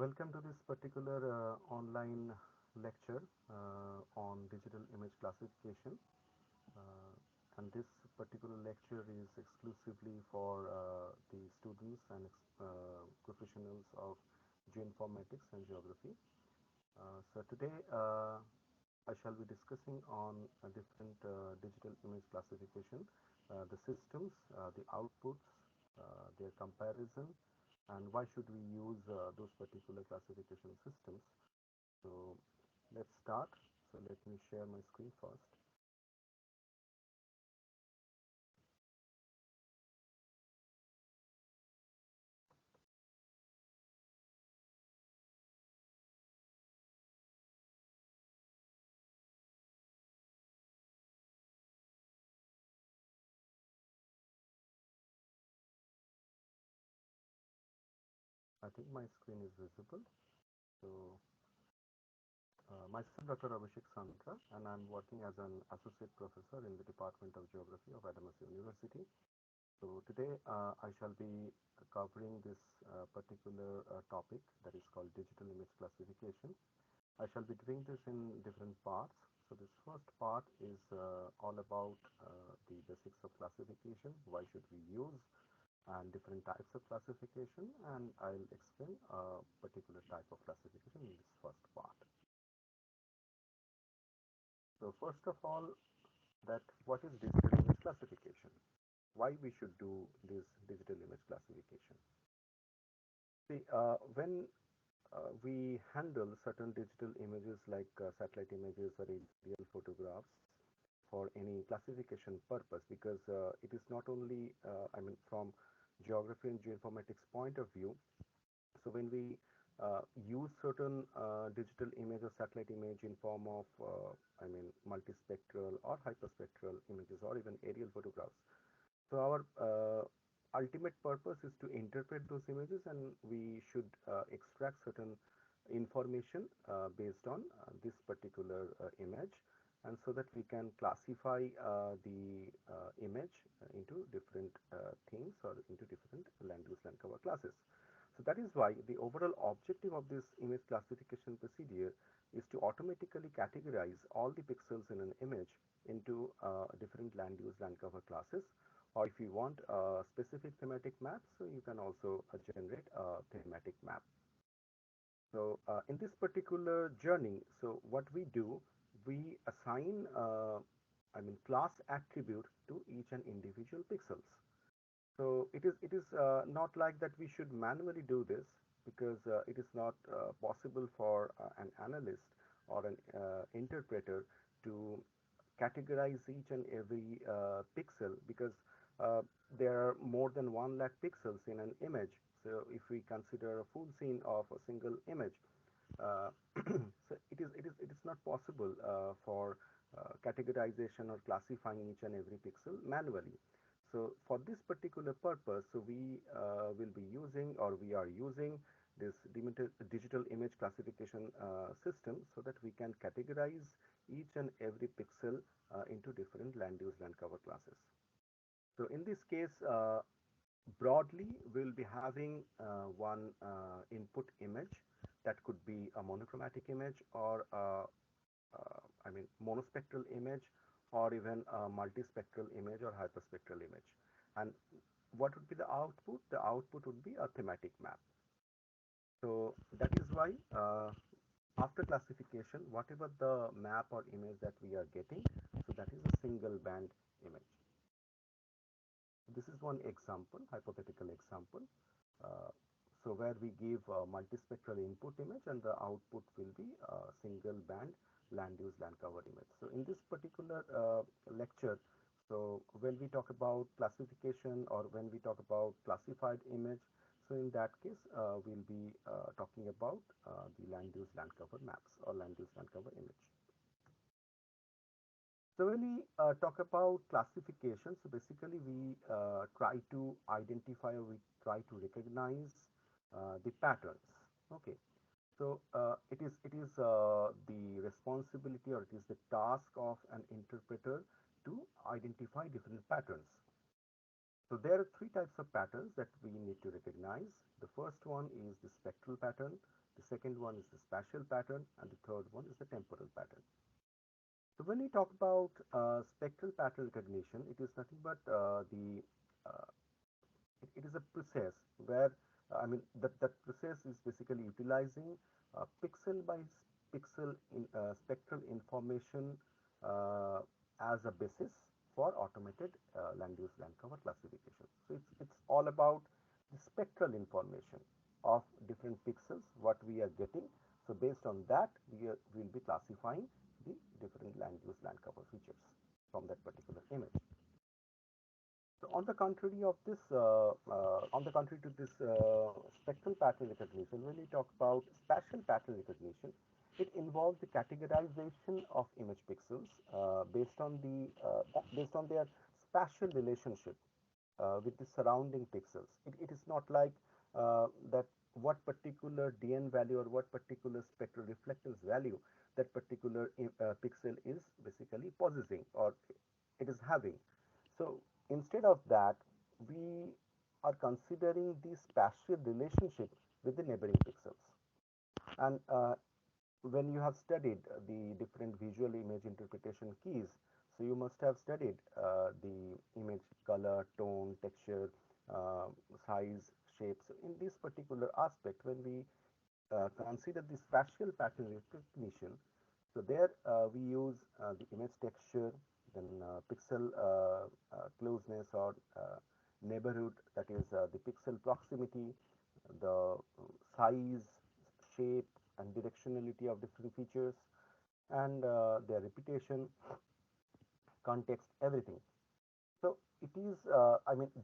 Welcome to this particular online lecture on digital image classification. And this particular lecture is exclusively for the students and professionals of geoinformatics and geography. So today I shall be discussing on different digital image classification, the systems, the outputs, their comparison, and why should we use those particular classification systems. So let's start. So let me share my screen first. I think my screen is visible. So myself Dr. Abhishek Santra, and I'm working as an associate professor in the Department of Geography of Adams University. So today I shall be covering this particular topic that is called digital image classification. I shall be doing this in different parts. So this first part is all about the basics of classification, why should we use, and different types of classification, and I'll explain a particular type of classification in this first part. So first of all, that what is digital image classification? Why we should do this digital image classification? See, when we handle certain digital images like satellite images or aerial photographs for any classification purpose, because it is not only, from geography and geoinformatics point of view. So when we use certain digital image or satellite image in form of, multispectral or hyperspectral images or even aerial photographs, so our ultimate purpose is to interpret those images, and we should extract certain information based on this particular image, and so that we can classify the image into different things or into different land use land cover classes. So that is why the overall objective of this image classification procedure is to automatically categorize all the pixels in an image into different land use land cover classes, or if you want a specific thematic map, so you can also generate a thematic map. So in this particular journey, so what we do, we assign class attribute to each and individual pixels. So it is not like that we should manually do this, because it is not possible for an analyst or an interpreter to categorize each and every pixel, because uh, there are more than 1 lakh pixels in an image. So if we consider a full scene of a single image, uh, so it is not possible for categorization or classifying each and every pixel manually. So for this particular purpose, so we will be using, or we are using, this digital image classification system, so that we can categorize each and every pixel into different land use land cover classes. So in this case, broadly, we'll be having one input image that could be a monochromatic image, or monospectral image, or even a multispectral image or hyperspectral image. And what would be the output? The output would be a thematic map. So that is why after classification, whatever the map or image that we are getting, so that is a single band image. This is one example, hypothetical example. Uh, so where we give a multispectral input image, and the output will be a single band land use land cover image. So in this particular lecture, so when we talk about classification, or when we talk about classified image, so in that case, we'll be talking about the land use land cover maps or land use land cover image. So when we talk about classification, so basically we try to identify, or we try to recognize the patterns. Okay, so it is the responsibility, or it is the task of an interpreter to identify different patterns. So there are three types of patterns that we need to recognize. The first one is the spectral pattern. the second one is the spatial pattern, and the third one is the temporal pattern. So when we talk about spectral pattern recognition, it is nothing but the uh, it is a process where that process is basically utilizing pixel by pixel spectral information uh, as a basis for automated land use land cover classification. So it's all about the spectral information of different pixels what we are getting. So based on that will be classifying the different land use land cover features from that particular image. So on the contrary to this spectral pattern recognition, when we talk about spatial pattern recognition, it involves the categorization of image pixels based on their spatial relationship with the surrounding pixels. It is not like that what particular DN value or what particular spectral reflectance value that particular pixel is basically possessing or it is having. So instead of that, we are considering the spatial relationship with the neighboring pixels. And when you have studied the different visual image interpretation keys, so you must have studied the image color, tone, texture, uh, size, shape. So in this particular aspect, when we consider the spatial pattern recognition, so there we use the image texture, then pixel closeness or neighborhood, that is the pixel proximity, the size, shape, and directionality of different features, and their repetition, context, everything. So it is,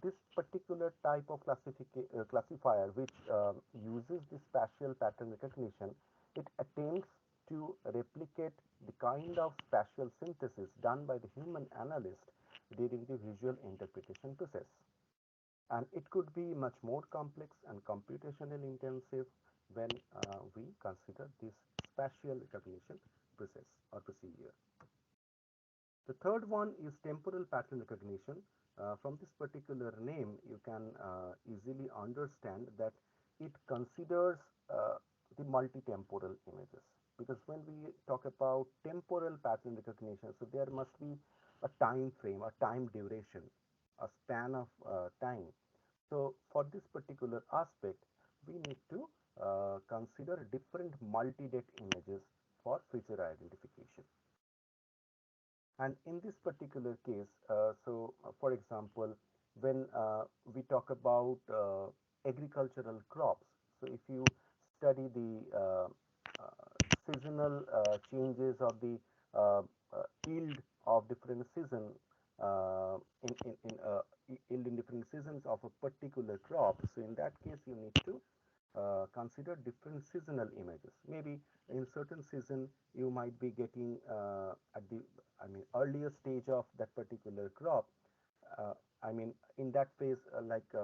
this particular type of classifier which uses the spatial pattern recognition, it attempts to replicate the kind of spatial synthesis done by the human analyst during the visual interpretation process. And it could be much more complex and computationally intensive when we consider this spatial recognition process or procedure. The third one is temporal pattern recognition. From this particular name, you can easily understand that it considers the multi-temporal images. Because when we talk about temporal pattern recognition, so there must be a time frame, a time duration, a span of time. So for this particular aspect, we need to consider different multi-date images for feature identification. And in this particular case, for example, when we talk about agricultural crops, so if you study the seasonal changes of the uh, yield of different season yield in different seasons of a particular crop, so in that case you need to consider different seasonal images. Maybe in certain season you might be getting at the earlier stage of that particular crop. Uh, in that phase,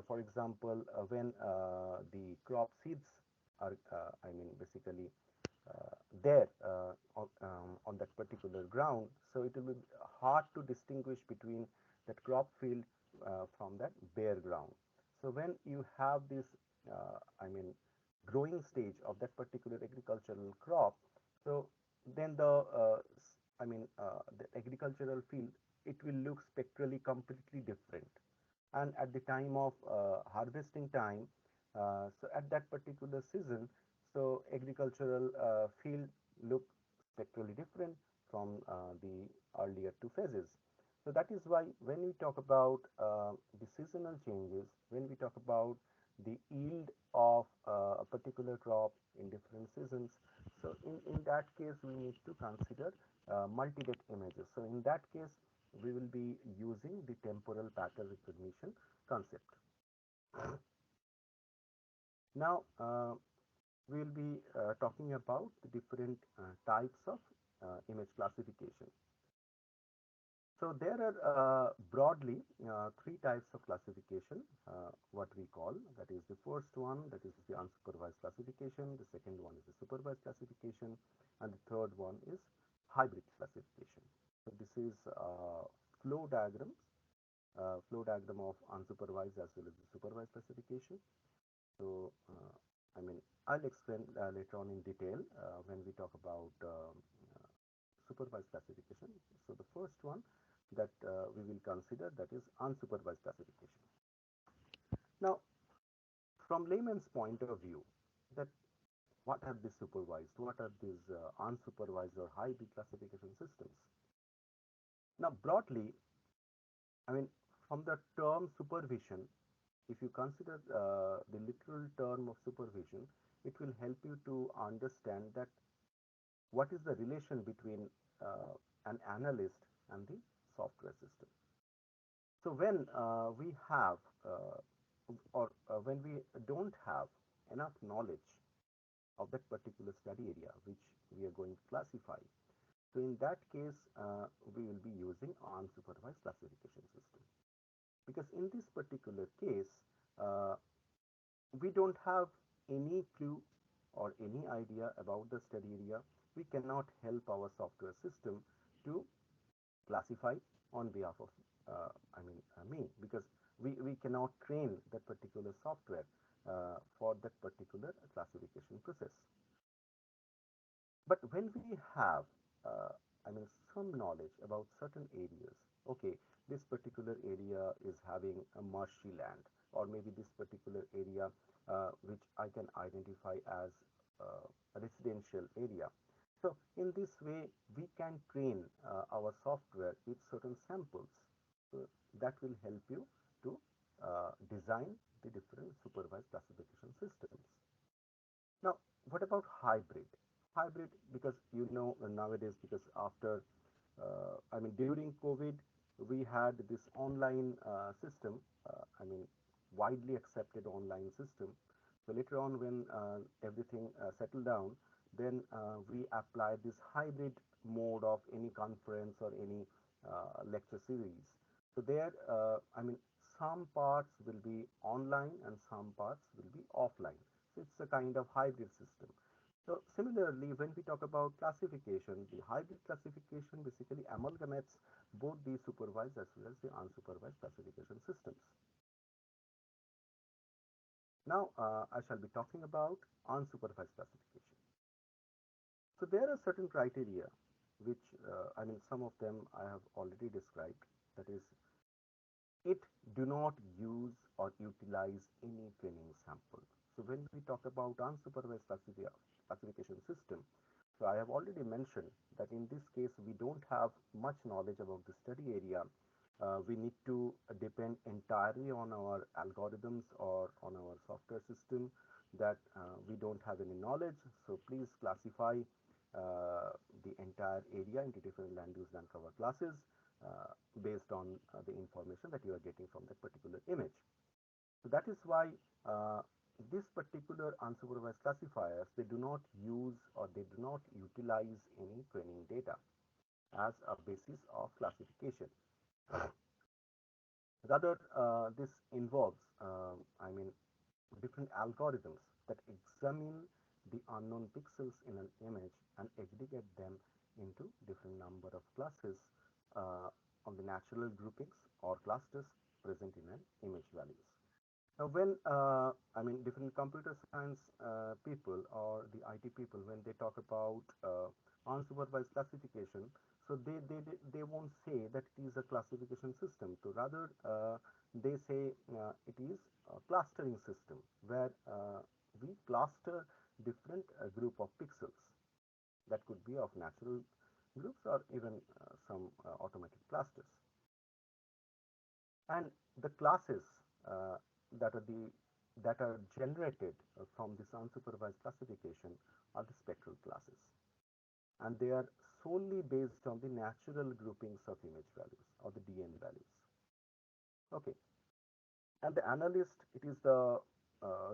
for example, when the crop seeds are, basically there on that particular ground, so it will be hard to distinguish between that crop field from that bare ground. So when you have this, growing stage of that particular agricultural crop, so then the agricultural field, it will look spectrally completely different. And at the time of harvesting time, so at that particular season, so agricultural field look spectrally different from the earlier two phases. So that is why when we talk about the seasonal changes, when we talk about the yield of a particular crop in different seasons, so in that case we need to consider multi-date images. So in that case we will be using the temporal pattern recognition concept. Now we will be talking about the different types of image classification. So there are broadly three types of classification, what we call, that is the first one, that is the unsupervised classification, the second one is the supervised classification, and the third one is hybrid classification. So this is flow diagram, flow diagram of unsupervised as well as the supervised classification. So I mean, I'll explain later on in detail when we talk about supervised classification. So the first one that we will consider, that is unsupervised classification. Now, from layman's point of view, that what are these supervised, what are these unsupervised or hybrid classification systems? Now, broadly, I mean, from the term supervision, if you consider the literal term of supervision, it will help you to understand that what is the relation between an analyst and the software system. So when we have or when we don't have enough knowledge of that particular study area which we are going to classify, so in that case we will be using unsupervised classification system, because in this particular case uh, we don't have any clue or any idea about the study area. We cannot help our software system to classify on behalf of me, because we cannot train that particular software for that particular classification process. But when we have uh, some knowledge about certain areas, okay, this particular area is having a marshy land, or maybe this particular area which I can identify as a residential area. So in this way we can train our software with certain samples. So that will help you to design the different supervised classification systems. Now, what about hybrid? Hybrid, because you know nowadays, because after, during COVID, we had this online system, widely accepted online system. So later on, when everything settled down, then we applied this hybrid mode of any conference or any lecture series. So there, some parts will be online and some parts will be offline. So it's a kind of hybrid system. So similarly, when we talk about classification, the hybrid classification basically amalgamates both the supervised as well as the unsupervised classification systems. Now, I shall be talking about unsupervised classification. So there are certain criteria which, some of them I have already described. That is, it do not use or utilize any training sample. So when we talk about unsupervised classification system, so I have already mentioned that in this case we don't have much knowledge about the study area. We need to depend entirely on our algorithms or on our software system that we don't have any knowledge. So please classify the entire area into different land use land cover classes based on the information that you are getting from that particular image. So that is why this particular unsupervised classifiers, they do not use or they do not utilize any training data as a basis of classification. Rather, this involves, different algorithms that examine the unknown pixels in an image and aggregate them into different number of classes on the natural groupings or clusters present in an image values. Now, when different computer science people or the IT people, when they talk about unsupervised classification, so they won't say that it is a classification system. So rather, they say it is a clustering system where we cluster different group of pixels that could be of natural groups or even some automatic clusters. And the classes uh, that are the that are generated from this unsupervised classification are the spectral classes, and they are solely based on the natural groupings of image values or the DN values. Okay, and the analyst, it is the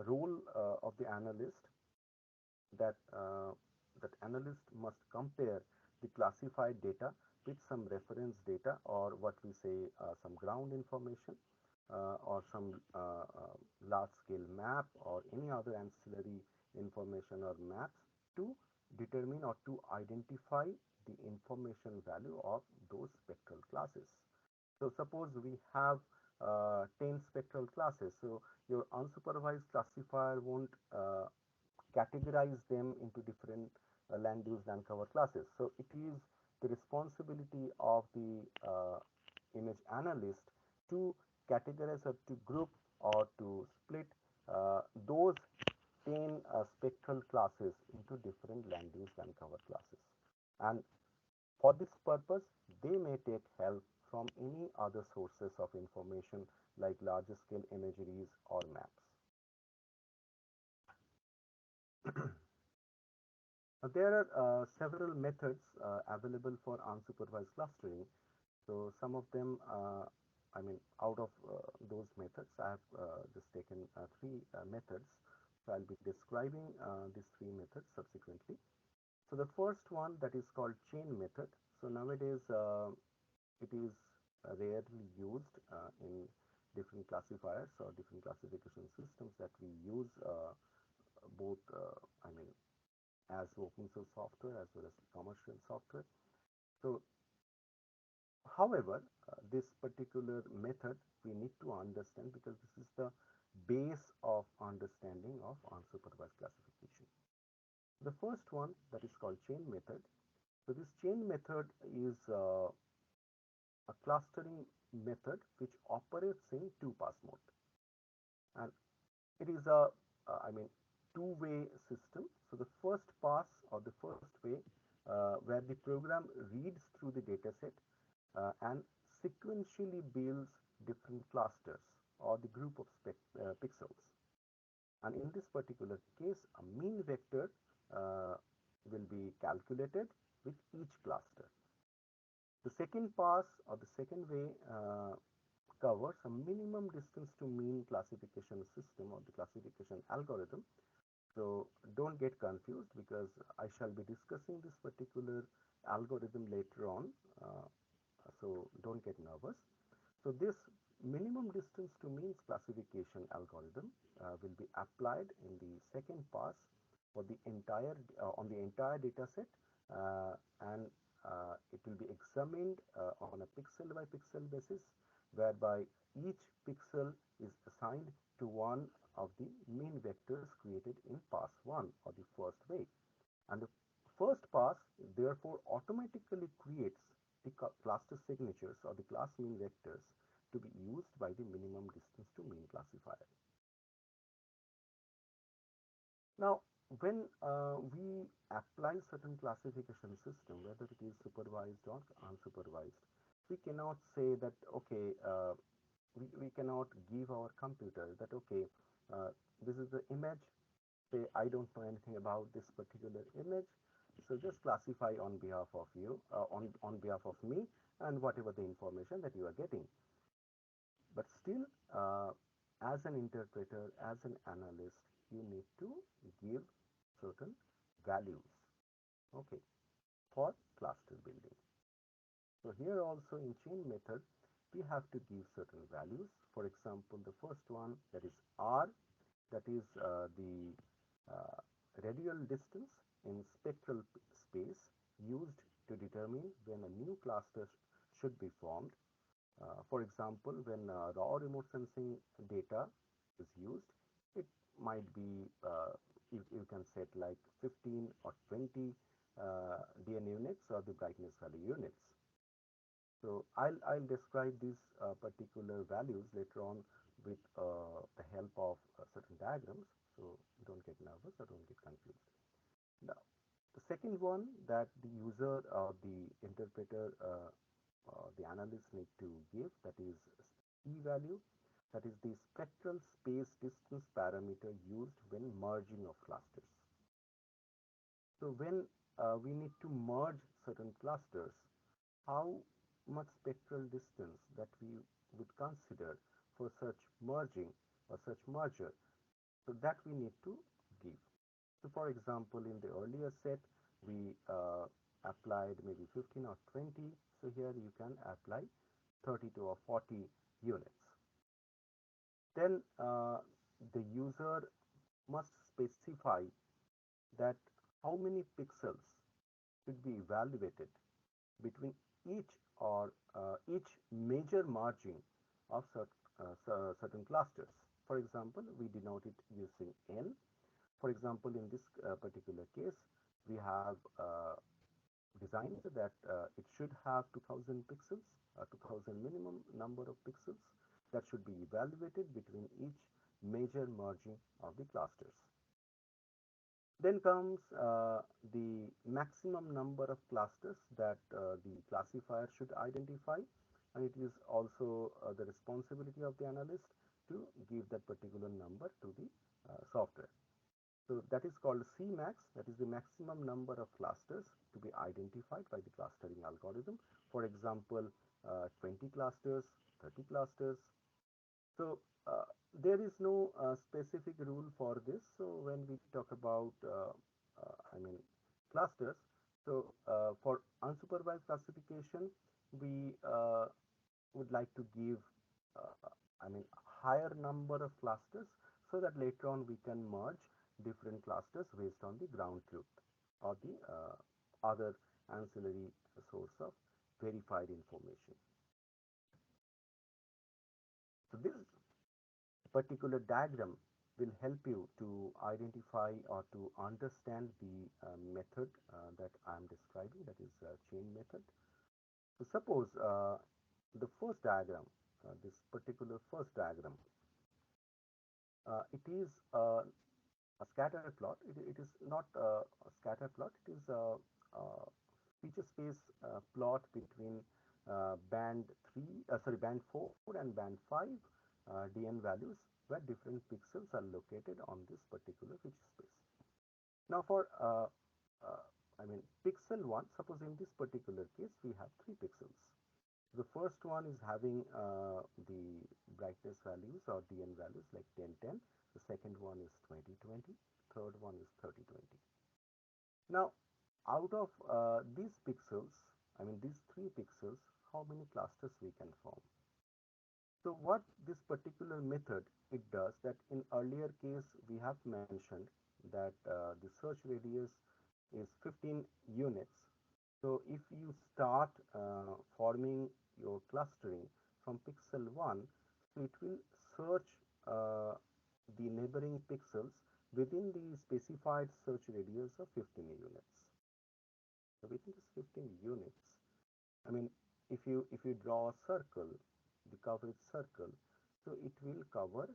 role of the analyst that that analyst must compare the classified data with some reference data, or what we say some ground information, or some large scale map or any other ancillary information or maps to determine or to identify the information value of those spectral classes. So suppose we have 10 spectral classes. So your unsupervised classifier won't categorize them into different land use land cover classes. So it is the responsibility of the image analyst to categorize or to group or to split those 10 spectral classes into different land use land cover classes. And for this purpose, they may take help from any other sources of information like larger scale imageries or maps. There are several methods available for unsupervised clustering. So some of them, I mean, out of those methods, I have just taken three methods. So I'll be describing these three methods subsequently. So the first one, that is called chain method. So nowadays it is rarely used in different classifiers or different classification systems that we use both, I mean, as open source software as well as commercial software. So however, this particular method we need to understand because this is the base of understanding of unsupervised classification. The first one, that is called chain method. So this chain method is a clustering method which operates in two pass mode, and it is a I mean two-way system. So the first pass or the first way where the program reads through the data set and sequentially builds different clusters or the group of pixels. And in this particular case, a mean vector uh, will be calculated with each cluster. The second pass or the second way covers a minimum distance to mean classification system or the classification algorithm. So don't get confused because I shall be discussing this particular algorithm later on. So don't get nervous. So this minimum distance to means classification algorithm will be applied in the second pass for the entire on the entire data set, and it will be examined on a pixel by pixel basis, whereby each pixel is assigned to one of the mean vectors created in pass 1 or the first way. And the first pass therefore automatically creates the cluster signatures or the class mean vectors to be used by the minimum distance to mean classifier. Now, when we apply certain classification system, whether it is supervised or unsupervised, we cannot say that, okay, we cannot give our computer that, okay, this is the image, say I don't know anything about this particular image, so just classify on behalf of you, on behalf of me, and whatever the information that you are getting. But still, as an interpreter, as an analyst, you need to give certain values, okay, for cluster building. So here also in chain method, we have to give certain values. For example, the first one, that is R, that is the uh, radial distance in spectral space used to determine when a new cluster should be formed. For example, when raw remote sensing data is used, it might be, you can set like 15 or 20 DNA units or the brightness value units. So I'll describe these particular values later on with the help of certain diagrams. So don't get nervous or don't get confused. Now, the second one that the user or the interpreter, the analyst need to give, that is p-value, that is the spectral space distance parameter used when merging of clusters. So when we need to merge certain clusters, how much spectral distance that we would consider for such merging or such merger, so that we need to give. So for example, in the earlier set, we applied maybe 15 or 20. So here you can apply 32 or 40 units. Then the user must specify that how many pixels should be evaluated between each or each major margin of certain clusters. For example, we denote it using n. For example, in this particular case, we have designed that it should have 2000 pixels, 2000 minimum number of pixels that should be evaluated between each major merging of the clusters. Then comes the maximum number of clusters that the classifier should identify, and it is also the responsibility of the analyst to give that particular number to the software. So that is called Cmax, that is the maximum number of clusters to be identified by the clustering algorithm. For example, 20 clusters, 30 clusters. So there is no specific rule for this. So when we talk about, I mean, clusters, so for unsupervised classification, we would like to give, I mean, higher number of clusters so that later on we can merge different clusters based on the ground truth or the other ancillary source of verified information. So this particular diagram will help you to identify or to understand the method that I am describing, that is chain method. So suppose the first diagram, this particular first diagram, it is a scatter plot. It is not a scatter plot. It is a feature space plot between band 3, band 4 and band 5 DN values where different pixels are located on this particular feature space. Now for I mean pixel 1, suppose in this particular case we have 3 pixels. The first one is having the brightness values or DN values like 1010. The second one is 2020. Third one is 3020. Now, out of these pixels, I mean these 3 pixels, how many clusters we can form? So what this particular method it does, that in earlier case we have mentioned that the search radius is 15 units. So if you start forming your clustering from pixel 1, so it will search uh, the neighboring pixels within the specified search radius of 15 units. So within this 15 units, I mean, if you draw a circle, the coverage circle, so it will cover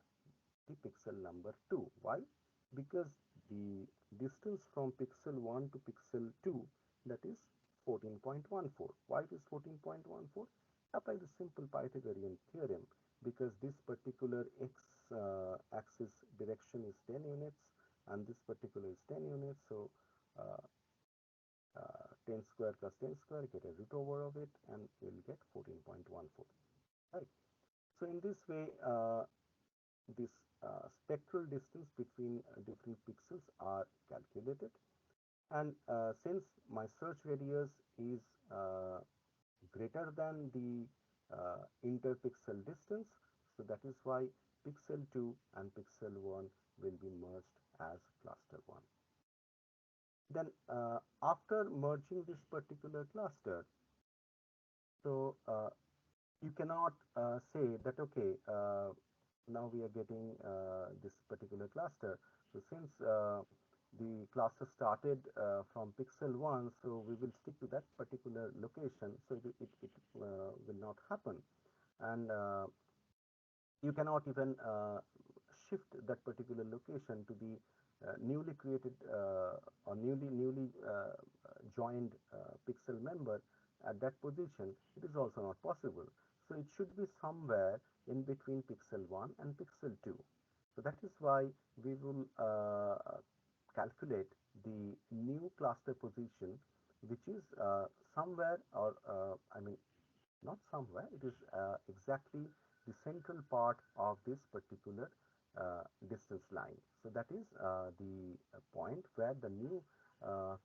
the pixel number 2. Why? Because the distance from pixel 1 to pixel 2, that is 14.14. Why it is 14.14? Apply the simple Pythagorean theorem, because this particular x axis direction is 10 units and this particular is 10 units. So uh, 10 square plus 10 square, get a root over of it and you'll get 14.14, right? So in this way, this spectral distance between different pixels are calculated, and since my search radius is uh, greater than the interpixel distance, so that is why pixel 2 and pixel 1 will be merged as cluster 1. Then after merging this particular cluster, so you cannot say that okay, now we are getting this particular cluster. So since the cluster started from pixel 1, so we will stick to that particular location, so it will not happen. And you cannot even shift that particular location to the newly created or newly joined pixel member at that position. It is also not possible. So it should be somewhere in between pixel 1 and pixel 2. So that is why we will calculate the new cluster position, which is somewhere, or I mean not somewhere, it is exactly the central part of this particular distance line. So that is the point where the new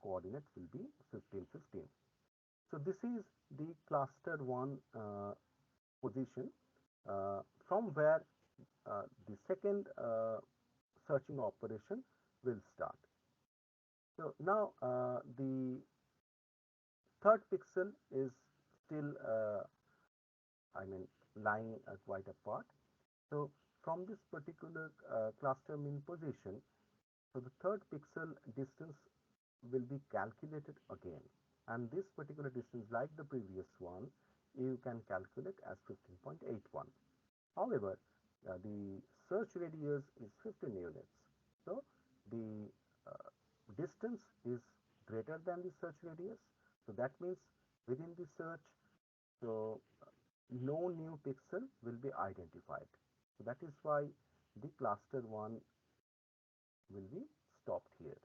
coordinate will be 15, 15. So this is the cluster 1 position from where the second searching operation will start. So now the third pixel is still, I mean, lying quite apart. So from this particular cluster mean position, So the third pixel distance will be calculated again, and this particular distance, like the previous one, you can calculate as 15.81. However, the search radius is 15 units, so the distance is greater than the search radius. So that means within the search, so no new pixel will be identified. So that is why the cluster 1 will be stopped here.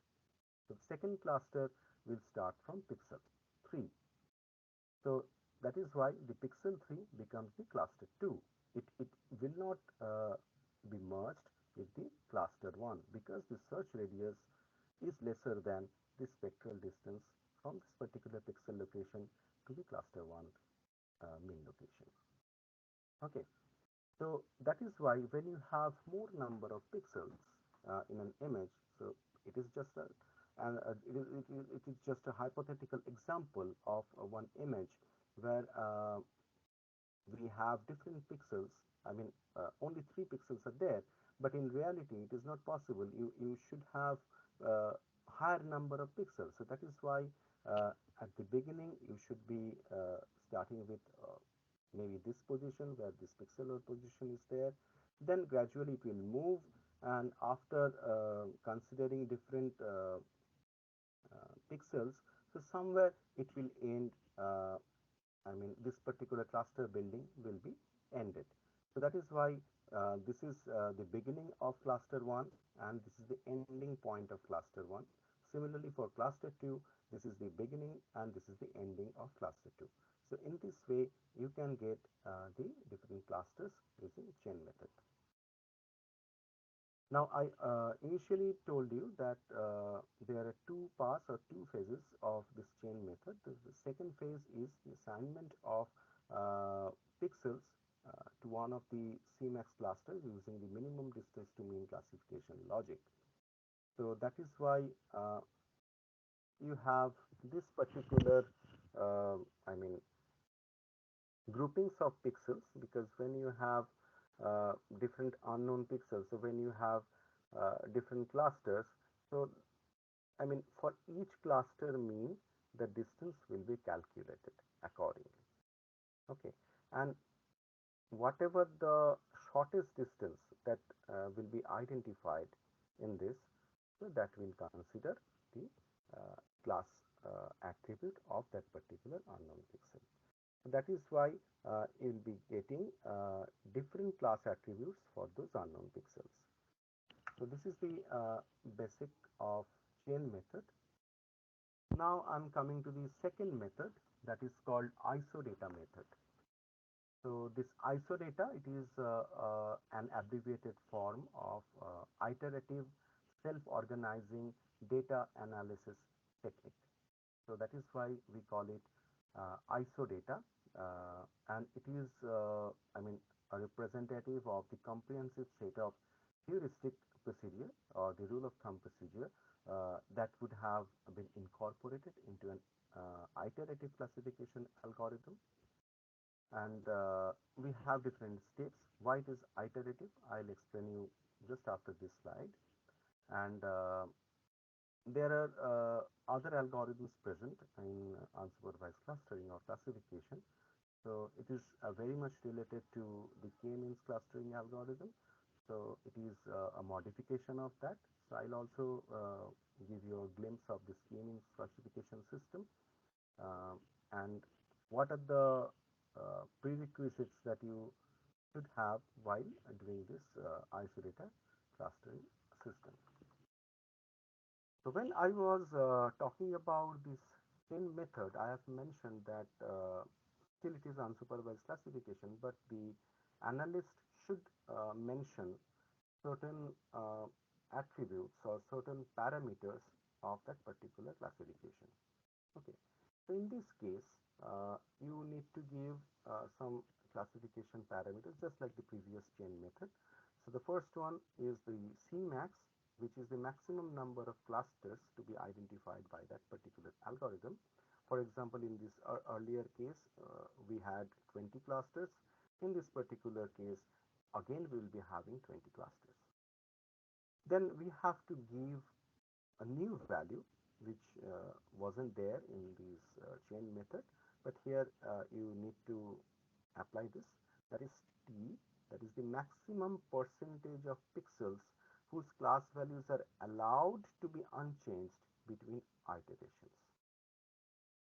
So the second cluster will start from pixel 3. So that is why the pixel 3 becomes the cluster 2. It will not be merged with the cluster 1 because the search radius is lesser than the spectral distance from this particular pixel location to the cluster 1 main location. Okay, so that is why when you have more number of pixels in an image, so it is just a and it is just a hypothetical example of one image where we have different pixels. I mean, only 3 pixels are there, but in reality, it is not possible. You should have higher number of pixels. So that is why at the beginning you should be starting with maybe this position where this pixel or position is there. Then gradually it will move, and after considering different pixels, so somewhere it will end. I mean, this particular cluster building will be ended. So that is why this is the beginning of cluster 1, and this is the ending point of cluster 1. Similarly, for cluster 2, this is the beginning and this is the ending of cluster 2. So in this way, you can get the different clusters using chain method. Now, I initially told you that there are two parts or two phases of this chain method. The second phase is the assignment of pixels to one of the CMAX clusters using the minimum distance to mean classification logic. So that is why you have this particular, uh, I mean, groupings of pixels, because when you have different unknown pixels, so when you have different clusters, so I mean, for each cluster mean, the distance will be calculated accordingly. Okay, and whatever the shortest distance that will be identified in this, so that will consider the class attribute of that particular unknown pixel. That is why you'll be getting different class attributes for those unknown pixels. So this is the basic of chain method. Now I'm coming to the second method, that is called isodata method. So this isodata, it is an abbreviated form of iterative self-organizing data analysis technique. So that is why we call it isodata, and it is, I mean, a representative of the comprehensive set of heuristic procedure or the rule of thumb procedure that would have been incorporated into an iterative classification algorithm. And we have different steps. Why it is iterative, I'll explain you just after this slide. And there are other algorithms present in unsupervised clustering or classification. So it is very much related to the k-means clustering algorithm. So it is a modification of that. So I'll also give you a glimpse of this k-means classification system, uh, and what are the prerequisites that you should have while doing this isolator clustering system. So when I was talking about this chain method, I have mentioned that still it is unsupervised classification, but the analyst should mention certain attributes or certain parameters of that particular classification. Okay, so in this case, you need to give some classification parameters just like the previous chain method. So the first one is the Cmax, which is the maximum number of clusters to be identified by that particular algorithm. For example, in this earlier case, we had 20 clusters. In this particular case, again we will be having 20 clusters. Then we have to give a new value which wasn't there in this chain method, but here you need to apply this, that is t, that is the maximum percentage of pixels whose class values are allowed to be unchanged between iterations.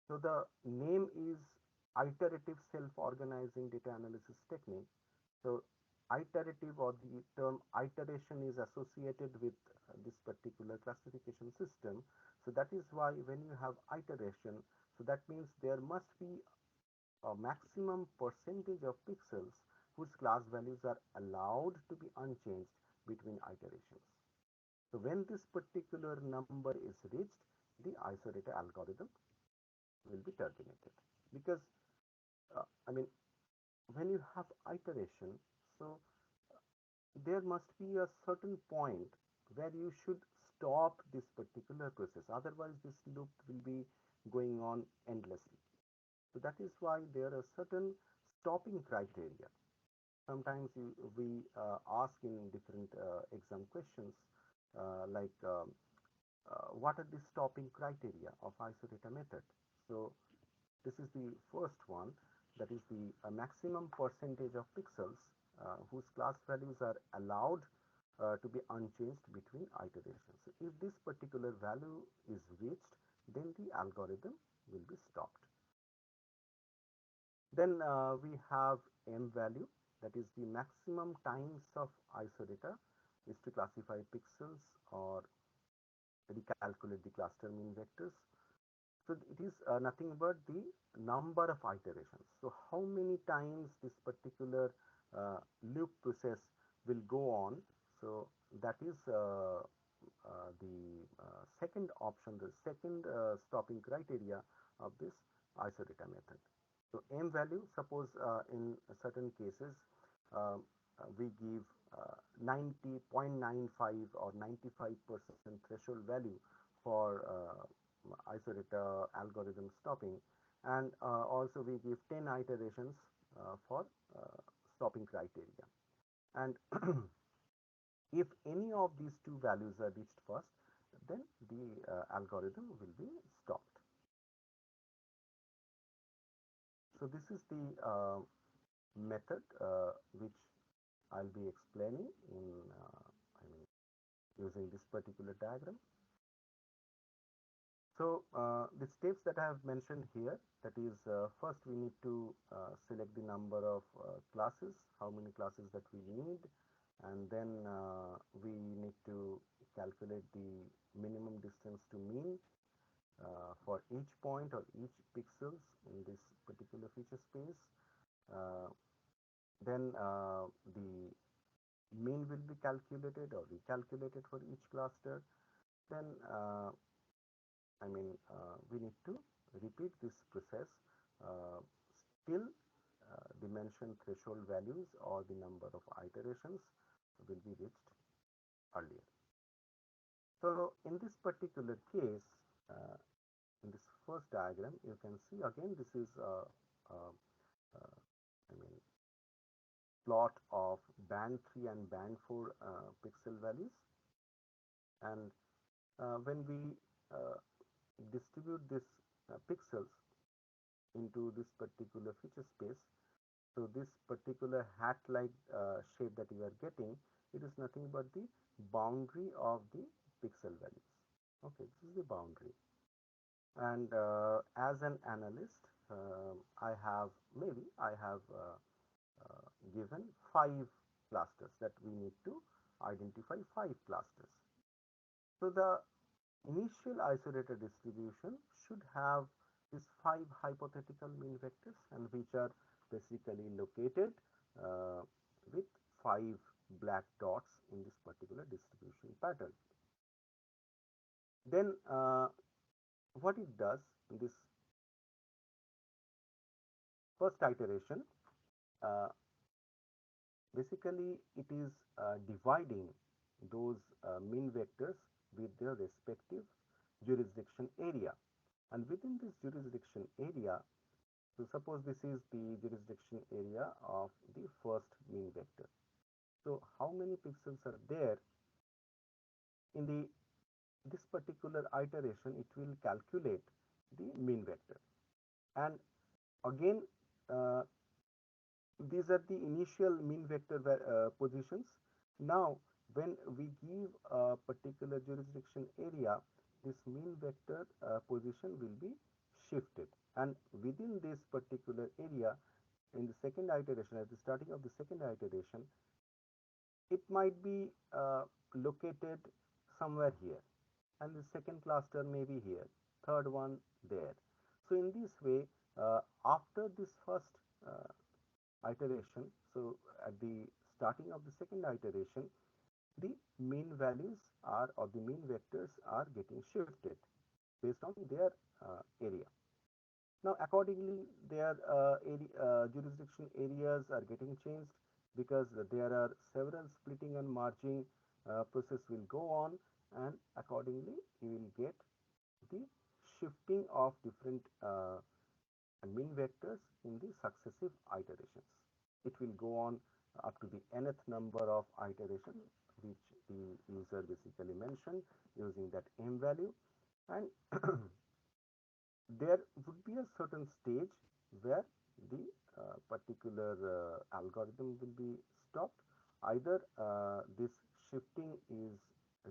So the name is iterative self-organizing data analysis technique. So iterative, or the term iteration, is associated with this particular classification system. So that is why when you have iteration, so that means there must be a maximum percentage of pixels whose class values are allowed to be unchanged between iterations. So when this particular number is reached, the isolator algorithm will be terminated. Because I mean, when you have iteration, so there must be a certain point where you should stop this particular process. Otherwise, this loop will be going on endlessly. So that is why there are certain stopping criteria. Sometimes we ask in different exam questions, like what are the stopping criteria of isolator method. So this is the first one, that is the maximum percentage of pixels whose class values are allowed to be unchanged between iterations. So if this particular value is reached, then the algorithm will be stopped. Then we have m value, that is the maximum times of isodata is to classify pixels or recalculate the cluster mean vectors. So it is nothing but the number of iterations. So how many times this particular loop process will go on. So that is the second option, the second stopping criteria of this isodata method. So m value, suppose in certain cases we give 90.95 or 95% threshold value for isodata algorithm stopping, and also we give 10 iterations for stopping criteria. And if any of these two values are reached first, then the algorithm will be stopped. So this is the method which I'll be explaining in I mean, using this particular diagram. So the steps that I have mentioned here, that is first we need to select the number of classes, how many classes that we need, and then we need to calculate the minimum distance to mean for each point or each pixels in this particular feature space. Uh, then the mean will be calculated or recalculated for each cluster. Then we need to repeat this process till the mentioned threshold values or the number of iterations will be reached earlier. So in this particular case, uh, in this first diagram, you can see again this is uh, I mean plot of band 3 and band 4 pixel values, and when we uh, distribute this pixels into this particular feature space, so this particular hat-like shape that you are getting, it is nothing but the boundary of the pixel values. Okay, this is the boundary. And as an analyst, I have given 5 clusters, that we need to identify 5 clusters. So the initial isolated distribution should have these 5 hypothetical mean vectors, and which are basically located uh, with 5 black dots in this particular distribution pattern. Then what it does in this first iteration, uh, basically it is dividing those mean vectors with their respective jurisdiction area, and within this jurisdiction area, so suppose this is the jurisdiction area of the first mean vector. So how many pixels are there in the this particular iteration, it will calculate the mean vector. And again, uh, these are the initial mean vector positions. Now, when we give a particular jurisdiction area, this mean vector position will be shifted. And within this particular area, in the second iteration, at the starting of the second iteration, it might be located somewhere here, and the second cluster may be here, third one there. So in this way, after this first iteration, so at the starting of the second iteration, the mean values are, or the mean vectors are getting shifted based on their area. Now, accordingly, their jurisdiction areas are getting changed because there are several splitting and merging process will go on, and accordingly, you will get the shifting of different mean vectors in the successive iterations. It will go on up to the nth number of iteration, which the user basically mentioned using that m value, and there would be a certain stage where the particular algorithm will be stopped. Either this shifting is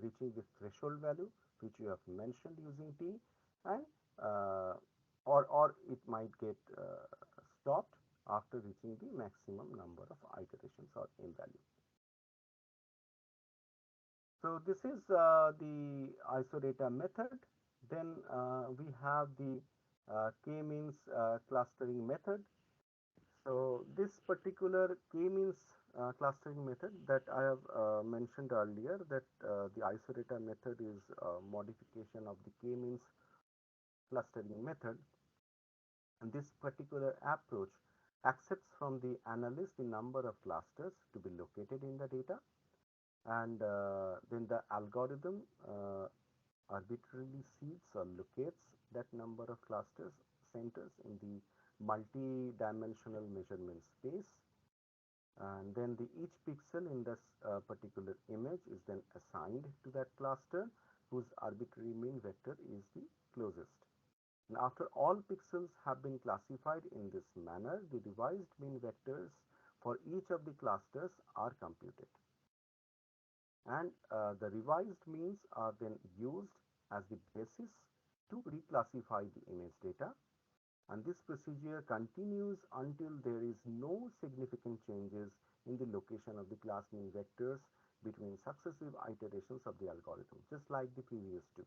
reaching the threshold value which you have mentioned using t, and uh, or it might get stopped after reaching the maximum number of iterations or m value. So this is the isodata method. Then we have the k-means clustering method. So this particular k-means clustering method that I have mentioned earlier, that the isodata method is a modification of the k-means clustering method, and this particular approach accepts from the analyst the number of clusters to be located in the data, and then the algorithm arbitrarily seeds or locates that number of clusters centers in the multi-dimensional measurement space, and then each pixel in this particular image is then assigned to that cluster whose arbitrary mean vector is the closest. And after all pixels have been classified in this manner, the revised mean vectors for each of the clusters are computed, and the revised means are then used as the basis to reclassify the image data, and this procedure continues until there is no significant changes in the location of the class mean vectors between successive iterations of the algorithm, just like the previous two.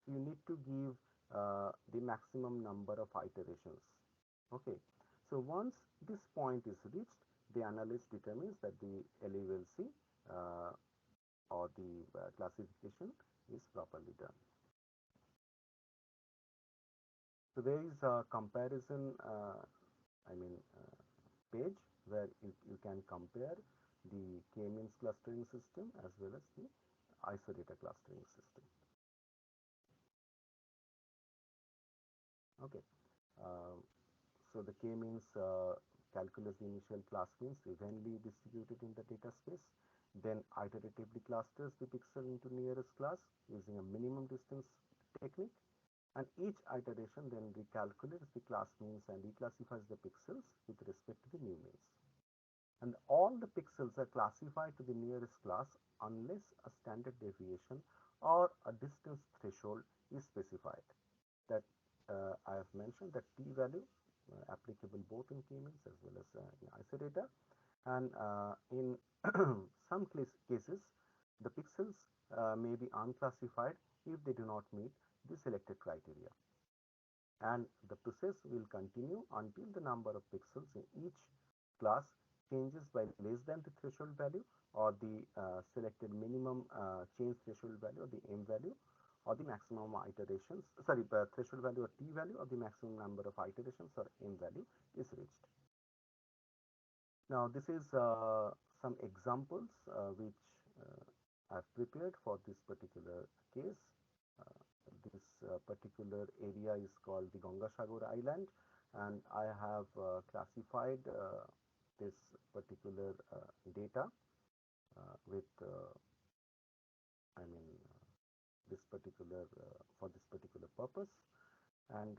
So you need to give the maximum number of iterations. Okay, so once this point is reached, the analyst determines that the LULC or the classification is properly done. So there is a comparison, I mean, page where you can compare the k-means clustering system as well as the isodata clustering system. Okay. Uh, so the k-means calculates the initial class means evenly distributed in the data space, then iteratively clusters the pixel into nearest class using a minimum distance technique, and each iteration then recalculates the class means and reclassifies the pixels with respect to the new means. And all the pixels are classified to the nearest class unless a standard deviation or a distance threshold is specified. That I have mentioned that t value applicable both in k-means as well as in isodata, and in some cases the pixels may be unclassified if they do not meet the selected criteria, and the process will continue until the number of pixels in each class changes by less than the threshold value or the selected minimum change threshold value or the m value or the maximum iterations, sorry, threshold value or t value or the maximum number of iterations or m value is reached. Now this is some examples which I've prepared for this particular case. Uh, this particular area is called the Gangasagar Island, and I have classified this particular data with, I mean, this particular particular purpose. And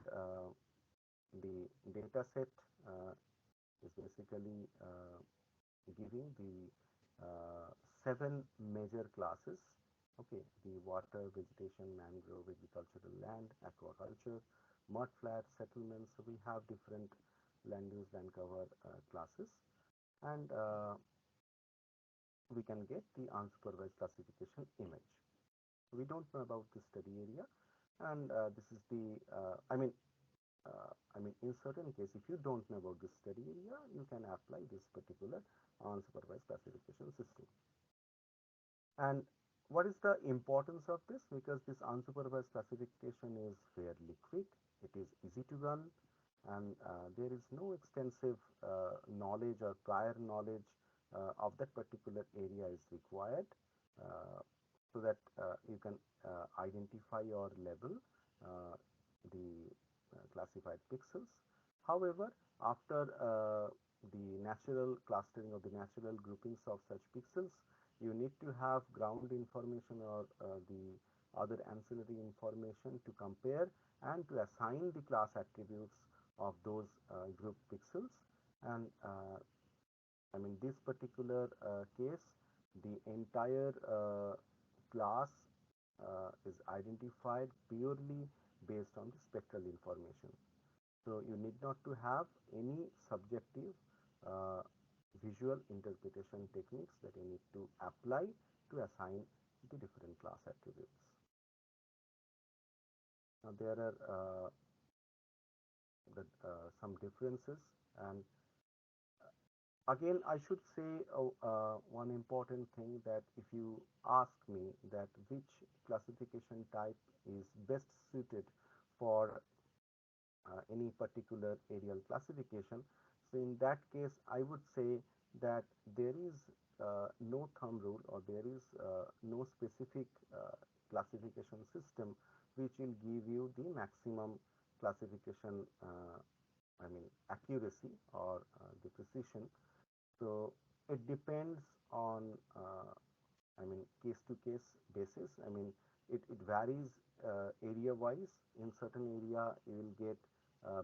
the data set is basically giving the seven major classes. Okay, the water, vegetation, mangrove, agricultural land, aquaculture, mud flats, settlements. So we have different land use, land cover classes, and we can get the unsupervised classification image. We don't know about the study area, and this is the in certain case, if you don't know about this study area, you can apply this particular unsupervised classification system. And what is the importance of this? Because this unsupervised classification is fairly quick, it is easy to run, and there is no extensive knowledge or prior knowledge of that particular area is required, uh, so that you can identify or label uh, the classified pixels. However, after the natural clustering or the natural groupings of such pixels, you need to have ground information or the other ancillary information to compare and to assign the class attributes of those group pixels. And this particular case, the entire class is identified purely based on the spectral information. So you need not to have any subjective uh, visual interpretation techniques that you need to apply to assign the different class attributes. Now there are some differences, and again I should say one important thing, that if you ask me that which classification type is best suited for any particular aerial classification. So in that case, I would say that there is no thumb rule, or there is no specific classification system which will give you the maximum classification, accuracy or the precision. So it depends on case to case basis. It varies area wise. In certain area, you will get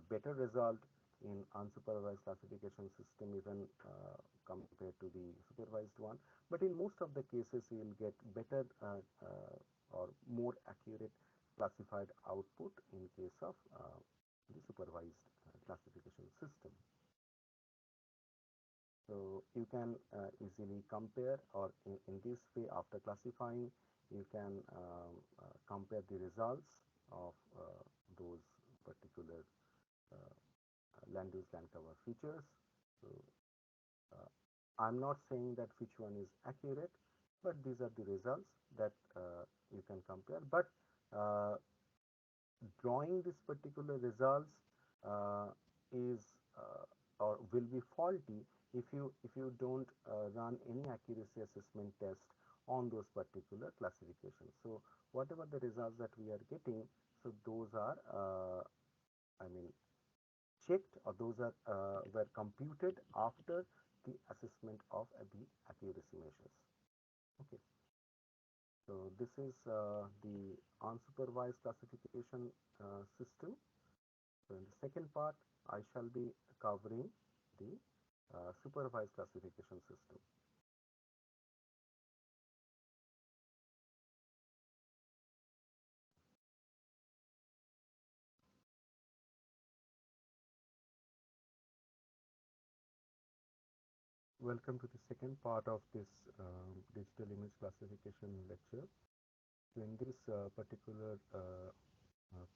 better result in unsupervised classification system, even compared to the supervised one. But in most of the cases, you will get better or more accurate classified output in case of the supervised classification system. So you can easily compare, or in this way, after classifying, you can compare the results of those particular uh, land use, land cover features. So uh, I'm not saying that which one is accurate, but these are the results that you can compare. But uh, drawing this particular results uh, is or will be faulty if you don't run any accuracy assessment test on those particular classifications. So whatever the results that we are getting, so those are I mean checked, or those are were computed after the assessment of the accuracy measures. Okay. So this is the unsupervised classification system. So in the second part, I shall be covering the supervised classification system. Welcome to the second part of this digital image classification lecture. So in this particular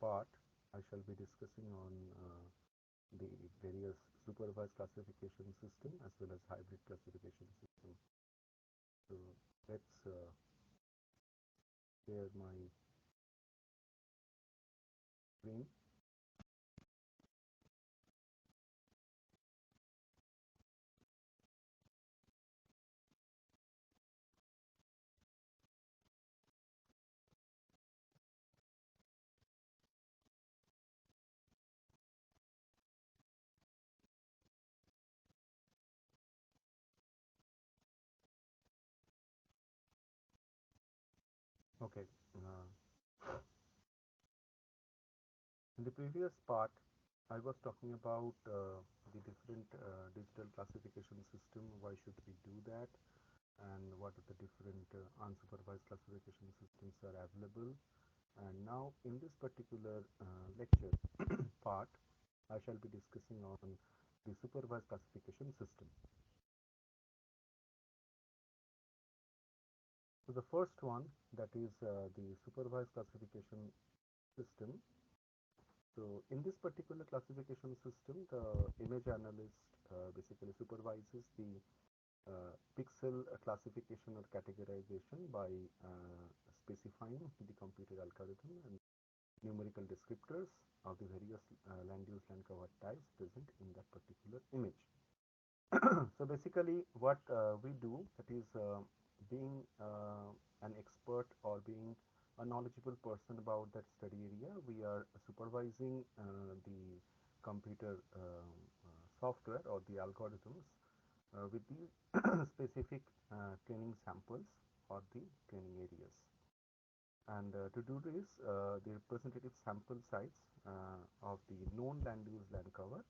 part, I shall be discussing on the various supervised classification system as well as hybrid classification system. So let's share my screen. Okay. In the previous part, I was talking about the different digital classification system. Why should we do that? And what are the different unsupervised classification systems are available? And now, in this particular lecture part, I shall be discussing on the supervised classification system. So the first one, that is the supervised classification system. So in this particular classification system, the image analyst basically supervises the pixel classification or categorization by specifying the computer algorithm and numerical descriptors of the various land use land cover types present in that particular image. So basically what we do, that is being an expert or being a knowledgeable person about that study area, we are supervising the computer software or the algorithms with the specific training samples or the training areas. And to do this, the representative sample size of the known land use land cover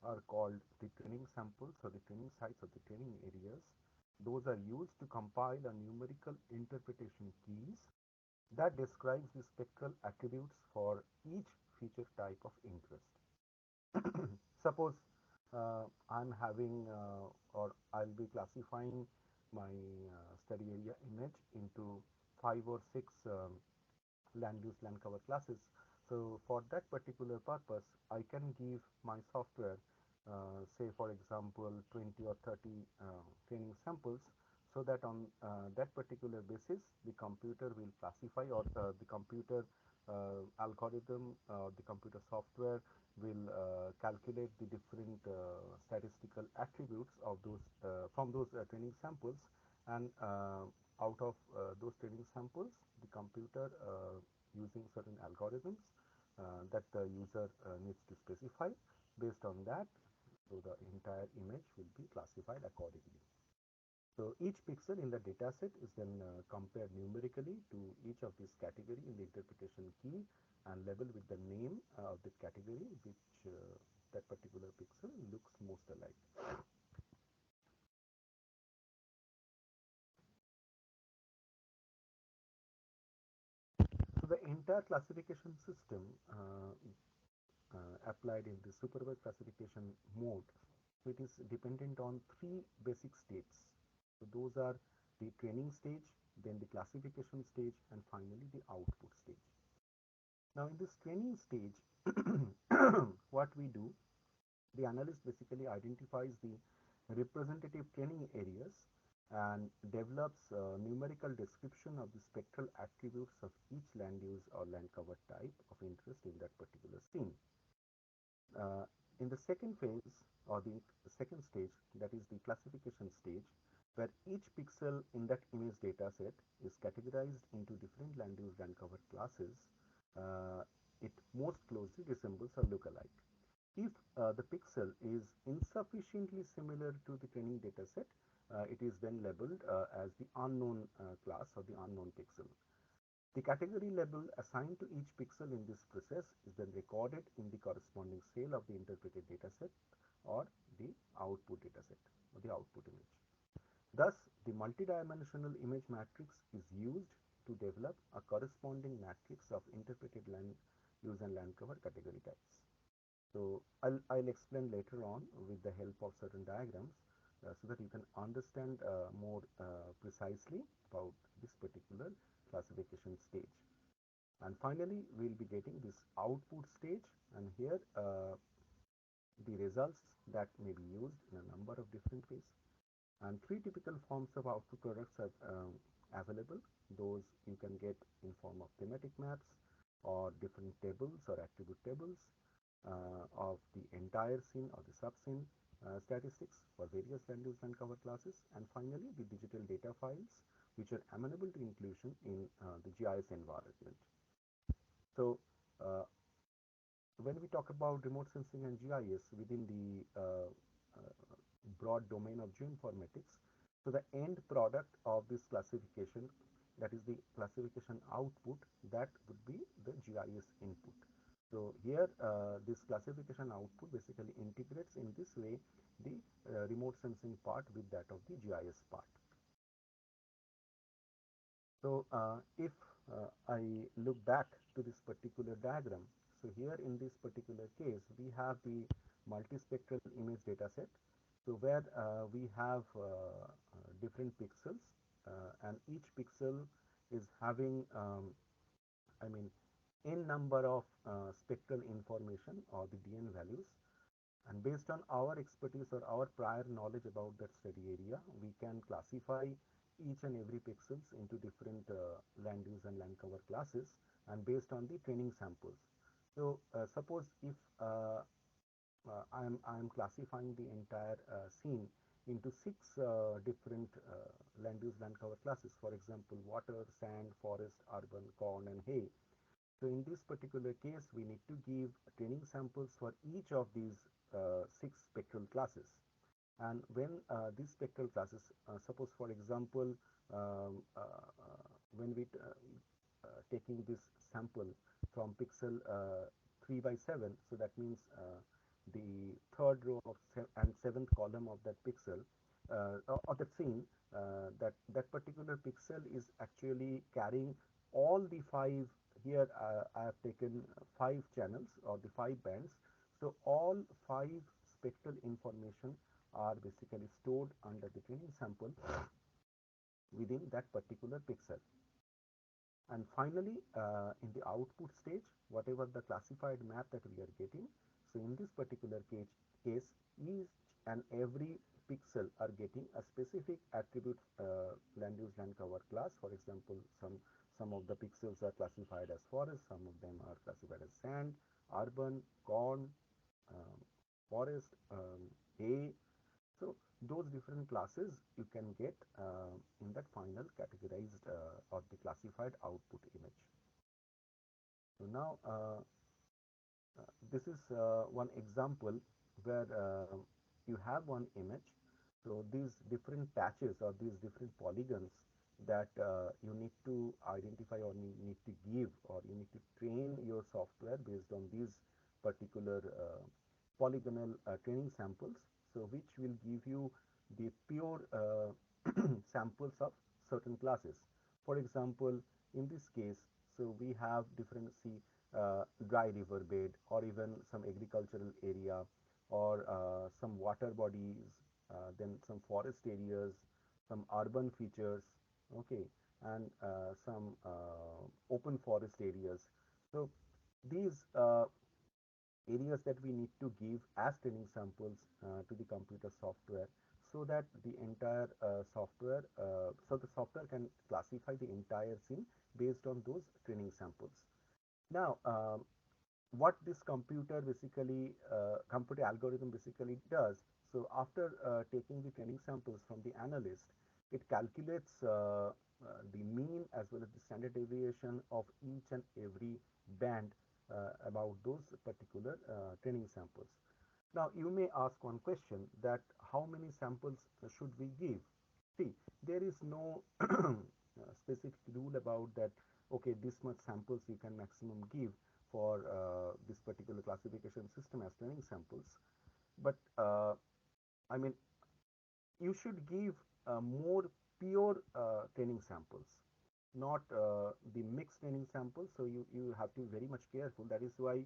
are called the training samples or the training sites of the training areas. Those are used to compile a numerical interpretation keys that describes the spectral attributes for each feature type of interest. Suppose I'm having or I'll be classifying my study area image into 5 or 6 land use land cover classes. So for that particular purpose, I can give my software, say for example 20 or 30 training samples, so that on that particular basis the computer will classify, or the computer algorithm, the computer software will calculate the different statistical attributes of those from those training samples, and out of those training samples, the computer using certain algorithms that the user needs to specify. Based on that, so the entire image will be classified accordingly. So each pixel in the dataset is then compared numerically to each of these category in the interpretation key and labeled with the name of the category which that particular pixel looks most alike. So the entire classification system applied in the supervised classification mode, so it is dependent on three basic states. So those are the training stage, then the classification stage, and finally the output stage. Now in this training stage, what we do, the analyst basically identifies the representative training areas and develops a numerical description of the spectral attributes of each land use or land cover type of interest in that particular scene. In the second phase, or the second stage, that is the classification stage, where each pixel in that image data set is categorized into different land use land cover classes, uh, it most closely resembles a lookalike. If the pixel is insufficiently similar to the training data set, it is then labeled as the unknown class or the unknown pixel. The category label assigned to each pixel in this process is then recorded in the corresponding cell of the interpreted dataset or the output dataset or the output image. Thus, the multidimensional image matrix is used to develop a corresponding matrix of interpreted land use and land cover category types. So I'll explain later on with the help of certain diagrams so that you can understand more precisely about this particular classification stage. And finally, we'll be getting this output stage, and here the results that may be used in a number of different ways. And three typical forms of output products are available. Those you can get in form of thematic maps or different tables or attribute tables of the entire scene or the sub-scene statistics for various land use land cover classes, and finally the digital data files which are amenable to inclusion in the GIS environment. So when we talk about remote sensing and GIS within the broad domain of geoinformatics, so the end product of this classification that is the classification output, that would be the GIS input. So here this classification output basically integrates in this way the remote sensing part with that of the GIS part. So if I look back to this particular diagram, so here in this particular case we have the multispectral image data set. So where we have different pixels, and each pixel is having I mean n number of spectral information or the DN values, and based on our expertise or our prior knowledge about that study area, we can classify each and every pixels into different land use and land cover classes, and based on the training samples. So suppose if I'm classifying the entire scene into six different land use land cover classes, for example, water, sand, forest, urban, corn, and hay. So in this particular case, we need to give training samples for each of these six spectral classes. And when these spectral classes, suppose for example, when we taking this sample from pixel 3 by 7, so that means the third row of and seventh column of that pixel or that scene, that particular pixel is actually carrying all the five. Here I have taken five channels or the five bands. So all five spectral information are basically stored under the training sample within that particular pixel. And finally, in the output stage, whatever the classified map that we are getting, so in this particular case, each and every pixel are getting a specific attribute land use land cover class. For example, some of the pixels are classified as forest, some of them are classified as sand, urban, corn, um, forest, hay. So those different classes you can get in that final categorized or the classified output image. So now this is one example where you have one image. So these different patches or these different polygons that you need to identify or you need to give or you need to train your software based on these particular polygonal training samples. So which will give you the pure samples of certain classes. For example, in this case, so we have different dry river bed or even some agricultural area or some water bodies, then some forest areas, some urban features, okay, and some open forest areas. So these areas that we need to give as training samples to the computer software, so that the entire so the software can classify the entire scene based on those training samples. Now, what this computer algorithm basically does, so after taking the training samples from the analyst, it calculates the mean as well as the standard deviation of each and every band about those particular training samples. Now you may ask one question, that how many samples should we give? See, there is no specific rule about that, okay, this much samples you can maximum give for this particular classification system as training samples. But I mean, you should give more pure training samples, not the mixed training samples. So you have to be very much careful. That is why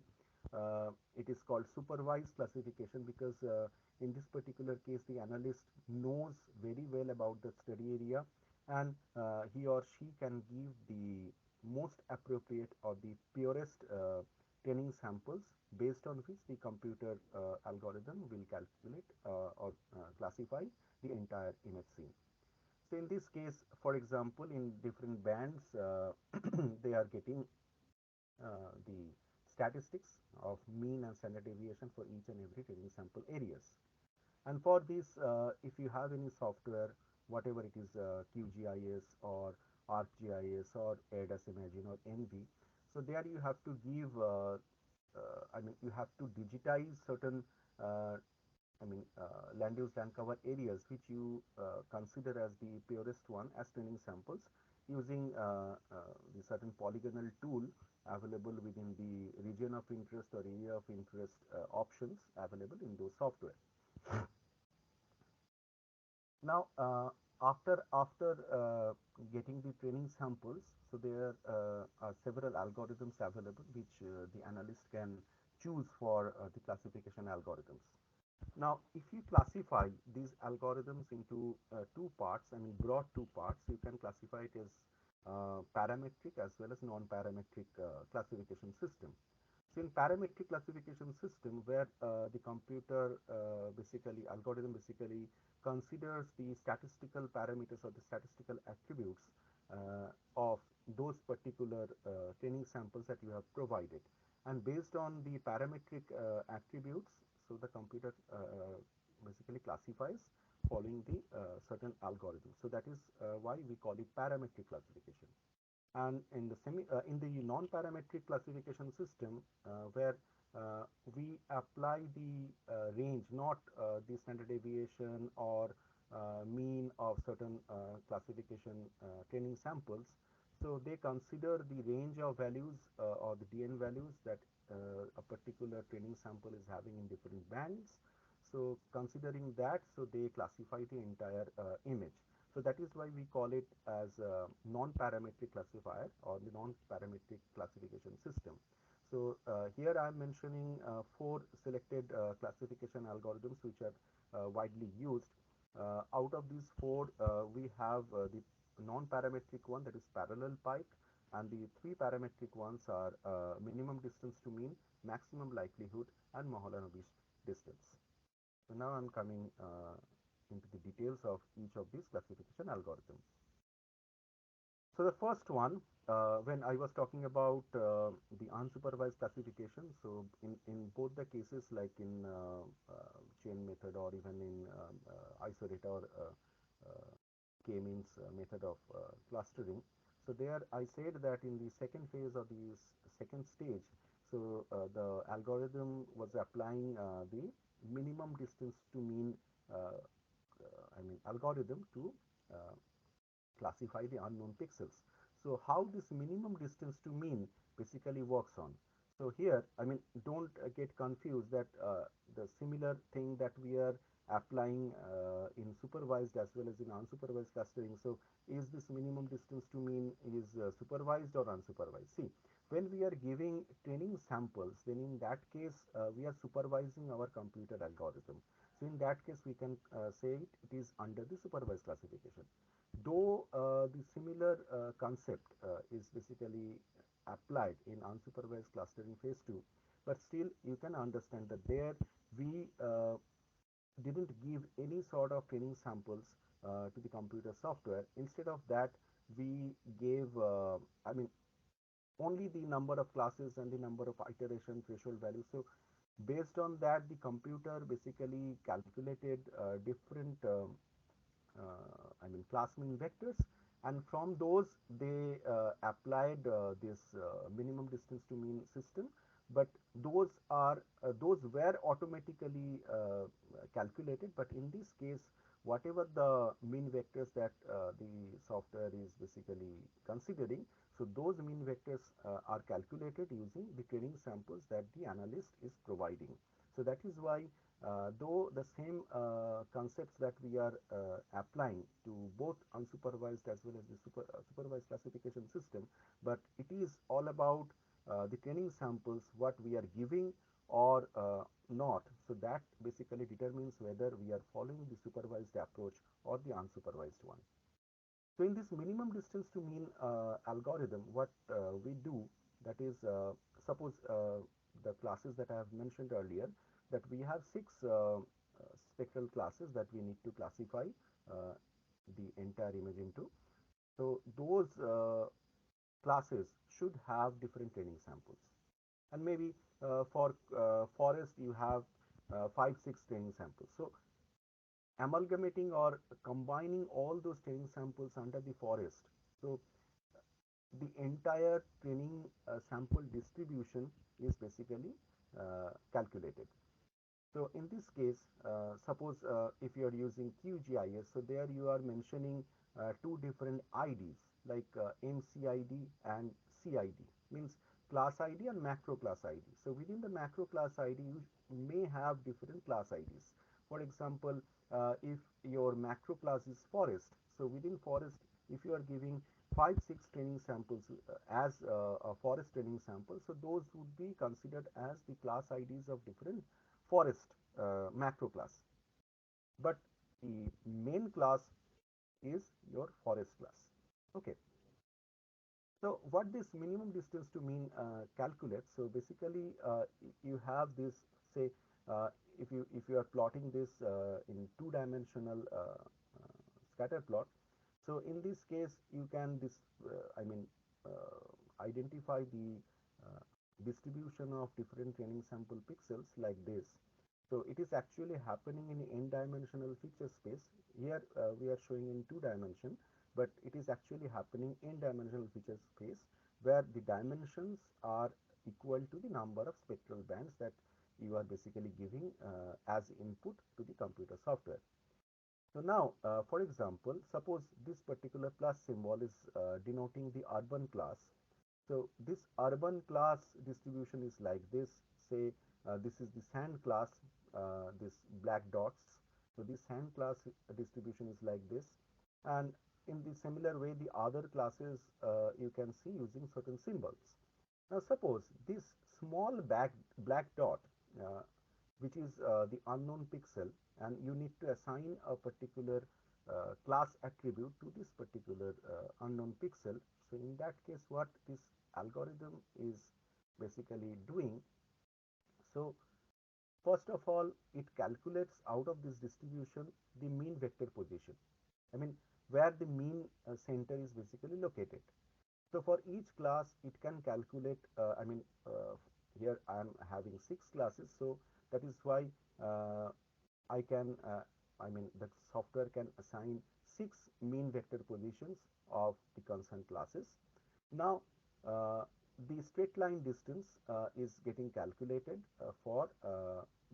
it is called supervised classification, because in this particular case the analyst knows very well about the study area, and he or she can give the most appropriate or the purest training samples based on which the computer algorithm will calculate or classify the entire image scene. So in this case, for example, in different bands, they are getting the statistics of mean and standard deviation for each and every training sample areas. And for this, if you have any software, whatever it is, QGIS or ArcGIS or ADAS Imagine or Envy, so there you have to give, I mean, you have to digitize certain land use land cover areas which you consider as the purest one as training samples. using the certain polygonal tool available within the region of interest or area of interest options available in those software. Now, after getting the training samples, so there are several algorithms available which the analyst can choose for the classification algorithms. Now, if you classify these algorithms into two parts, I mean broad two parts, you can classify it as parametric as well as non-parametric classification system. So in parametric classification system, where the computer basically algorithm basically considers the statistical parameters or the statistical attributes of those particular training samples that you have provided, and based on the parametric attributes, so the computer basically classifies following the certain algorithm. So that is why we call it parametric classification. And in the in the non-parametric classification system, where we apply the range, not the standard deviation or mean of certain classification training samples. So they consider the range of values or the DN values that a particular training sample is having in different bands. So considering that, so they classify the entire image. So that is why we call it as a non-parametric classifier or the non-parametric classification system. So here I am mentioning four selected classification algorithms which are widely used. Out of these four, we have the non-parametric one, that is parallel pipe, and the three parametric ones are minimum distance to mean, maximum likelihood, and Mahalanobis distance. So now I'm coming into the details of each of these classification algorithms. So the first one, when I was talking about the unsupervised classification, so in both the cases, like in chain method or even in isolate or k-means method of clustering, so there I said that in the second phase of the second stage, so the algorithm was applying the minimum distance to mean, I mean algorithm to uh, classify the unknown pixels. So how this minimum distance to mean basically works on. So here, I mean, don't get confused that the similar thing that we are applying in supervised as well as in unsupervised clustering. So is this minimum distance to mean is supervised or unsupervised? See, when we are giving training samples, then in that case, we are supervising our computer algorithm. So in that case, we can say it is under the supervised classification. Though the similar concept is basically applied in unsupervised clustering phase 2, but still you can understand that there we didn't give any sort of training samples to the computer software. Instead of that, we gave, I mean, only the number of classes and the number of iteration threshold values. So based on that, the computer basically calculated different I mean class mean vectors, and from those they applied this minimum distance to mean system. But those were automatically calculated, but in this case, whatever the mean vectors that the software is basically considering, so those mean vectors are calculated using the training samples that the analyst is providing. So that is why though the same concepts that we are applying to both unsupervised as well as the supervised classification system, but it is all about the training samples what we are giving or not. So that basically determines whether we are following the supervised approach or the unsupervised one. So in this minimum distance to mean algorithm, what we do, that is, suppose the classes that I have mentioned earlier, that we have six spectral classes that we need to classify uh, the entire image into. So those classes should have different training samples. And maybe for forest, you have 5, 6 training samples. So amalgamating or combining all those training samples under the forest. So the entire training sample distribution is basically calculated. So in this case, suppose if you are using QGIS, so there you are mentioning two different IDs. like MCID and CID, means class ID and macro class ID. So within the macro class ID, you may have different class IDs. For example, if your macro class is forest, so within forest, if you are giving 5 6 training samples as a forest training sample, so those would be considered as the class IDs of different forest macro class. But the main class is your forest class. Okay. So what this minimum distance to mean calculates? So basically, you have this, say, uh, if you are plotting this in two-dimensional scatter plot. So in this case, you can I mean identify the distribution of different training sample pixels like this. So it is actually happening in n-dimensional feature space. Here we are showing in two dimension, but it is actually happening in dimensional feature space where the dimensions are equal to the number of spectral bands that you are basically giving as input to the computer software. So now, for example, suppose this particular plus symbol is denoting the urban class. So this urban class distribution is like this. Say this is the sand class, this black dots. So this sand class distribution is like this. And in the similar way, the other classes you can see using certain symbols. Now suppose this small black dot, uh, which is the unknown pixel, and you need to assign a particular class attribute to this particular unknown pixel. So in that case, what this algorithm is basically doing, so first of all, it calculates out of this distribution the mean vector position. I mean, where the mean center is basically located. So for each class, it can calculate, here I am having 6 classes. So that is why uh, I can, the software can assign 6 mean vector positions of the concerned classes. Now, the straight line distance is getting calculated for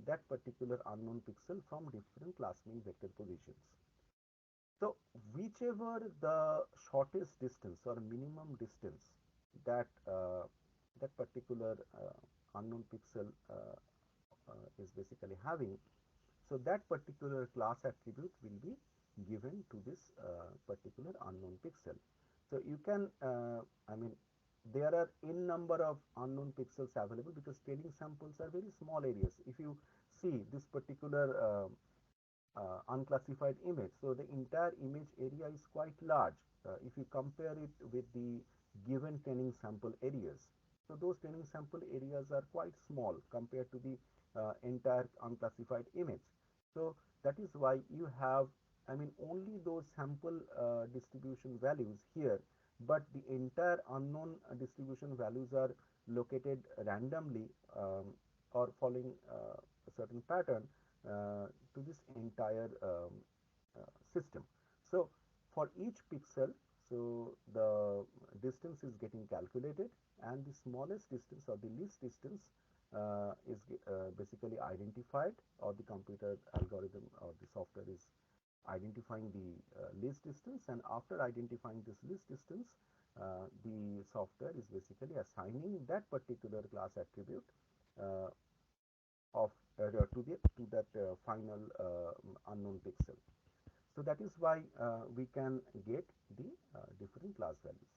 that particular unknown pixel from different class mean vector positions. So whichever the shortest distance or minimum distance that that particular unknown pixel is basically having, so that particular class attribute will be given to this particular unknown pixel. So you can, there are n number of unknown pixels available because training samples are very small areas. If you see this particular unclassified image. So the entire image area is quite large if you compare it with the given training sample areas. So those training sample areas are quite small compared to the entire unclassified image. So that is why you have, only those sample distribution values here, but the entire unknown distribution values are located randomly or following a certain pattern to this entire system. So for each pixel, so the distance is getting calculated, and the smallest distance or the least distance is basically identified, or the computer algorithm or the software is identifying the least distance, and after identifying this least distance, the software is basically assigning that particular class attribute uh, of to that final unknown pixel. So that is why we can get the different class values.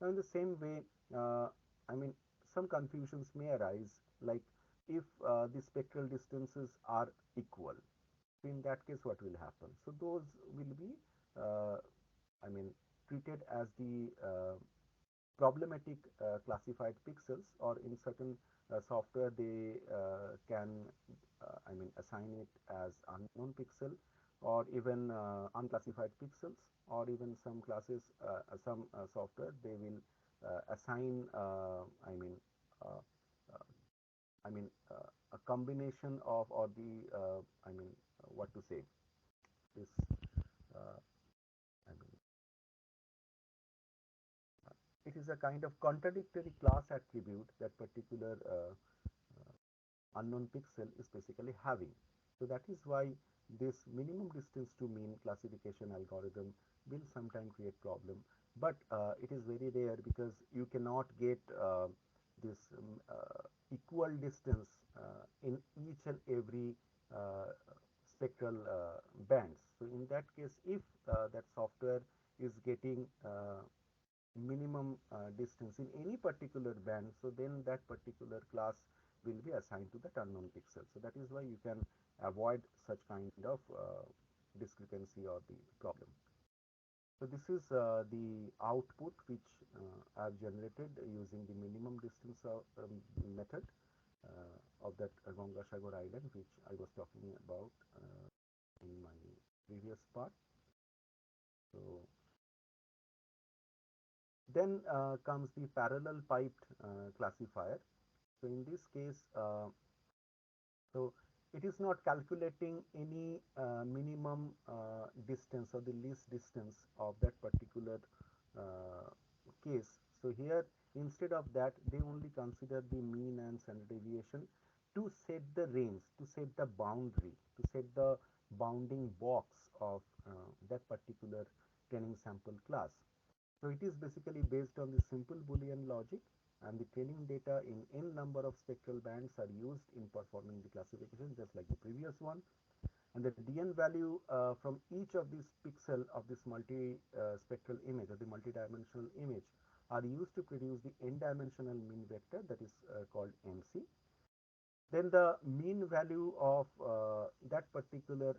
Now in the same way, uh, I mean some confusions may arise, like if the spectral distances are equal. So in that case, what will happen? So those will be, uh, I mean, treated as the problematic classified pixels, or in certain software they can assign it as unknown pixel, or even unclassified pixels, or even some classes, some software they will assign uh, uh, a combination of, or the what to say, this uh, I mean it is a kind of contradictory class attribute that particular unknown pixel is basically having. So that is why this minimum distance to mean classification algorithm will sometimes create problem, but it is very rare because you cannot get this equal distance in each and every uh, spectral bands. So in that case, if that software is getting minimum distance in any particular band, so then that particular class will be assigned to that unknown pixel. So that is why you can avoid such kind of discrepancy or the problem. So this is the output which I have generated using the minimum distance method of that Gangasagar Island, which I was talking about in my previous part. So then comes the parallel piped classifier. So in this case, so it is not calculating any minimum distance or the least distance of that particular uh, case. So here, instead of that, they only consider the mean and standard deviation to set the range, to set the boundary, to set the bounding box of that particular training sample class. So it is basically based on the simple Boolean logic, and the training data in n number of spectral bands are used in performing the classification just like the previous one. And the DN value from each of these pixel of this multi-spectral image or the multi-dimensional image are used to produce the n-dimensional mean vector that is called MC. Then the mean value of that particular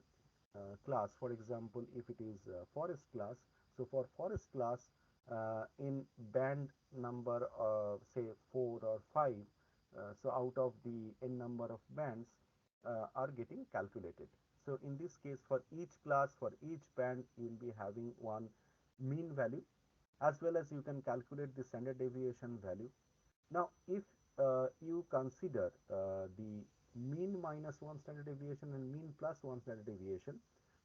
class, for example, if it is forest class, so for forest class in band number say 4 or 5, so out of the n number of bands are getting calculated. So in this case, for each class, for each band, you will be having one mean value, as well as you can calculate the standard deviation value. Now, if you consider the mean minus 1 standard deviation and mean plus 1 standard deviation,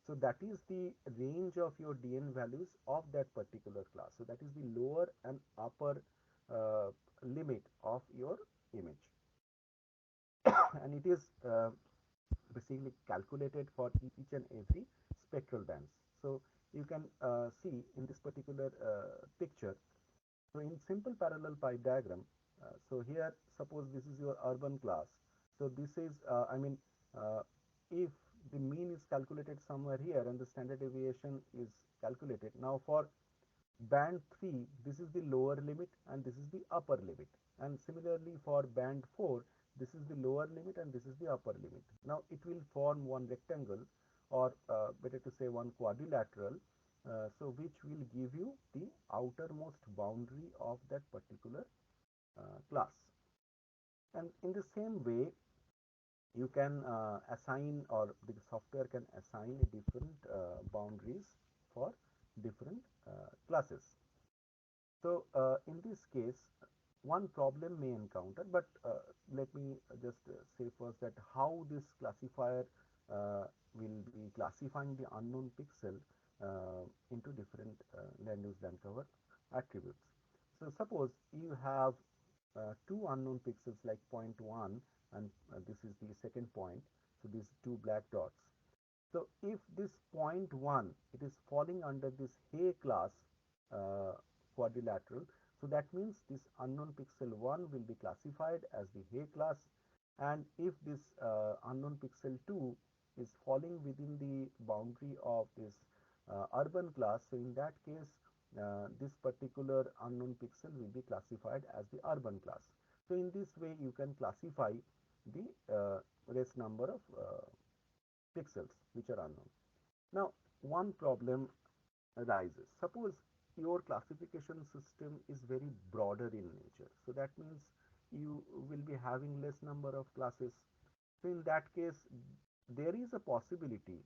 so that is the range of your DN values of that particular class. So that is the lower and upper limit of your image. And it is basically calculated for each and every spectral bands. So you can see in this particular picture, so in simple parallel pipe diagram, so here suppose this is your urban class. So this is, if the mean is calculated somewhere here and the standard deviation is calculated. Now for band 3, this is the lower limit and this is the upper limit. And similarly for band 4, this is the lower limit and this is the upper limit. Now it will form one rectangle, or better to say one quadrilateral, so which will give you the outermost boundary of that particular class. And in the same way, you can assign, or the software can assign different boundaries for different classes. So in this case, one problem may encounter, but let me just say first that how this classifier will be classifying the unknown pixel into different land use land cover attributes. So suppose you have two unknown pixels like point 1 and this is the second point. So these two black dots. So if this point 1, it is falling under this Hay class uh, quadrilateral, so that means this unknown pixel 1 will be classified as the Hay class, and if this unknown pixel 2 is falling within the boundary of this urban class, so in that case this particular unknown pixel will be classified as the urban class. So in this way you can classify the rest number of pixels which are unknown. Now, one problem arises. Suppose your classification system is very broader in nature. So that means you will be having less number of classes. So in that case, there is a possibility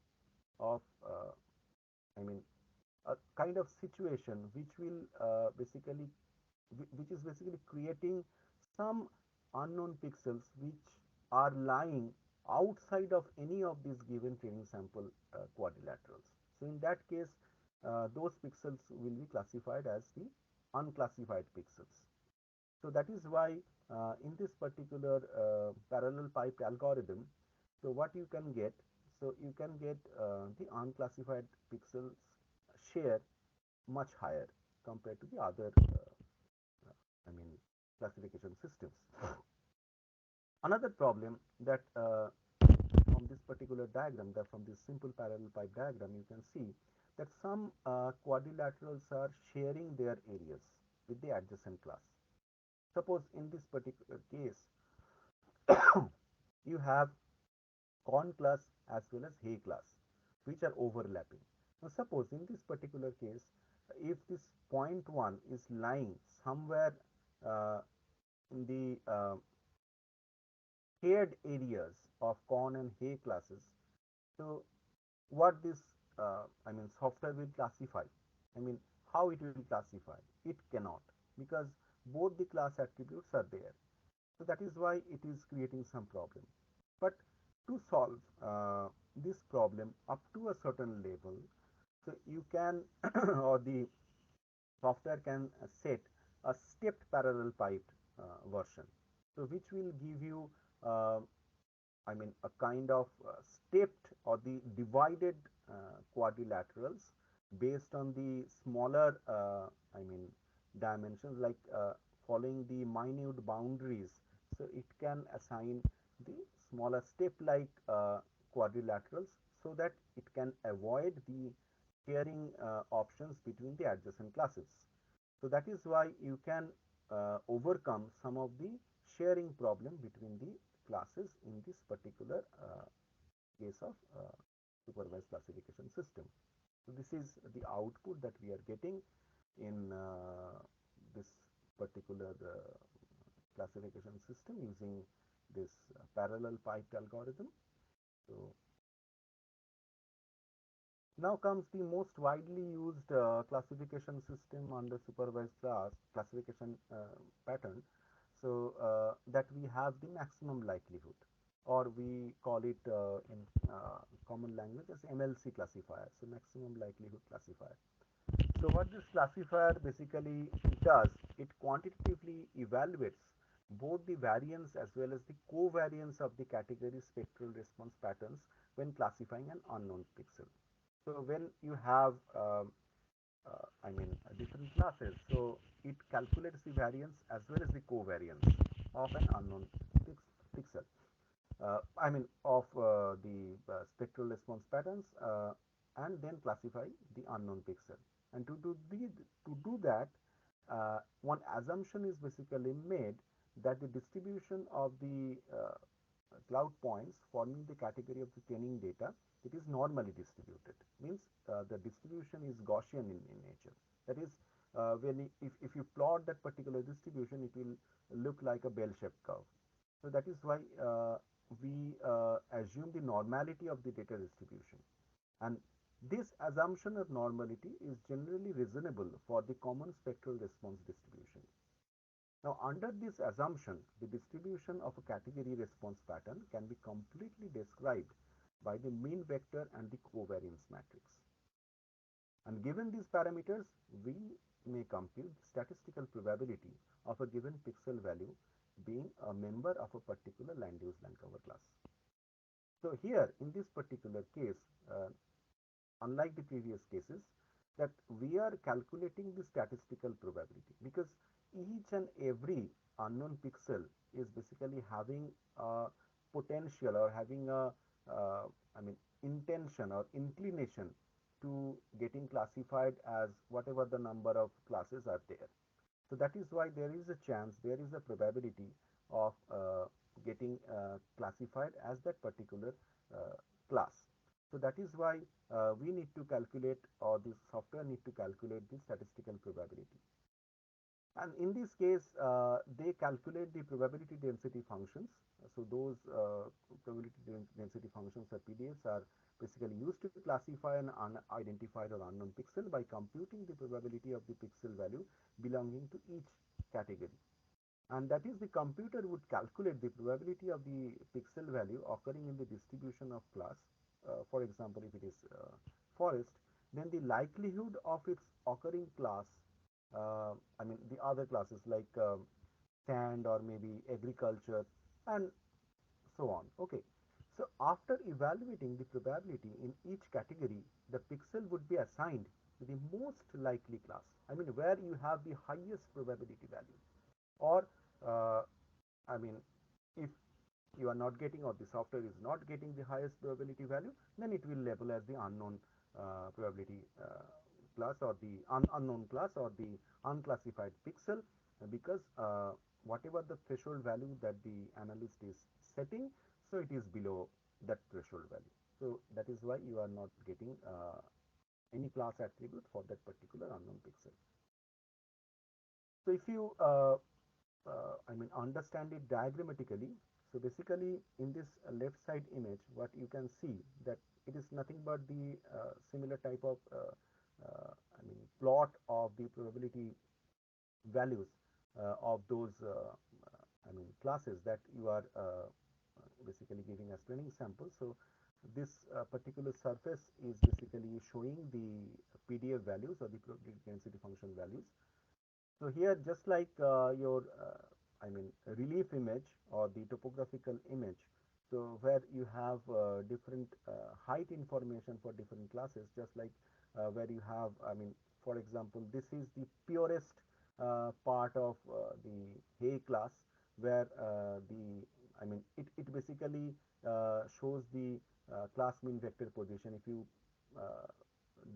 of, I mean, a kind of situation which will which is basically creating some unknown pixels which are lying outside of any of these given training sample quadrilaterals. So in that case, those pixels will be classified as the unclassified pixels. So that is why in this particular parallel pipe algorithm, so what you can get, so you can get the unclassified pixels share much higher. compared to the other, I mean, classification systems. Another problem that from this particular diagram, that from this simple parallel pipe diagram, you can see that some quadrilaterals are sharing their areas with the adjacent class. Suppose in this particular case, you have corn class as well as hay class, which are overlapping. Now, suppose in this particular case, if this point 1 is lying somewhere uh, in the shared areas of corn and hay classes, so what this software will classify, I mean how it will classify, it cannot, because both the class attributes are there. So that is why it is creating some problem. But to solve this problem up to a certain level, so you can or the software can set a stepped parallel pipe version, so which will give you uh, a kind of stepped or the divided quadrilaterals based on the smaller, dimensions, like following the minute boundaries. So it can assign the smaller step-like quadrilaterals so that it can avoid the sharing options between the adjacent classes. So that is why you can overcome some of the sharing problem between the classes in this particular case of supervised classification system. So this is the output that we are getting in this particular classification system using this parallel piped algorithm. So now comes the most widely used classification system under supervised classification pattern. So that we have the maximum likelihood, or we call it in common language as MLC classifier. So maximum likelihood classifier. So what this classifier basically does, it quantitatively evaluates both the variance as well as the covariance of the category spectral response patterns when classifying an unknown pixel. So when you have different classes, so it calculates the variance as well as the covariance of an unknown pixel. Of the spectral response patterns, and then classify the unknown pixel. And to do that, one assumption is basically made that the distribution of the cloud points forming the category of the training data, it is normally distributed. Means the distribution is Gaussian in nature. That is, if you plot that particular distribution, it will look like a bell-shaped curve. So that is why we assume the normality of the data distribution. And this assumption of normality is generally reasonable for the common spectral response distribution. Now, under this assumption, the distribution of a category response pattern can be completely described by the mean vector and the covariance matrix. And given these parameters, we may compute the statistical probability of a given pixel value being a member of a particular land use land cover class. So here in this particular case, unlike the previous cases, that we are calculating the statistical probability, because each and every unknown pixel is basically having a potential or having a uh, I mean intention or inclination to getting classified as whatever the number of classes are there. So that is why there is a chance, there is a probability of getting classified as that particular class. So that is why we need to calculate, or the software need to calculate, the statistical probability. And in this case, they calculate the probability density functions. So those probability density functions, or PDFs, are basically used to classify an unidentified or unknown pixel by computing the probability of the pixel value belonging to each category. And that is, the computer would calculate the probability of the pixel value occurring in the distribution of class. For example, if it is forest, then the likelihood of its occurring class, the other classes like sand or maybe agriculture and so on. Okay. So after evaluating the probability in each category, the pixel would be assigned to the most likely class. I mean, where you have the highest probability value, or uh, I mean, if you are not getting, or the software is not getting the highest probability value, then it will label as the unknown probability class, or the unknown class, or the unclassified pixel, because whatever the threshold value that the analyst is setting, so it is below that threshold value. So that is why you are not getting any class attribute for that particular unknown pixel. So if you I mean, understand it diagrammatically, so basically in this left side image, what you can see that it is nothing but the similar type of I mean, plot of the probability values of those I mean, classes that you are basically giving as training samples. So this particular surface is basically showing the PDF values, or the probability density function values. So here, just like your, I mean, relief image or the topographical image, so where you have different height information for different classes, just like where you have, I mean, for example, this is the purest part of the Hay class, where I mean, it basically shows the class mean vector position. If you uh,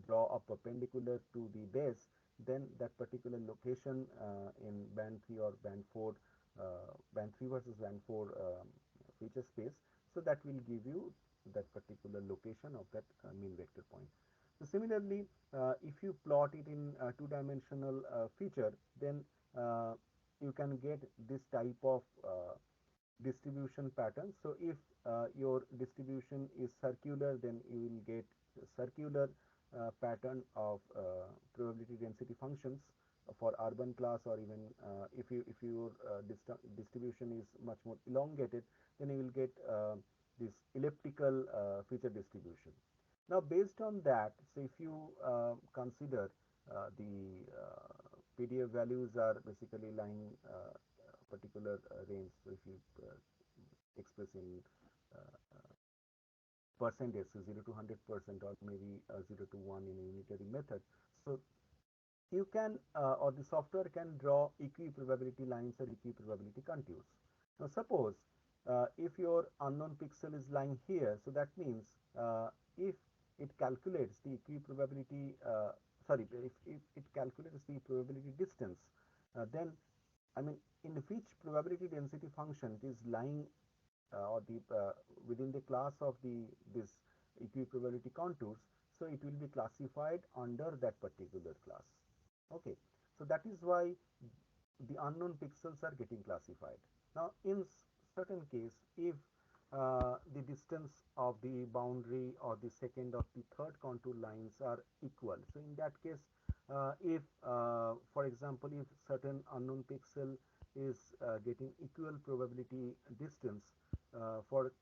draw a perpendicular to the base, then that particular location in band 3 or band 4, band 3 versus band 4 feature space, so that will give you that particular location of that mean vector point. So similarly, if you plot it in two-dimensional feature, then you can get this type of distribution pattern. So if your distribution is circular, then you will get circular pattern of probability density functions for urban class, or even if your distribution is much more elongated, then you will get this elliptical feature distribution. Now based on that, so if you consider the PDF values are basically lying particular range. So if you express in percentage, so 0 to 100%, or maybe 0 to 1 in a unitary method, so you can or the software can draw equiprobability lines or equiprobability contours. Now suppose if your unknown pixel is lying here, so that means if it calculates the equiprobability, sorry, if it calculates the probability distance, then I mean, in which probability density function it is lying or the within the class of the this equiprobability contours, so it will be classified under that particular class. Okay, so that is why the unknown pixels are getting classified. Now in certain case, if the distance of the boundary or the second or the third contour lines are equal, so in that case, if for example, if certain unknown pixel is getting equal probability distance for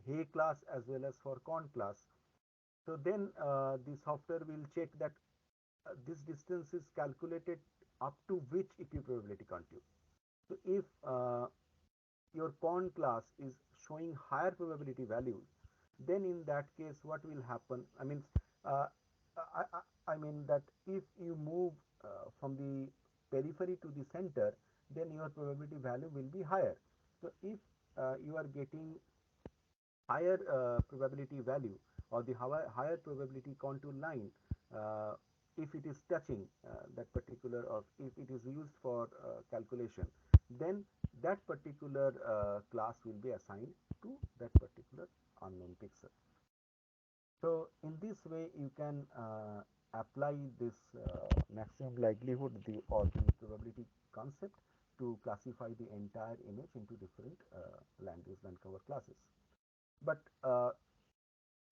Hay class as well as for Con class, so then the software will check that this distance is calculated up to which equiprobability contour. So if your Con class is showing higher probability values, then in that case what will happen, I mean, uh, I mean that if you move from the periphery to the center, then your probability value will be higher. So if you are getting higher probability value, or the higher probability contour line, uh, if it is touching that particular, or if it is used for calculation, then that particular class will be assigned to that particular unknown pixel. So in this way you can apply this maximum likelihood, or the probability concept, to classify the entire image into different land use land cover classes. But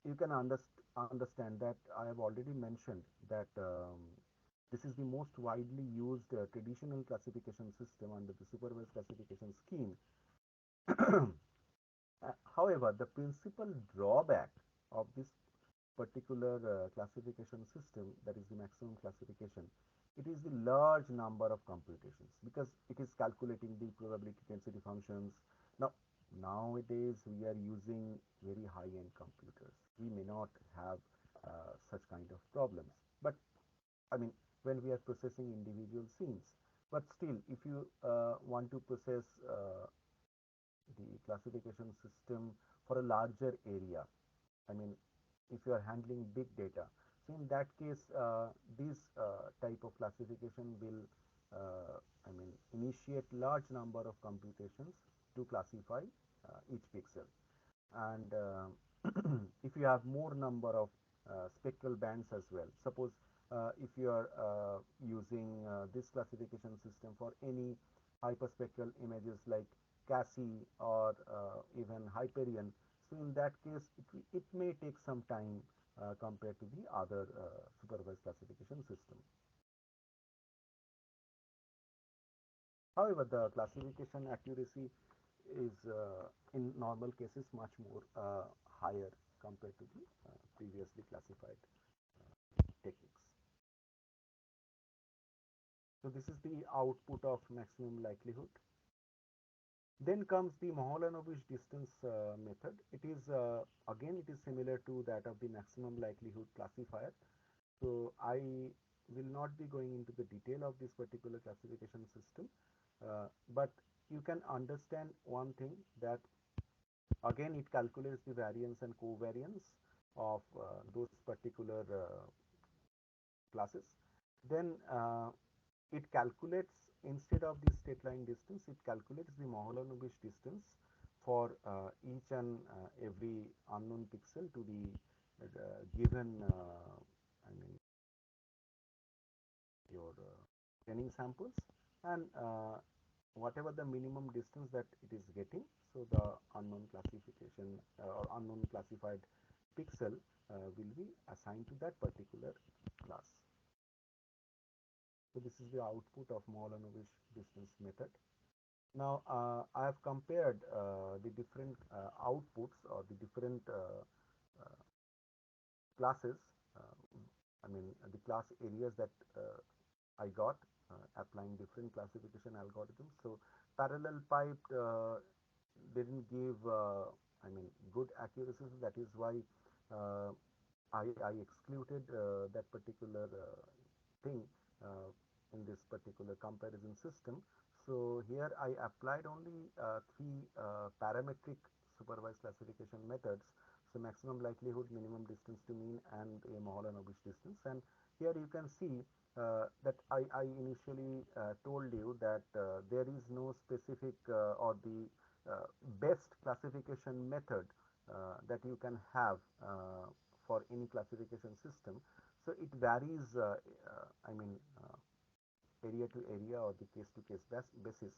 you can understand that I have already mentioned that this is the most widely used traditional classification system under the supervised classification scheme. However, the principal drawback of this particular classification system, that is the maximum classification, it is the large number of computations, because it is calculating the probability density functions. Now, nowadays we are using very high-end computers. We may not have such kind of problems, but I mean, when we are if you want to process the classification system for a larger area, I mean, if you are handling big data, so in that case, this type of classification will, I mean, initiate large number of computations to classify each pixel. And if you have more number of spectral bands as well, suppose if you are using this classification system for any hyperspectral images like CASI or even Hyperion, so in that case it may take some time compared to the other supervised classification system. However, the classification accuracy is in normal cases much more higher compared to the previously classified techniques. So this is the output of maximum likelihood. Then comes the Mahalanobis distance method. It is again it is similar to that of the maximum likelihood classifier. So I will not be going into the detail of this particular classification system, but you can understand one thing, that again it calculates the variance and covariance of those particular classes. Then it calculates, instead of the straight line distance, it calculates the Mahalanobis distance for each and every unknown pixel to the given I mean your training samples, and whatever the minimum distance that it is getting, so the unknown classification or unknown classified pixel will be assigned to that particular class. So this is the output of Mahalanobis distance method. Now I have compared the different outputs or the different uh, classes, uh, I mean the class areas that I got applying different classification algorithms. So parallel piped didn't give I mean good accuracy. So that is why uh, I excluded that particular thing in this particular comparison system. So here I applied only three parametric supervised classification methods. So maximum likelihood, minimum distance to mean, and a Mahalanobis distance. And here you can see that I initially told you that there is no specific or the best classification method that you can have for any classification system. So it varies, I mean, area to area or the case to case basis.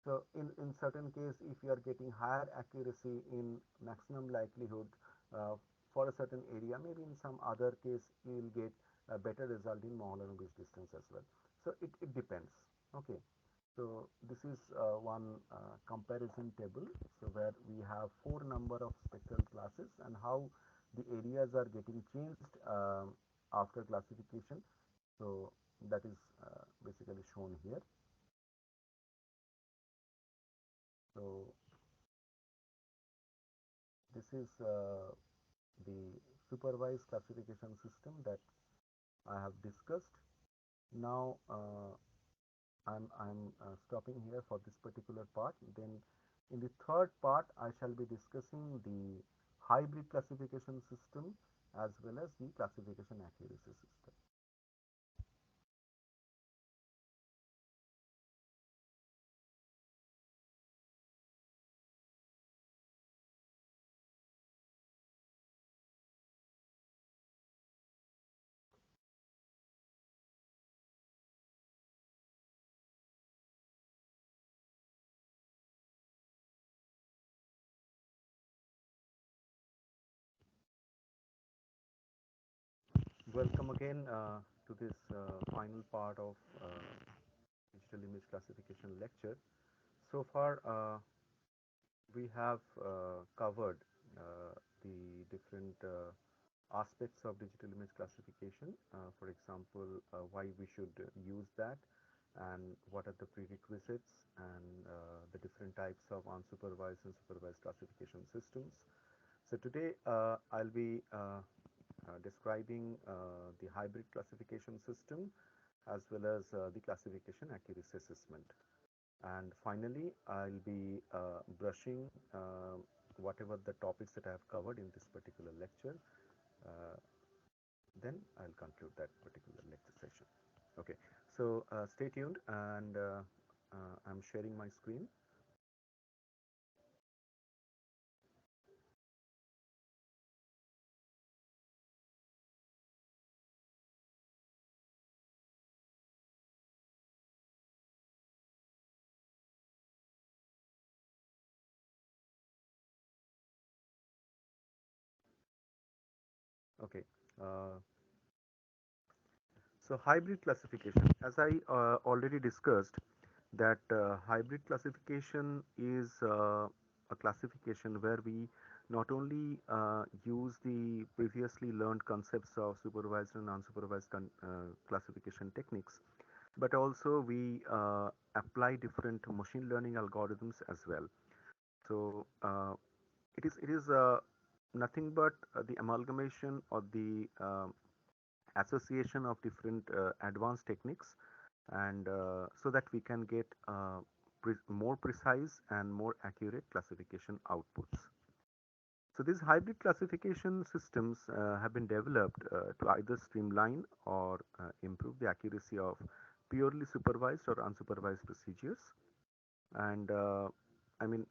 So in certain case, if you are getting higher accuracy in maximum likelihood for a certain area, maybe in some other case you will get a better result in Mahalanobis distance as well. So it depends. Okay. So this is one comparison table. So where we have four number of spectral classes and how the areas are getting changed after classification. So that is basically shown here. So this is the supervised classification system that I have discussed. Now I'm stopping here for this particular part. Then in the third part I shall be discussing the hybrid classification system as well as the classification accuracy system. Welcome again to this final part of digital image classification lecture. So far we have covered the different aspects of digital image classification. For example, why we should use that, and what are the prerequisites, and the different types of unsupervised and supervised classification systems. So today I'll be describing the hybrid classification system as well as the classification accuracy assessment. And finally, I'll be brushing whatever the topics that I have covered in this particular lecture. Uh, then I'll conclude that particular lecture session. Okay, so stay tuned, and I'm sharing my screen. Okay, uh, so hybrid classification, as I already discussed, that hybrid classification is a classification where we not only use the previously learned concepts of supervised and unsupervised classification techniques, but also we apply different machine learning algorithms as well. So it is nothing but the amalgamation or the association of different advanced techniques, and so that we can get more precise and more accurate classification outputs. So these hybrid classification systems have been developed to either streamline or improve the accuracy of purely supervised or unsupervised procedures. And I mean,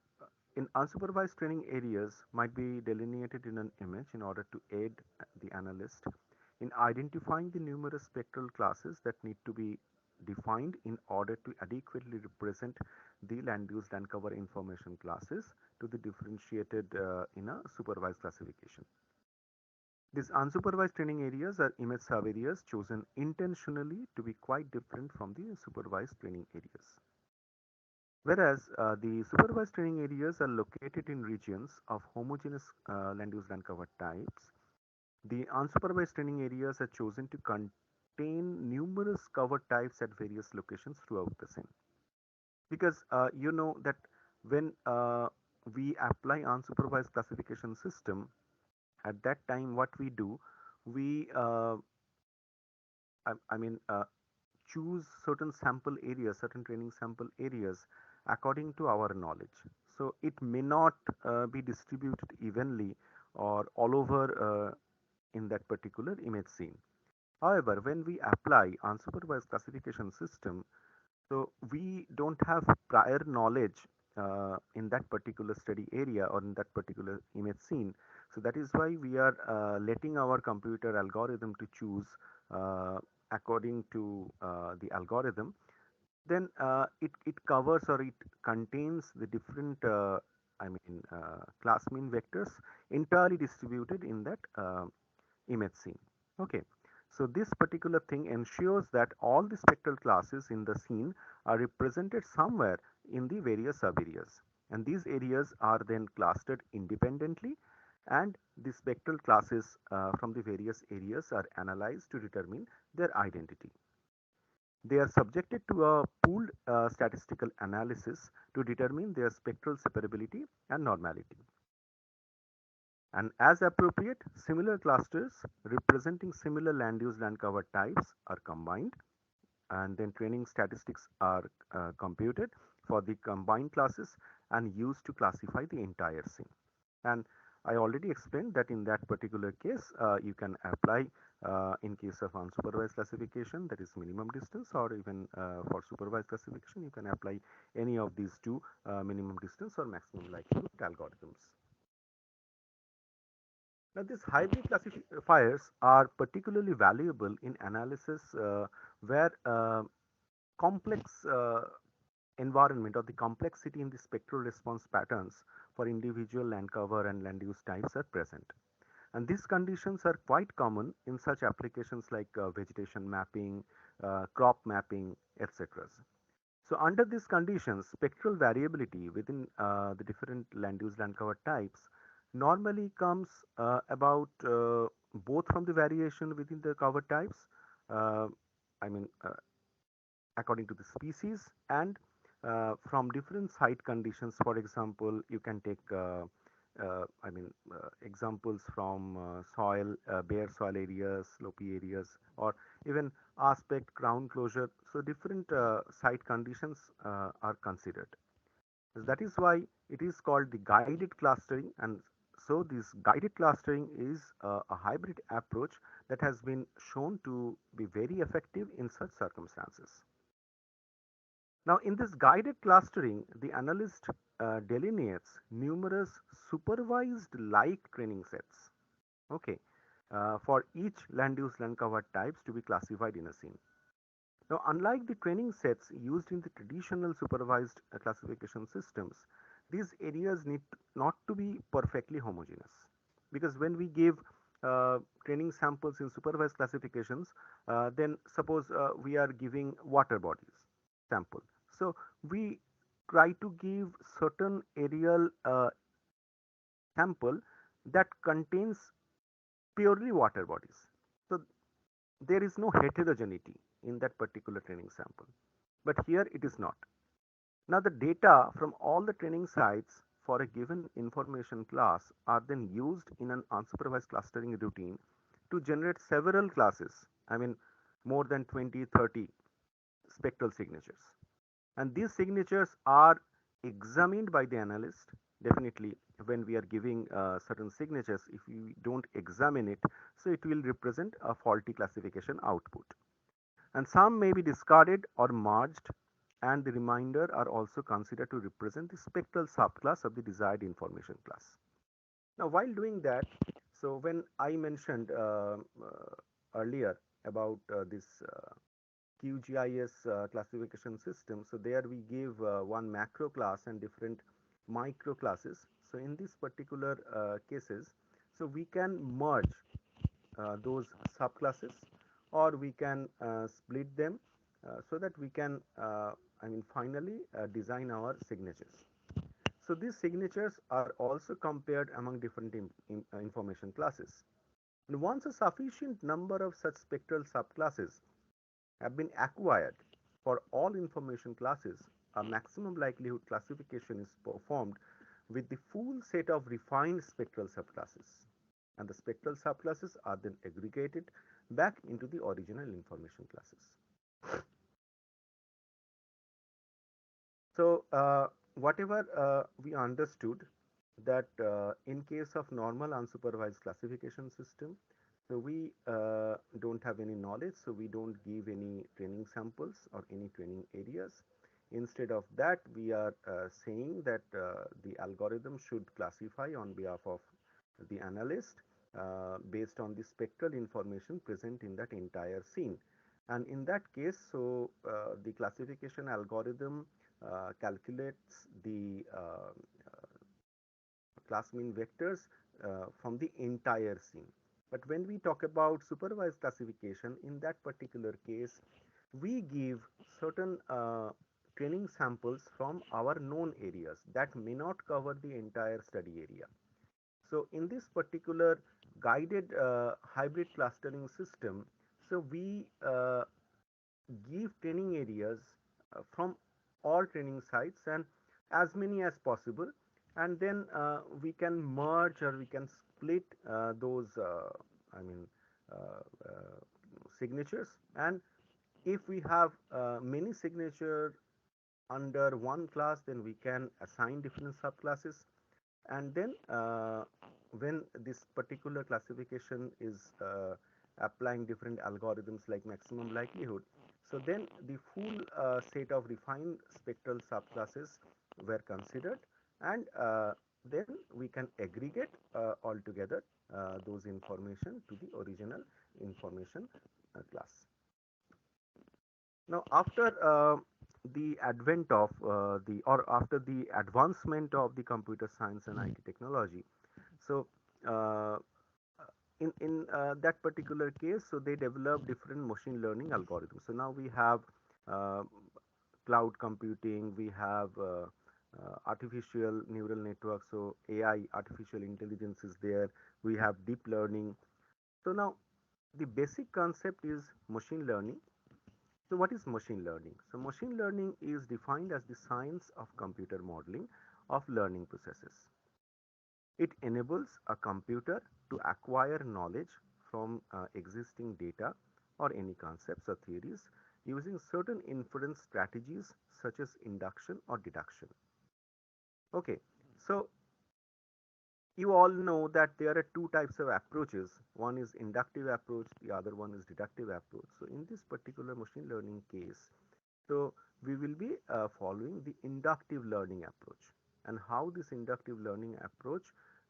in unsupervised training areas might be delineated in an image in order to aid the analyst in identifying the numerous spectral classes that need to be defined in order to adequately represent the land use land cover information classes to the differentiated in a supervised classification. These unsupervised training areas are image sub-areas chosen intentionally to be quite different from the supervised training areas. Whereas the supervised training areas are located in regions of homogeneous land use land cover types, the unsupervised training areas are chosen to contain numerous cover types at various locations throughout the scene. Because you know that when we apply unsupervised classification system, at that time what we do, we I mean choose certain sample areas, certain training sample areas according to our knowledge. So it may not be distributed evenly or all over in that particular image scene. However, when we apply unsupervised classification system, so we don't have prior knowledge in that particular study area or in that particular image scene. So that is why we are letting our computer algorithm to choose uh, according to the algorithm. Then it covers or it contains the different class mean vectors entirely distributed in that image scene. Okay, so this particular thing ensures that all the spectral classes in the scene are represented somewhere in the various subareas, and these areas are then clustered independently, and the spectral classes from the various areas are analyzed to determine their identity. They are subjected to a pooled statistical analysis to determine their spectral separability and normality. And as appropriate, similar clusters representing similar land use land cover types are combined, and then training statistics are computed for the combined classes and used to classify the entire scene. And I already explained that in that particular case, you can apply in case of unsupervised classification, that is minimum distance, or even for supervised classification, you can apply any of these two minimum distance or maximum likelihood algorithms. Now, these hybrid classifiers are particularly valuable in analysis where complex environment or the complexity in the spectral response patterns for individual land cover and land use types are present. And these conditions are quite common in such applications like vegetation mapping, crop mapping, etc. So under these conditions, spectral variability within the different land use land cover types normally comes about both from the variation within the cover types, uh, I mean according to the species, and from different site conditions. For example, you can take examples from soil, bare soil areas, slopy areas, or even aspect, crown closure. So different site conditions are considered. That is why it is called the guided clustering, and so this guided clustering is a hybrid approach that has been shown to be very effective in such circumstances. Now, in this guided clustering, the analyst delineates numerous supervised like training sets, okay, for each land use land cover types to be classified in a scene. Now, unlike the training sets used in the traditional supervised classification systems, these areas need not to be perfectly homogeneous. Because when we give training samples in supervised classifications, then suppose we are giving water bodies sample. So we try to give certain aerial sample that contains purely water bodies. So there is no heterogeneity in that particular training sample. But here it is not. Now the data from all the training sites for a given information class are then used in an unsupervised clustering routine to generate several classes, I mean more than 20, 30 spectral signatures. And these signatures are examined by the analyst. Definitely when we are giving certain signatures, if we don't examine it, so it will represent a faulty classification output, and some may be discarded or merged, and the remainder are also considered to represent the spectral subclass of the desired information class. Now while doing that, so when I mentioned earlier about this QGIS classification system, so there we give one macro class and different micro classes. So in this particular cases, so we can merge those subclasses, or we can split them so that we can finally design our signatures. So these signatures are also compared among different information classes, and once a sufficient number of such spectral subclasses have been acquired for all information classes, a maximum likelihood classification is performed with the full set of refined spectral subclasses, and the spectral subclasses are then aggregated back into the original information classes. So whatever we understood, that in case of normal unsupervised classification system, so we don't have any knowledge, so we don't give any training samples or any training areas. Instead of that, we are saying that the algorithm should classify on behalf of the analyst based on the spectral information present in that entire scene. And in that case, so the classification algorithm calculates the class mean vectors from the entire scene. But when we talk about supervised classification, in that particular case, we give certain training samples from our known areas that may not cover the entire study area. So in this particular guided hybrid clustering system, so we give training areas from all training sites, and as many as possible, and then we can merge or we can split those I mean uh, uh, signatures. And if we have many signature under one class, then we can assign different subclasses, and then when this particular classification is applying different algorithms like maximum likelihood, so then the full set of refined spectral subclasses were considered, and then we can aggregate altogether those information to the original information class. Now, after the advent of the or after the advancement of the computer science and IT technology, so uh, in that particular case, so they developed different machine learning algorithms. So now we have uh, cloud computing, we have artificial neural networks, so AI, artificial intelligence is there. We have deep learning. So now the basic concept is machine learning. So what is machine learning? So machine learning is defined as the science of computer modeling of learning processes. It enables a computer to acquire knowledge from existing data or any concepts or theories using certain inference strategies such as induction or deduction. Okay, so you all know that there are two types of approaches. One is inductive approach, the other one is deductive approach. So in this particular machine learning case, so we will be following the inductive learning approach. And how this inductive learning approach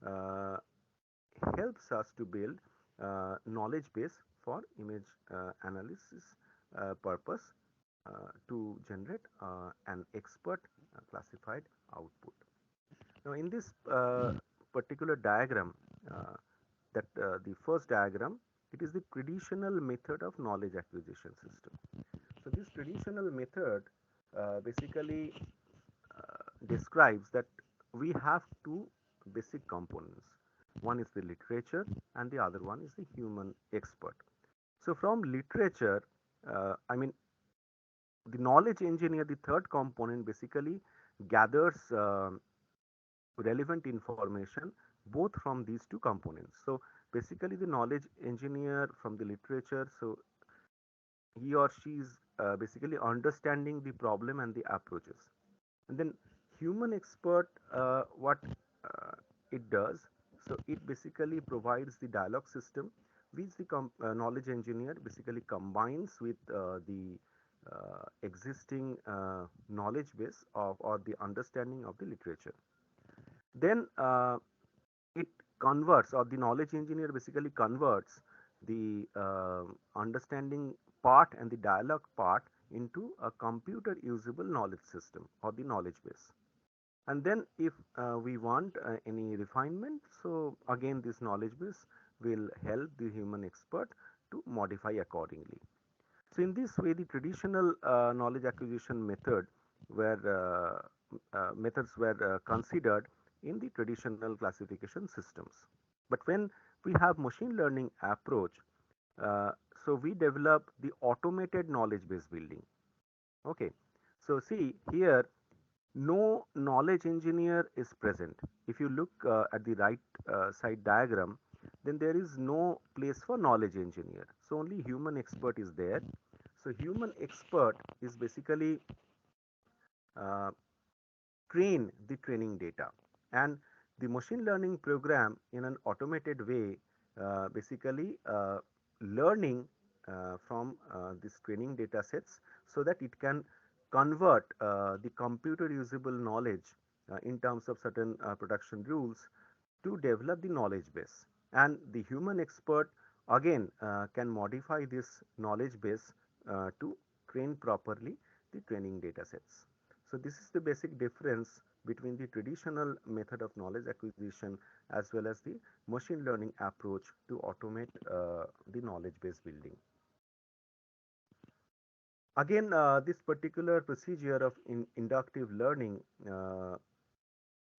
uh, helps us to build knowledge base for image analysis purpose to generate an expert classified output. Now, in this particular diagram, uh, the first diagram, it is the traditional method of knowledge acquisition system. So, this traditional method basically describes that we have two basic components. One is the literature, and the other one is the human expert. So, from literature, I mean, the knowledge engineer, the third component, basically gathers relevant information both from these two components. So basically the knowledge engineer from the literature, so he or she is basically understanding the problem and the approaches. And then human expert, what it does, so it basically provides the dialogue system which the knowledge engineer basically combines with the existing knowledge base of or the understanding of the literature. Then it converts, or the knowledge engineer basically converts the understanding part and the dialogue part into a computer usable knowledge system or the knowledge base. And then if we want any refinement, so again this knowledge base will help the human expert to modify accordingly. So in this way, the traditional knowledge acquisition methods were considered in the traditional classification systems. But when we have machine learning approach, uh, so we develop the automated knowledge base building. Okay, so see here, no knowledge engineer is present. If you look at the right side diagram, then there is no place for knowledge engineer. So only human expert is there. So human expert is basically uh, train the training data, and the machine learning program in an automated way basically learning from these training data sets so that it can convert the computer usable knowledge in terms of certain production rules to develop the knowledge base, and the human expert again can modify this knowledge base to train properly the training data sets. So this is the basic difference between the traditional method of knowledge acquisition as well as the machine learning approach to automate the knowledge base building. Again, this particular procedure of inductive learning,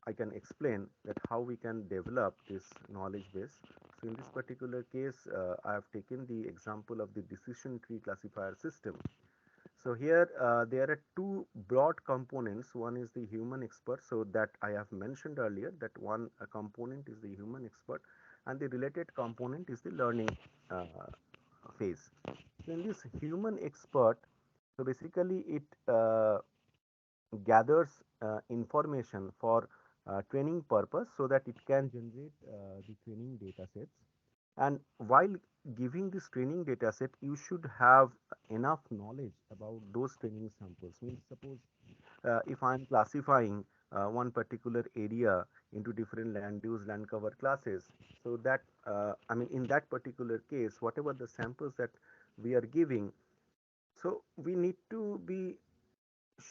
I can explain that how we can develop this knowledge base. So in this particular case, I have taken the example of the decision tree classifier system. So here there are two broad components. One is the human expert, so that I have mentioned earlier that one component is the human expert, and the related component is the learning uh, phase. So in this human expert, so basically it gathers information for training purpose so that it can generate the training data sets. And while giving this training data set, you should have enough knowledge about those training samples. Means suppose if I am classifying one particular area into different land use, land cover classes, so that I mean in that particular case, whatever the samples that we are giving, so we need to be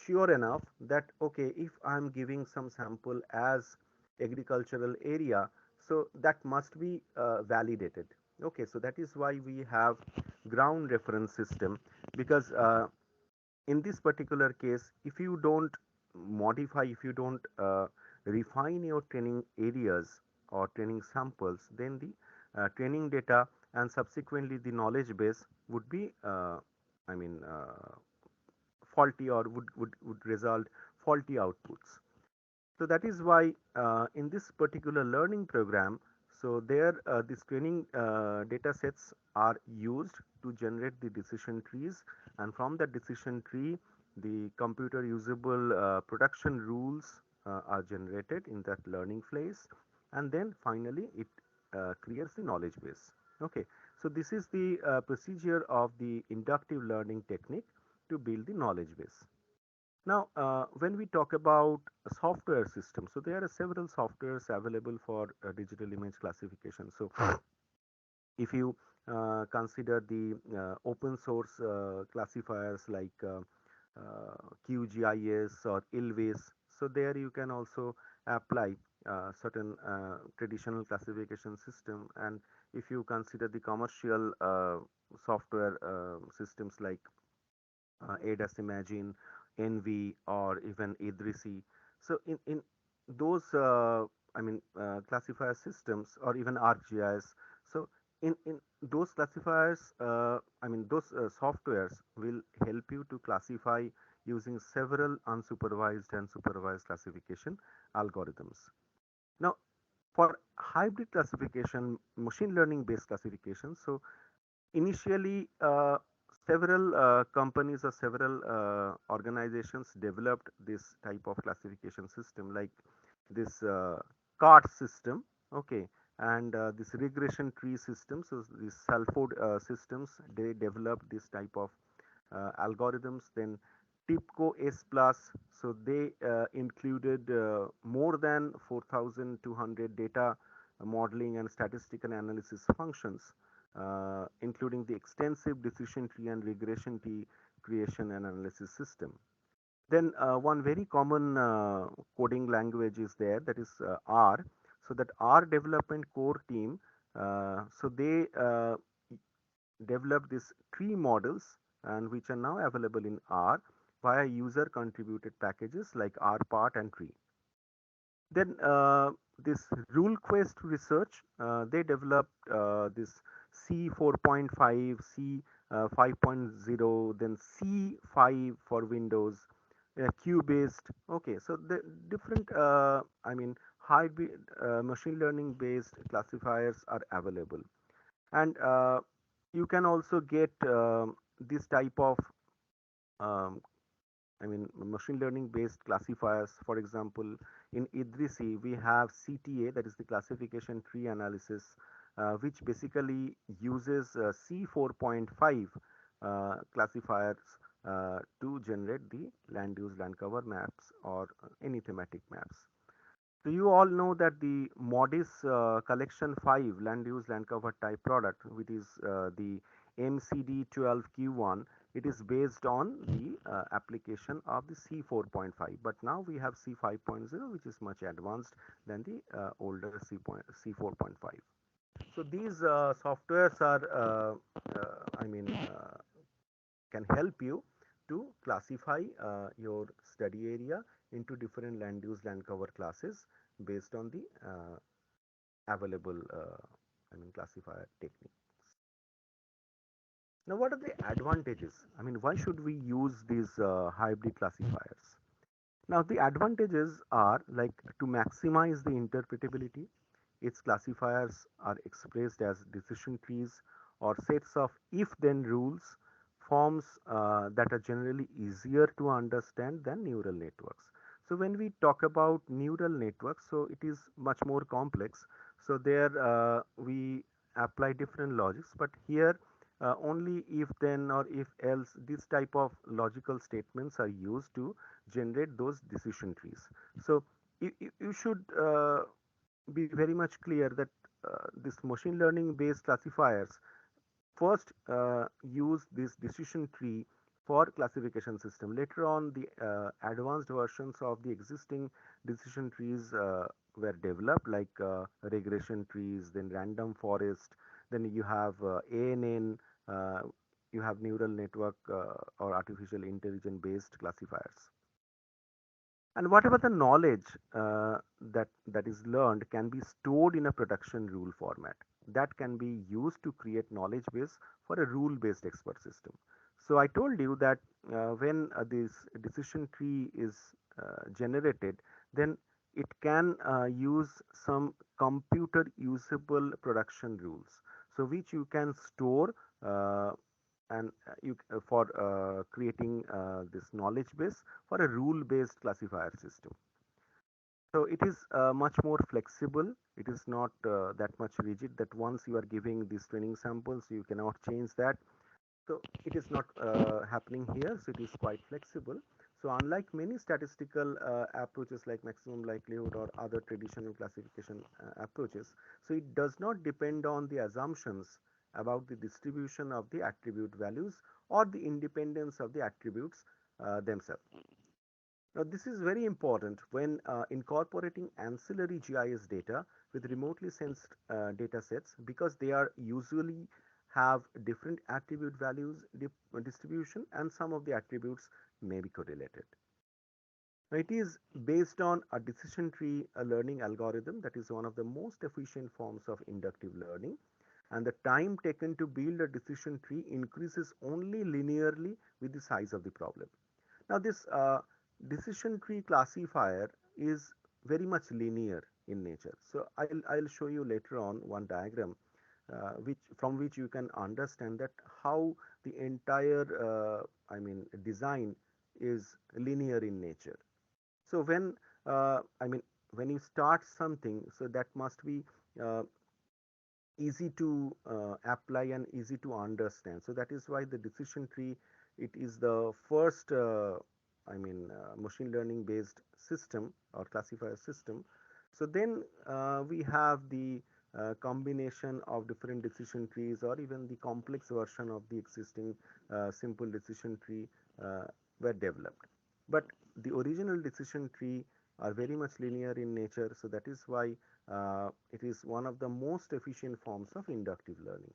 sure enough that okay, if I am giving some sample as agricultural area, so that must be validated. Okay, so that is why we have ground reference system, because in this particular case, if you don't modify, if you don't refine your training areas or training samples, then the training data and subsequently the knowledge base would be I mean faulty, or would result faulty outputs. So that is why in this particular learning program, So there, these training data sets are used to generate the decision trees, and from that decision tree, the computer usable production rules are generated in that learning phase, and then finally it creates the knowledge base. Okay, so this is the procedure of the inductive learning technique to build the knowledge base. Now, when we talk about a software system, so there are several softwares available for digital image classification. So, if you consider the open source classifiers like QGIS or ILWIS, so there you can also apply certain traditional classification system. And if you consider the commercial software systems like ADAS Imagine, NV, or even Idrisi. So in those, classifier systems or even ArcGIS. So in those classifiers, those softwares will help you to classify using several unsupervised and supervised classification algorithms. Now, for hybrid classification, machine learning based classification, so initially, several companies or several organizations developed this type of classification system, like this cart system, okay, and this regression tree system. So these Salford systems, they developed this type of algorithms. Then TIPCO S plus, so they included more than 4,200 data modeling and statistical analysis functions, including the extensive decision tree and regression tree creation and analysis system. Then one very common coding language is there, that is R. So that R development core team, so they developed these tree models, and which are now available in R via user contributed packages like RPart and tree. Then this RuleQuest research, they developed this C 4.5, C 5.0, then C5 for Windows, Q-based. Okay, so the different, hybrid machine learning based classifiers are available, and you can also get this type of um, machine learning based classifiers. For example, in Idrisi, we have CTA, that is the classification tree analysis, which basically uses C 4.5 classifiers to generate the land use land cover maps or any thematic maps. So you all know that the MODIS collection 5 land use land cover type product, which is the MCD12Q1, it is based on the application of the C 4.5, but now we have C 5.0, which is much advanced than the older C 4.5. So these softwares are, can help you to classify your study area into different land use land cover classes based on the available classifier techniques. Now, what are the advantages? Why should we use these hybrid classifiers? Now, the advantages are like to maximize the interpretability. Its classifiers are expressed as decision trees or sets of if-then rules, forms that are generally easier to understand than neural networks. So when we talk about neural networks, so it is much more complex. So there we apply different logics, but here only if then or if else, this type of logical statements are used to generate those decision trees. So you should be very much clear that this machine learning based classifiers first use this decision tree for classification system. Later on, the advanced versions of the existing decision trees were developed, like regression trees, then random forest, then you have ANN, uh, you have neural network or artificial intelligence based classifiers. And whatever the knowledge that is learned can be stored in a production rule format that can be used to create knowledge base for a rule based expert system. So I told you that when this decision tree is generated, then it can use some computer usable production rules, so which you can store and you for creating this knowledge base for a rule based classifier system. So it is much more flexible. It is not that much rigid that once you are giving these training samples, you cannot change that. So it is not happening here. So it is quite flexible. So unlike many statistical approaches like maximum likelihood or other traditional classification approaches, so it does not depend on the assumptions about the distribution of the attribute values or the independence of the attributes themselves. Now, this is very important when incorporating ancillary GIS data with remotely sensed data sets, because they are usually have different attribute values distribution, and some of the attributes may be correlated. Now, it is based on a decision tree learning algorithm that is one of the most efficient forms of inductive learning, and the time taken to build a decision tree increases only linearly with the size of the problem. Now, this decision tree classifier is very much linear in nature. So, I'll show you later on one diagram which from which you can understand that how the entire design is linear in nature. So, when you start something, so that must be uh, easy to apply and easy to understand. So that is why the decision tree, it is the first machine learning based system or classifier system. So then we have the combination of different decision trees or even the complex version of the existing simple decision tree uh, were developed. But the original decision tree are very much linear in nature, so that is why it is one of the most efficient forms of inductive learning.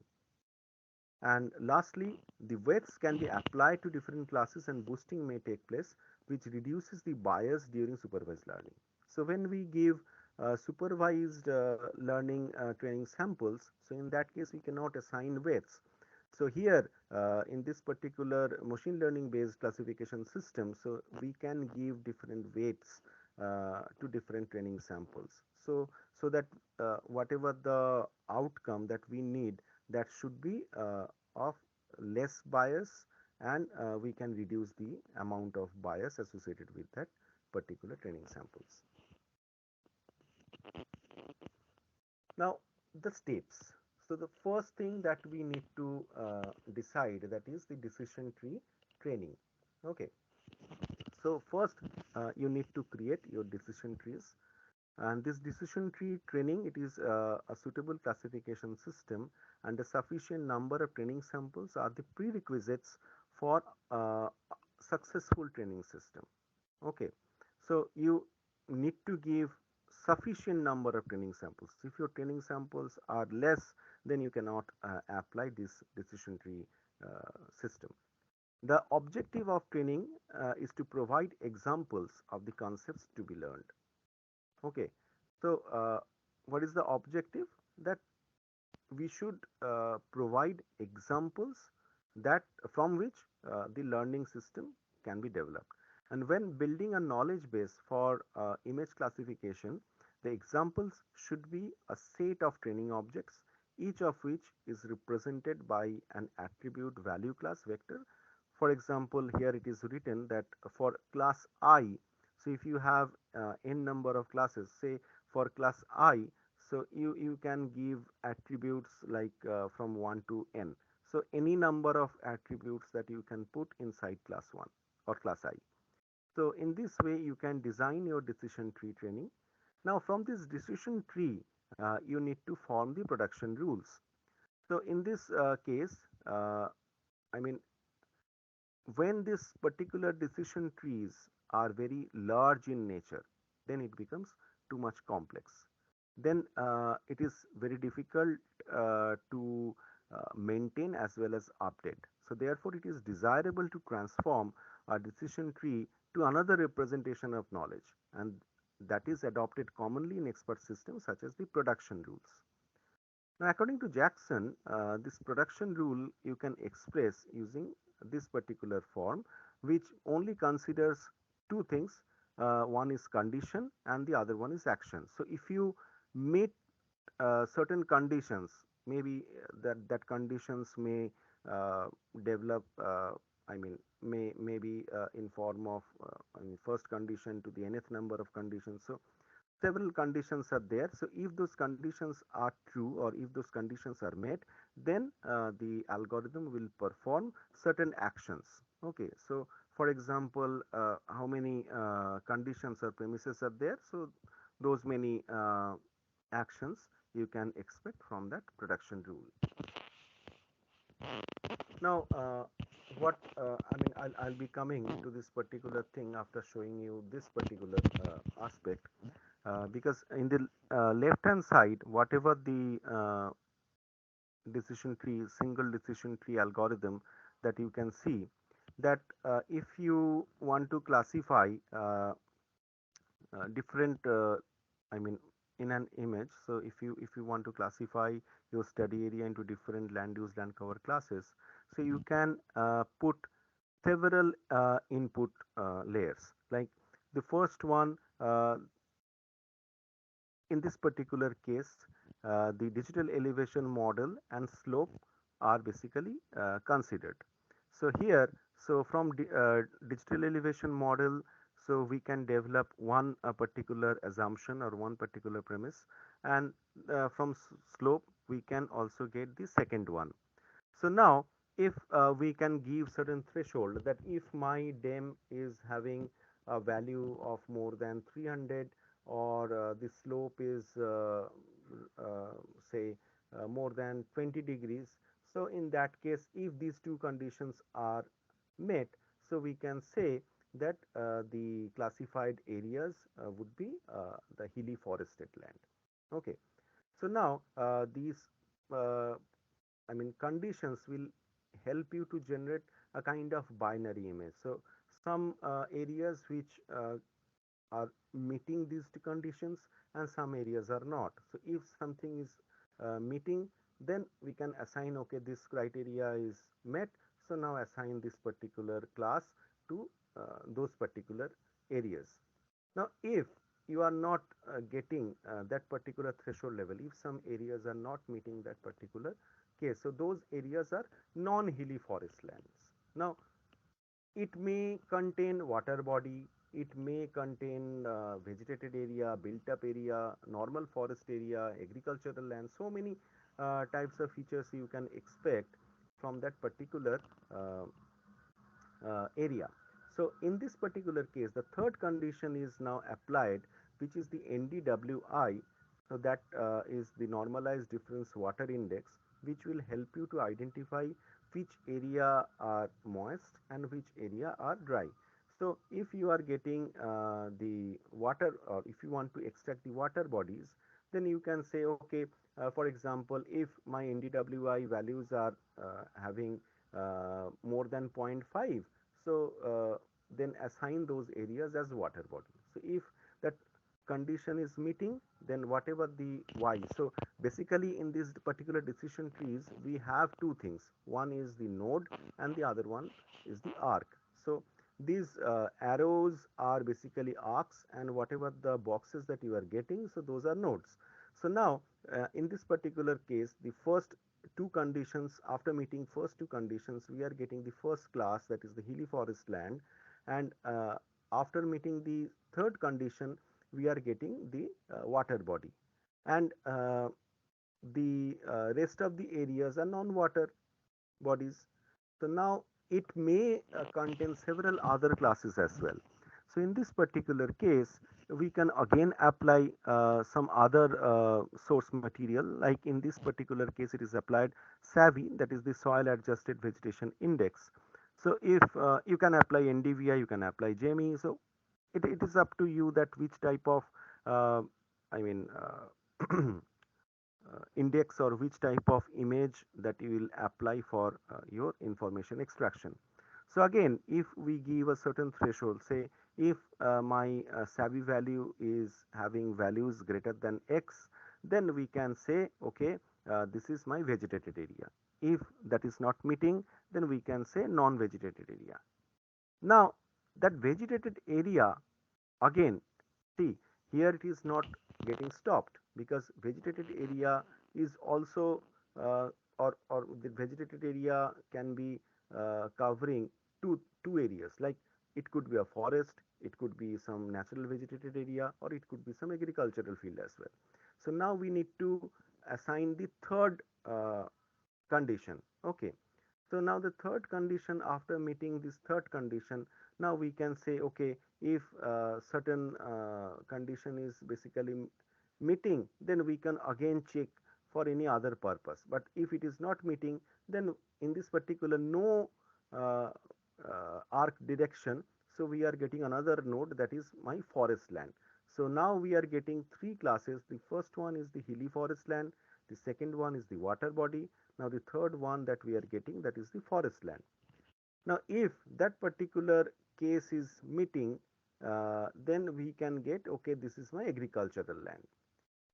And lastly, the weights can be applied to different classes and boosting may take place, which reduces the bias during supervised learning. So when we give supervised learning training samples, so in that case we cannot assign weights. So here in this particular machine learning based classification system, so we can give different weights to different training samples. So that whatever the outcome that we need, that should be of less bias, and we can reduce the amount of bias associated with that particular training samples. Now, the steps. So the first thing that we need to decide, that is the decision tree training. Okay. So first you need to create your decision trees, and this decision tree training, it is a suitable classification system, and a sufficient number of training samples are the prerequisites for successful training system. Okay, so you need to give sufficient number of training samples. If your training samples are less, then you cannot apply this decision tree system. The objective of training is to provide examples of the concepts to be learned. Okay, so what is the objective? That we should provide examples that from which the learning system can be developed. And when building a knowledge base for image classification, the examples should be a set of training objects, each of which is represented by an attribute value class vector. For example, here it is written that for class I, so if you have n number of classes, say for class I, so you can give attributes like from 1 to n. So any number of attributes that you can put inside class 1 or class I. So in this way you can design your decision tree training. Now from this decision tree you need to form the production rules. So in this case, I mean when this particular decision trees are very large in nature, then it becomes too much complex. Then it is very difficult to maintain as well as update. So therefore it is desirable to transform a decision tree to another representation of knowledge, and that is adopted commonly in expert systems such as the production rules. Now, according to Jackson, this production rule you can express using this particular form, which only considers two things. one is condition and the other one is action. So if you meet certain conditions, maybe that conditions may uh, develop, I mean, maybe in form of I mean, first condition to the nth number of conditions. So several conditions are there. So if those conditions are true or if those conditions are met, then the algorithm will perform certain actions. Okay, so for example, how many conditions or premises are there? So those many actions you can expect from that production rule. Now, I mean, I'll be coming to this particular thing after showing you this particular aspect, because in the left hand side, whatever the decision tree, single decision tree algorithm that you can see, that if you want to classify different I mean in an image, so if you want to classify your study area into different land use land cover classes, so you can put several input layers. Like the first one, in this particular case, the digital elevation model and slope are basically considered. So here, so from digital elevation model, so we can develop one particular assumption or one particular premise, and from slope we can also get the second one. So now, if we can give certain threshold, that if my DEM is having a value of more than 300, or the slope is say more than 20 degrees, so in that case, if these two conditions are met, so we can say that the classified areas would be the hilly forested land. Okay, so now these uh, I mean, conditions will help you to generate a kind of binary image. So some areas which are meeting these two conditions and some areas are not. So if something is meeting, then we can assign, okay, this criteria is met, so now assign this particular class to those particular areas. Now, if you are not getting that particular threshold level, if some areas are not meeting that particular case, so those areas are non-hilly forest lands. Now, it may contain water body, it may contain vegetated area, built up area, normal forest area, agricultural land, so many types of features you can expect from that particular area. So in this particular case, the third condition is now applied, which is the NDWI. So that is the normalized difference water index, which will help you to identify which area are moist and which area are dry. So if you are getting the water, or if you want to extract the water bodies, then you can say, okay, for example, if my NDWI values are having more than zero point 0.5, so then assign those areas as water body. So if that condition is meeting, then whatever the y, so basically in this particular decision trees we have two things, one is the node and the other one is the arc. So these arrows are basically arcs, and whatever the boxes that you are getting, so those are nodes. So now in this particular case, the first two conditions, after meeting first two conditions, we are getting the first class, that is the hilly forest land, and after meeting the third condition, we are getting the water body, and the rest of the areas are non-water bodies. So now it may contain several other classes as well. So in this particular case, we can again apply some other source material. Like in this particular case, it is applied SAVI, that is the soil adjusted vegetation index. So if you can apply NDVI, you can apply JME. So it is up to you that which type of uh, I mean index or which type of image that you will apply for your information extraction. So again, if we give a certain threshold, say if my SAVI value is having values greater than X, then we can say, okay, this is my vegetated area. If that is not meeting, then we can say non-vegetated area. Now, that vegetated area Again, see, here it is not getting stopped because vegetated area is also or the vegetated area can be covering two areas, like it could be a forest, it could be some natural vegetated area, or it could be some agricultural field as well. So now we need to assign the third condition. Okay, so now the third condition, after meeting this third condition, now we can say, okay, if certain condition is basically meeting, then we can again check for any other purpose. But if it is not meeting, then in this particular no uh, arc direction, so we are getting another node, that is my forest land. So now we are getting three classes. The first one is the hilly forest land, the second one is the water body, now the third one that we are getting, that is the forest land. Now if that particular case is meeting, then we can get, okay, this is my agricultural land.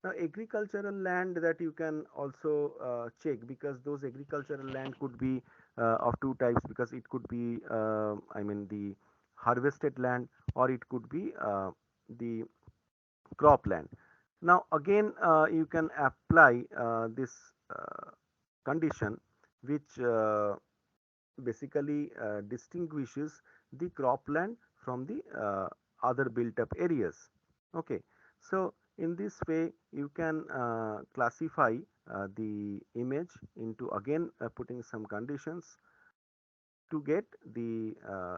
Now agricultural land that you can also check, because those agricultural land could be of two types, because it could be I mean the harvested land, or it could be the cropland. Now again you can apply this uh, condition, which basically distinguishes the cropland from the other built up areas. Okay, so in this way you can classify the image into, again putting some conditions to get the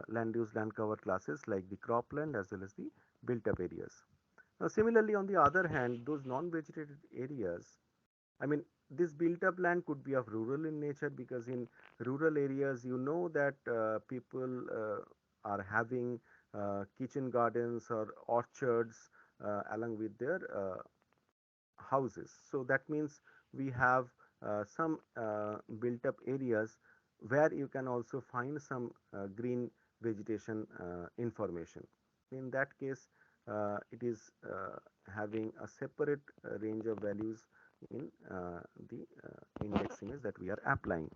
land use land cover classes like the cropland as well as the built up areas. Now similarly, on the other hand, those non-vegetated areas, I mean, this built up land could be of rural in nature, because in rural areas, you know that people are having kitchen gardens or orchards along with their houses. So that means we have some built up areas where you can also find some green vegetation information. In that case, it is having a separate range of values in the index image that we are applying.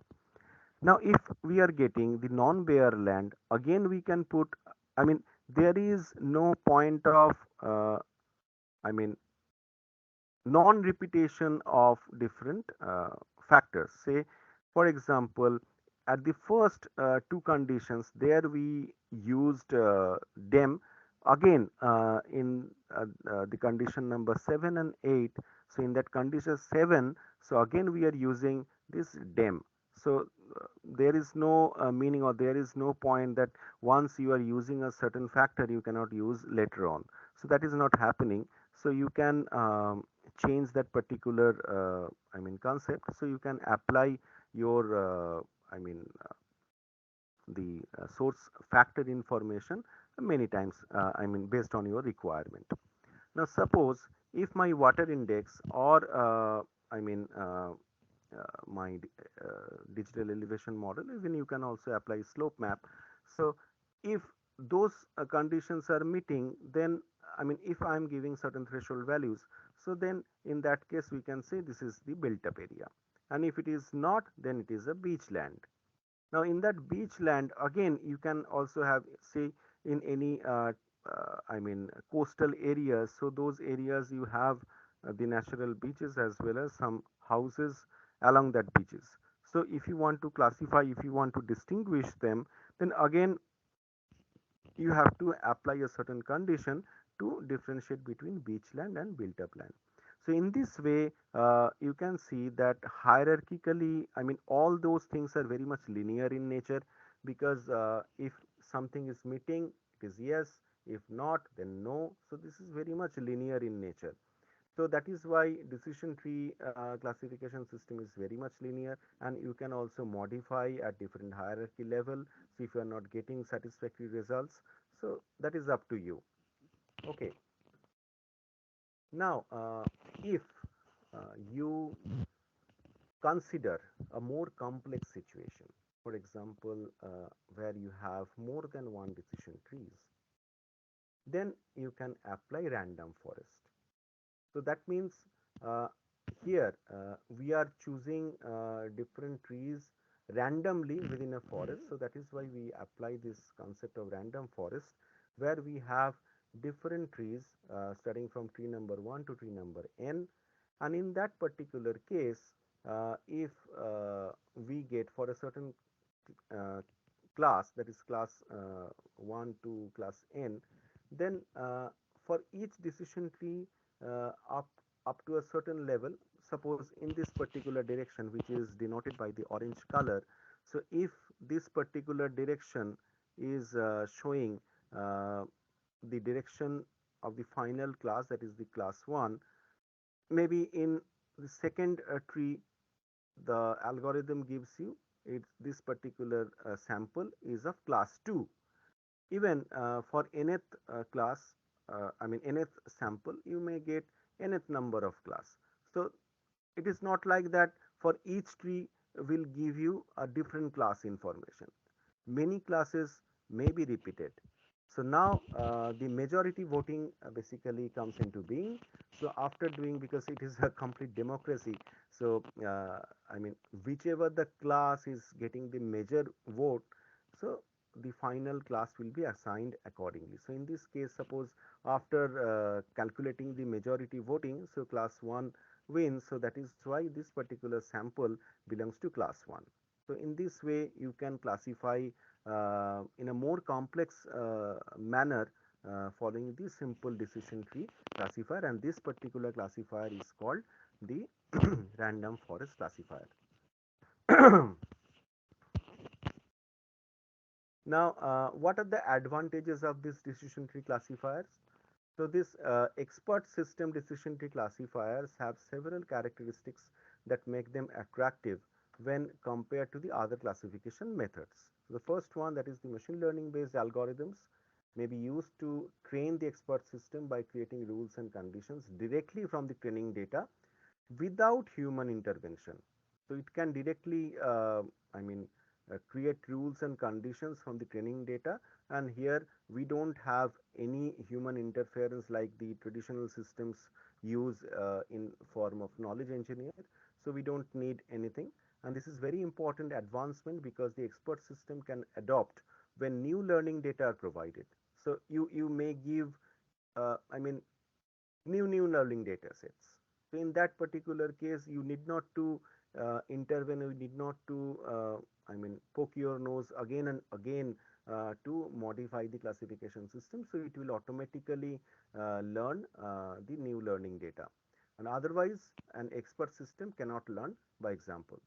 Now if we are getting the non-bare land, again we can put, I mean, there is no point of I mean non-repetition of different factors. Say, for example, at the first two conditions, there we used dem. Again, in the condition number 7 and 8, so in that condition 7, so again we are using this dem. So there is no meaning, or there is no point that once you are using a certain factor, you cannot use later on. So that is not happening. So you can change that particular I mean concept, so you can apply your I mean the source factor information many times, I mean based on your requirement. Now suppose if my water index, or I mean my digital elevation model, even you can also apply slope map. So if those conditions are meeting, then I mean if I am giving certain threshold values, so then in that case we can say this is the built up area, and if it is not, then it is a beach land. Now in that beach land, again you can also have, say, in any I mean coastal areas, so those areas you have the natural beaches as well as some houses along that beaches. So if you want to classify, if you want to distinguish them, then again you have to apply a certain condition to differentiate between beach land and built up land. So in this way you can see that hierarchically, I mean all those things are very much linear in nature, because if something is meeting, it is yes, if not, then no. So this is very much linear in nature. So that is why decision tree classification system is very much linear, and you can also modify at different hierarchy level. So if you are not getting satisfactory results, so that is up to you. Okay. Now if you consider a more complex situation, for example where you have more than one decision trees, then you can apply random forest. So that means uh, here we are choosing different trees randomly within a forest. So that is why we apply this concept of random forest, where we have different trees starting from tree number 1 to tree number n, and in that particular case, if we get for a certain uh, class, that is class 1 to class n, then for each decision tree up to a certain level, suppose in this particular direction which is denoted by the orange color, so if this particular direction is showing uh, the direction of the final class, that is the class 1, maybe in the second tree the algorithm gives you this particular sample is of class 2. Even for nth class, I mean nth sample, you may get nth number of class. So it is not like that for each tree will give you a different class information. Many classes may be repeated. So now the majority voting basically comes into being. So after doing, because it is a complete democracy, so I mean whichever the class is getting the major vote, so the final class will be assigned accordingly. So in this case, suppose after calculating the majority voting, so class 1 wins, so that is why this particular sample belongs to class 1. So in this way you can classify in a more complex manner following the simple decision tree classifier, and this particular classifier is called the random forest classifier. Now, what are the advantages of this decision tree classifiers? So, this expert system decision tree classifiers have several characteristics that make them attractive when compared to the other classification methods. So, the first one, that is the machine learning based algorithms, may be used to train the expert system by creating rules and conditions directly from the training data without human intervention. So it can directly, I mean, create rules and conditions from the training data, and here we don't have any human interference like the traditional systems use in form of knowledge engineer. So we don't need anything, and this is very important advancement because the expert system can adopt when new learning data are provided. So you may give, I mean, new learning data sets. So in that particular case, you need not to intervene, you need not to I mean poke your nose again and again to modify the classification system. So it will automatically learn the new learning data, and otherwise an expert system cannot learn by example.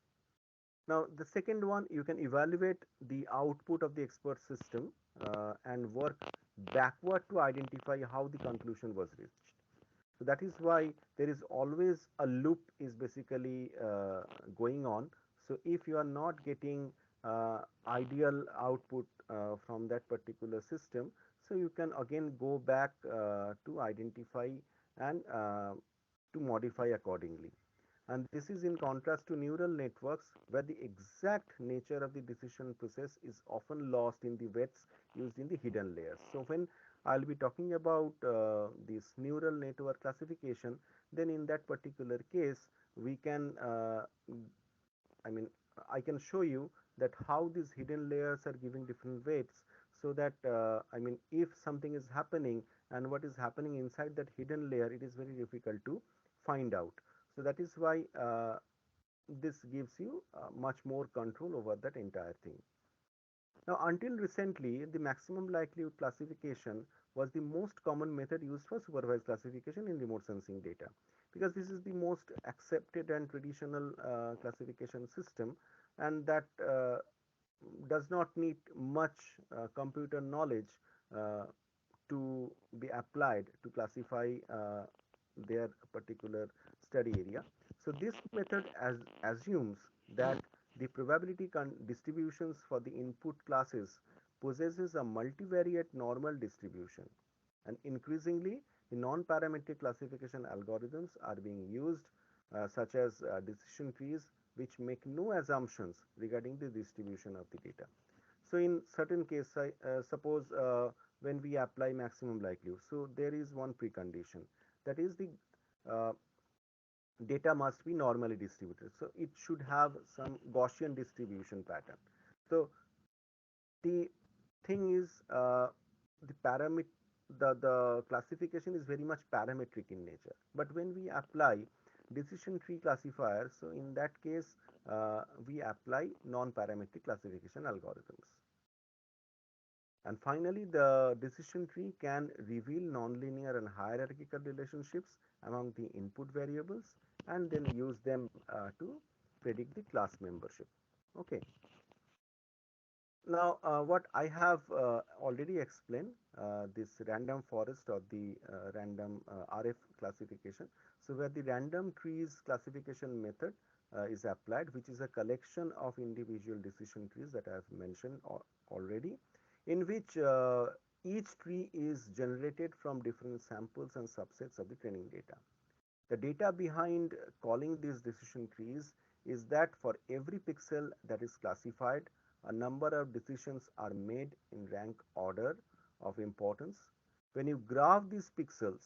Now the second one, you can evaluate the output of the expert system and work backward to identify how the conclusion was reached. So that is why there is always a loop is basically going on. So if you are not getting ideal output from that particular system, so you can again go back to identify and to modify accordingly. And this is in contrast to neural networks where the exact nature of the decision process is often lost in the weights used in the hidden layers. So when I'll be talking about this neural network classification, then in that particular case we can I mean I can show you that how these hidden layers are giving different weights, so that I mean if something is happening and what is happening inside that hidden layer, it is very difficult to find out. So that is why this gives you much more control over that entire thing. Now, until recently, the maximum likelihood classification was the most common method used for supervised classification in remote sensing data, because this is the most accepted and traditional classification system, and that does not need much computer knowledge uh, to be applied to classify their particular study area. So this method assumes that the probability distributions for the input classes possesses a multivariate normal distribution, and increasingly the non-parametric classification algorithms are being used such as decision trees, which make no assumptions regarding the distribution of the data. So in certain case, suppose when we apply maximum likelihood, so there is one precondition, that is the uh, data must be normally distributed. So it should have some Gaussian distribution pattern. So the thing is the parameter. the classification is very much parametric in nature. But when we apply decision tree classifier, so in that case we apply non-parametric classification algorithms. And finally, the decision tree can reveal nonlinear and hierarchical relationships among the input variables and then use them to predict the class membership. Okay. Now, what I have already explained, this random forest or the random RF classification. So, where the random trees classification method is applied, which is a collection of individual decision trees that I have mentioned already, in which each tree is generated from different samples and subsets of the training data. The data behind calling these decision trees is that for every pixel that is classified, a number of decisions are made in rank order of importance. When you graph these pixels,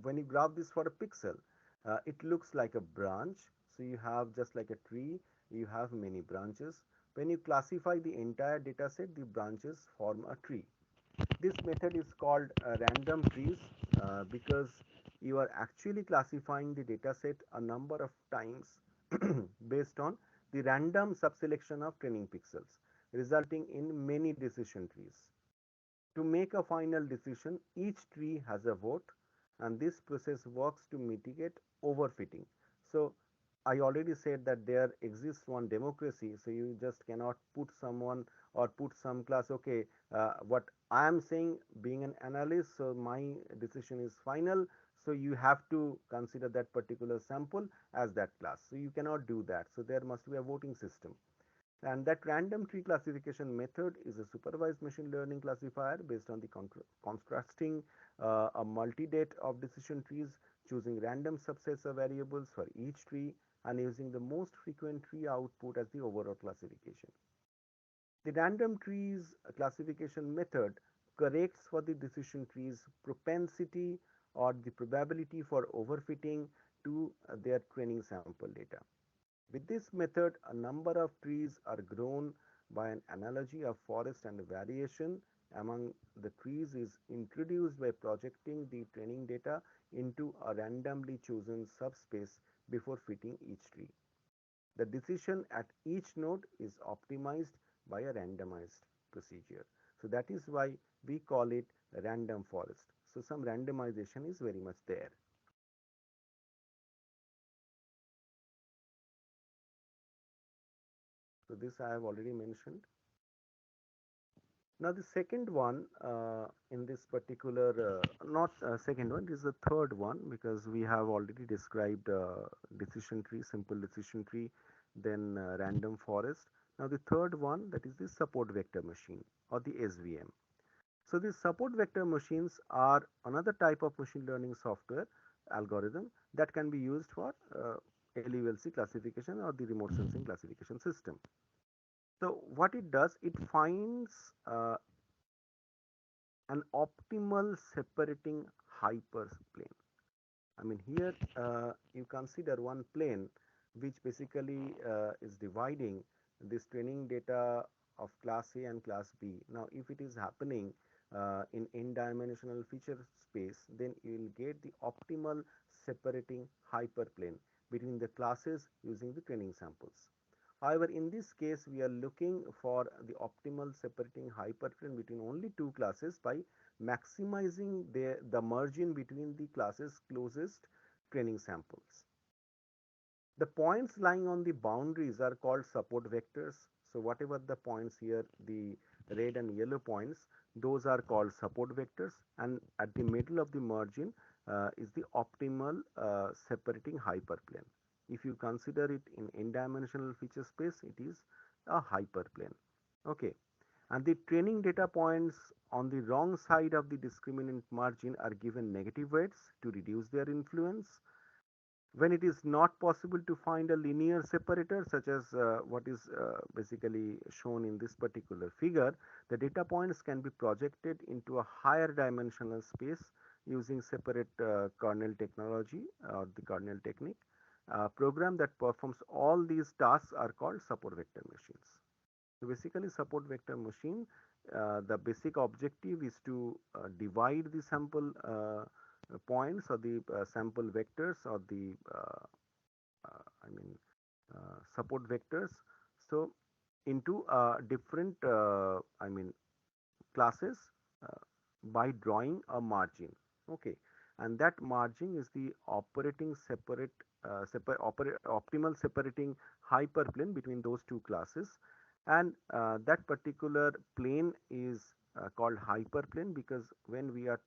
when you graph this for a pixel, it looks like a branch. So you have just like a tree, you have many branches. When you classify the entire data set, the branches form a tree. This method is called random trees because you are actually classifying the data set a number of times based on the random subselection of training pixels, resulting in many decision trees. To make a final decision, each tree has a vote, and this process works to mitigate overfitting. So, I already said that there exists one democracy, so you just cannot put someone or put some class. Okay, what I am saying, being an analyst, so my decision is final. So you have to consider that particular sample as that class. So you cannot do that. So there must be a voting system. And that random tree classification method is a supervised machine learning classifier based on the constructing a multi-date of decision trees, choosing random subsets of variables for each tree, and using the most frequent tree output as the overall classification. The random trees classification method corrects for the decision tree's propensity or the probability for overfitting to their training sample data. With this method, a number of trees are grown by an analogy of forest, and variation among the trees is introduced by projecting the training data into a randomly chosen subspace before fitting each tree. The decision at each node is optimized by a randomized procedure. So that is why we call it a random forest. So some randomization is very much there. So this I have already mentioned. Now the second one in this particular, not second one, this is the third one, because we have already described decision tree, simple decision tree, then random forest. Now the third one, that is the support vector machine or the SVM. So these support vector machines are another type of machine learning software algorithm that can be used for LULC classification or the remote sensing classification system. So what it does, it finds an optimal separating hyperplane. I mean, here you consider one plane which basically is dividing this training data of class A and class B. Now, if it is happening in n-dimensional feature space, then you will get the optimal separating hyperplane between the classes using the training samples. However, in this case, we are looking for the optimal separating hyperplane between only two classes by maximizing the margin between the classes' closest training samples. The points lying on the boundaries are called support vectors. So whatever the points here, the red and yellow points, those are called support vectors, and at the middle of the margin is the optimal separating hyperplane. If you consider it in n-dimensional feature space, it is a hyperplane. Okay, and the training data points on the wrong side of the discriminant margin are given negative weights to reduce their influence. When it is not possible to find a linear separator, such as what is basically shown in this particular figure, the data points can be projected into a higher dimensional space using separate kernel technology or the kernel technique. A program that performs all these tasks are called support vector machines. So basically, support vector machine the basic objective is to divide the sample points or the sample vectors or the I mean support vectors. So into different classes uh, by drawing a margin. Okay, and that margin is the operating optimal separating hyperplane between those two classes, and that particular plane is called hyperplane because when we are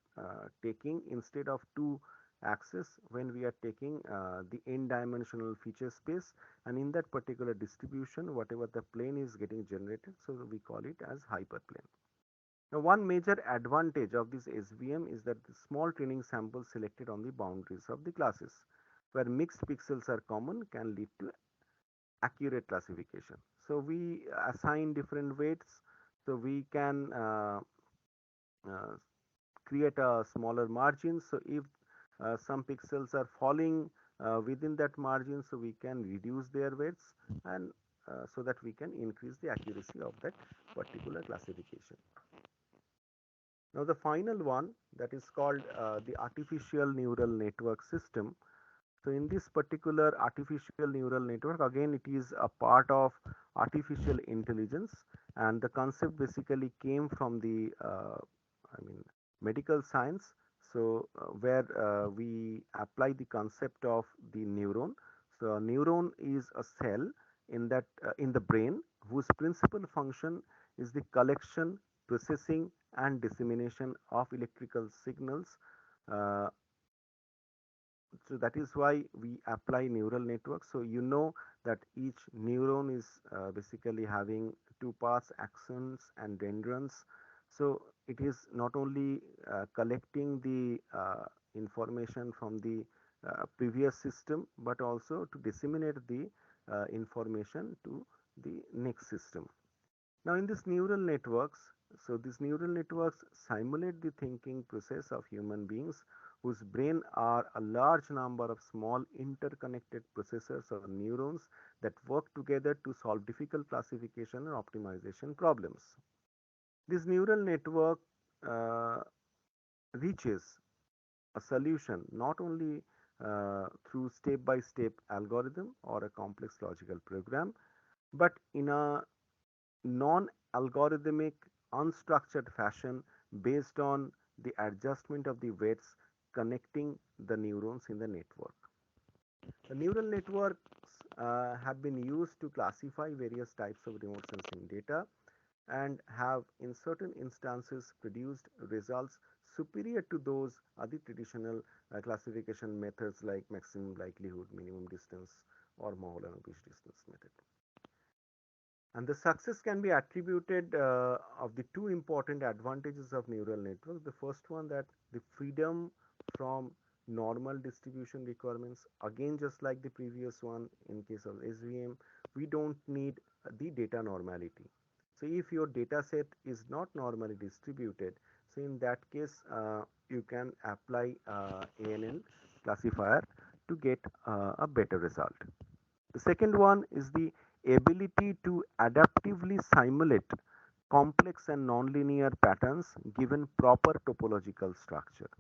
taking instead of two axes, when we are taking the n dimensional feature space, and in that particular distribution whatever the plane is getting generated, so we call it as hyperplane. Now, one major advantage of this SVM is that the small training samples selected on the boundaries of the classes, where mixed pixels are common, can lead to accurate classification. So, we assign different weights, so we can uh, create a smaller margin. So, if some pixels are falling within that margin, so we can reduce their weights, and so that we can increase the accuracy of that particular classification. Now the final one, that is called the artificial neural network system. So in this particular artificial neural network, again it is a part of artificial intelligence, and the concept basically came from the I mean medical science. So where we apply the concept of the neuron. So a neuron is a cell in that in the brain whose principal function is the collection, processing, and dissemination of electrical signals. Uh, so that is why we apply neural networks. So you know that each neuron is basically having two parts, axons and dendrons. So it is not only collecting the information from the previous system, but also to disseminate the information to the next system. Now in these neural networks, so these neural networks simulate the thinking process of human beings whose brain are a large number of small interconnected processors or neurons that work together to solve difficult classification and optimization problems. This neural network uh, reaches a solution not only through step-by-step algorithm or a complex logical program, but in a non-algorithmic, unstructured fashion based on the adjustment of the weights connecting the neurons in the network. The neural networks have been used to classify various types of remote sensing data and have in certain instances produced results superior to those of the traditional classification methods like maximum likelihood, minimum distance, or Moholy-Nagy distance method. And the success can be attributed of the two important advantages of neural networks. The first one, that the freedom from normal distribution requirements. Again, just like the previous one in case of SVM, we don't need the data normality. So if your data set is not normally distributed, so in that case you can apply ANN classifier to get a better result. The second one is the ability to adaptively simulate complex and nonlinear patterns given proper topological structure.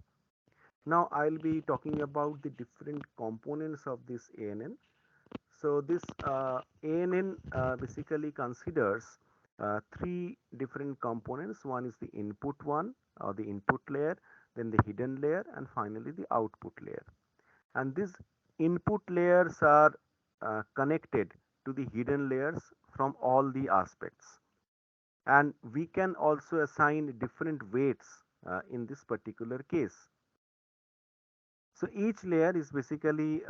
Now I'll be talking about the different components of this ANN. So this ANN basically considers three different components. One is the input one, or the input layer, then the hidden layer, and finally the output layer. And these input layers are connected to the hidden layers from all the aspects, and we can also assign different weights in this particular case. So each layer is basically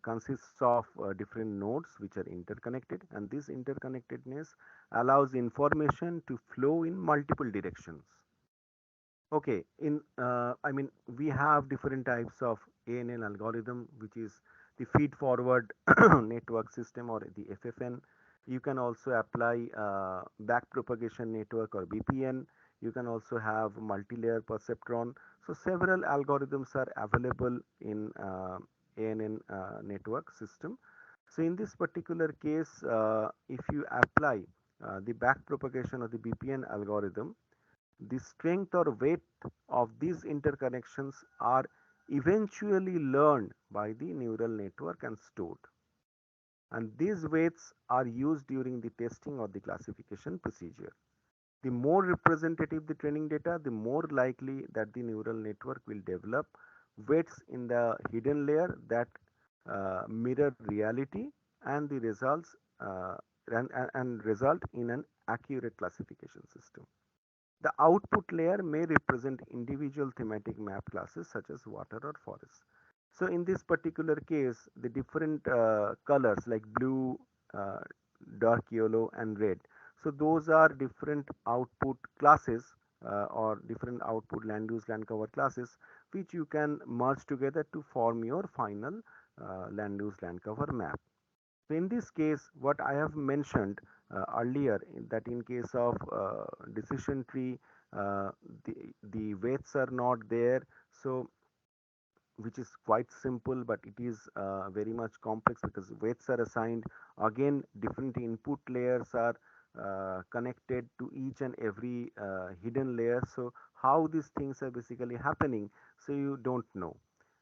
consists of different nodes which are interconnected, and this interconnectedness allows information to flow in multiple directions. Okay, we have different types of ANN algorithm, which is the feed forward network system, or the FFN. You can also apply back propagation network, or BPN. You can also have multi-layer perceptron. So several algorithms are available in ANN network system. So in this particular case, if you apply the backpropagation of the BPN algorithm, the strength or weight of these interconnections are eventually learned by the neural network and stored. And these weights are used during the testing or the classification procedure. The more representative the training data, the more likely that the neural network will develop weights in the hidden layer that mirror reality and the results and result in an accurate classification system. The output layer may represent individual thematic map classes such as water or forest. So in this particular case, the different colors like blue, uh, dark yellow and red. So those are different output classes or different output land use land cover classes which you can merge together to form your final land use land cover map. So in this case, what I have mentioned earlier, that in case of decision tree, uh, the weights are not there, so which is quite simple, but it is very much complex because weights are assigned. Again, different input layers are connected to each and every hidden layer. So how these things are basically happening, so you don't know.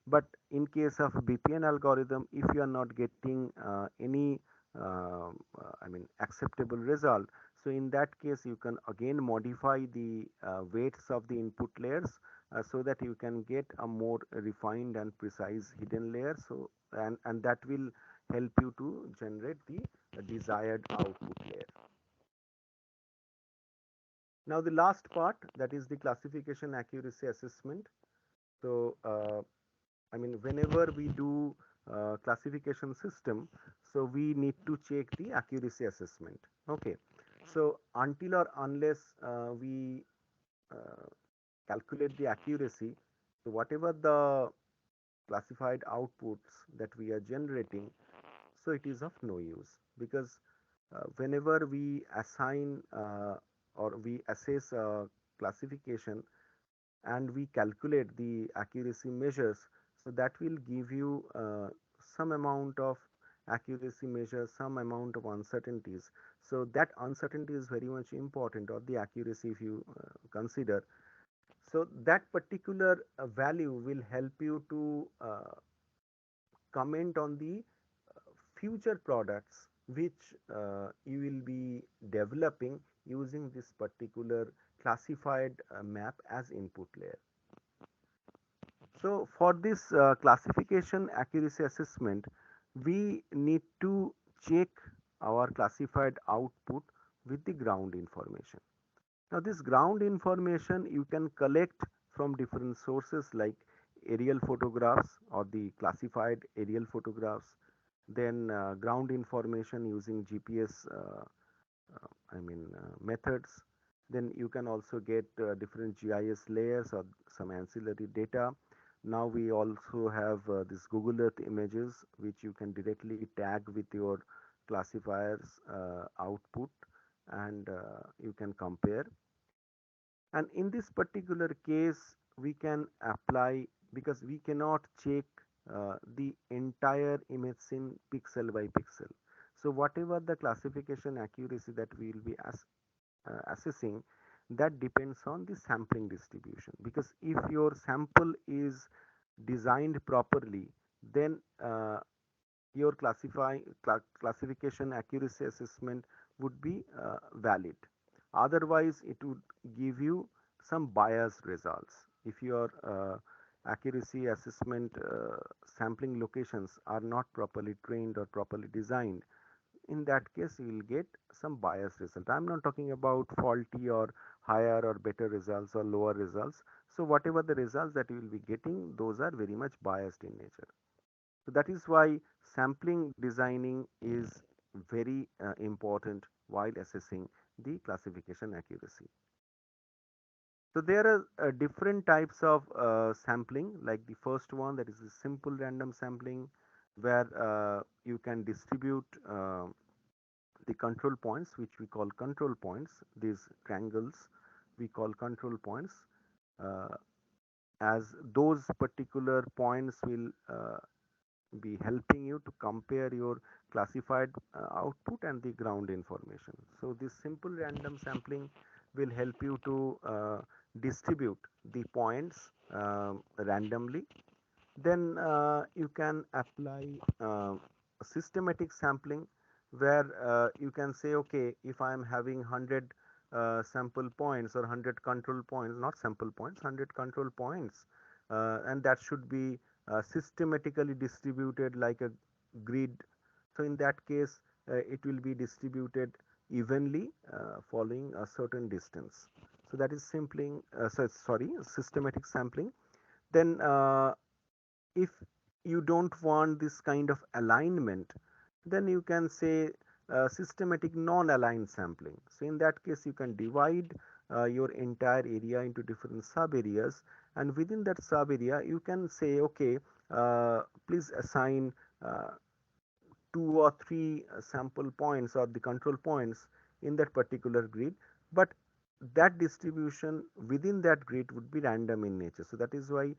But in case of BPN algorithm, if you are not getting any I mean acceptable result, so in that case you can again modify the weights of the input layers so that you can get a more refined and precise hidden layer. So and that will help you to generate the desired output layer. Now the last part, that is the classification accuracy assessment. So I mean, whenever we do classification system, so we need to check the accuracy assessment. Okay. So until or unless we uh, calculate the accuracy, so whatever the classified outputs that we are generating, so it is of no use, because whenever we assign or we assess classification and we calculate the accuracy measures, so that will give you some amount of accuracy measures, some amount of uncertainties. So that uncertainty is very much important, or the accuracy if you consider. So that particular value will help you to comment on the future products which you will be developing using this particular classified map as input layer. So for this classification accuracy assessment, we need to check our classified output with the ground information. Now this ground information you can collect from different sources like aerial photographs or the classified aerial photographs, then ground information using GPS methods. Then you can also get different GIS layers or some ancillary data. Now we also have this Google Earth images which you can directly tag with your classifiers output, and you can compare. And in this particular case we can apply, because we cannot check the entire image scene pixel by pixel. So whatever the classification accuracy that we will be assessing, that depends on the sampling distribution, because if your sample is designed properly, then your classification accuracy assessment would be valid. Otherwise it would give you some biased results. If your accuracy assessment sampling locations are not properly trained or properly designed, in that case you will get some biased result. I'm not talking about faulty or higher or better results or lower results. So whatever the results that you will be getting, those are very much biased in nature. So that is why sampling designing is very important while assessing the classification accuracy. So there are different types of sampling, like the first one, that is a simple random sampling, where you can distribute the control points, which we call control points. These triangles we call control points, uh, as those particular points will be helping you to compare your classified output and the ground information. So this simple random sampling will help you to distribute the points randomly. Then you can apply systematic sampling, where you can say, okay, if I am having 100 sample points or 100 control points, not sample points, 100 control points, and that should be systematically distributed like a grid. So in that case, it will be distributed evenly following a certain distance. So that is sampling, sorry, systematic sampling. Then if you don't want this kind of alignment, then you can say systematic non-aligned sampling. So in that case, you can divide your entire area into different sub areas, and within that sub area you can say, okay, please assign uh, 2 or 3 sample points or the control points in that particular grid, but that distribution within that grid would be random in nature. So that is why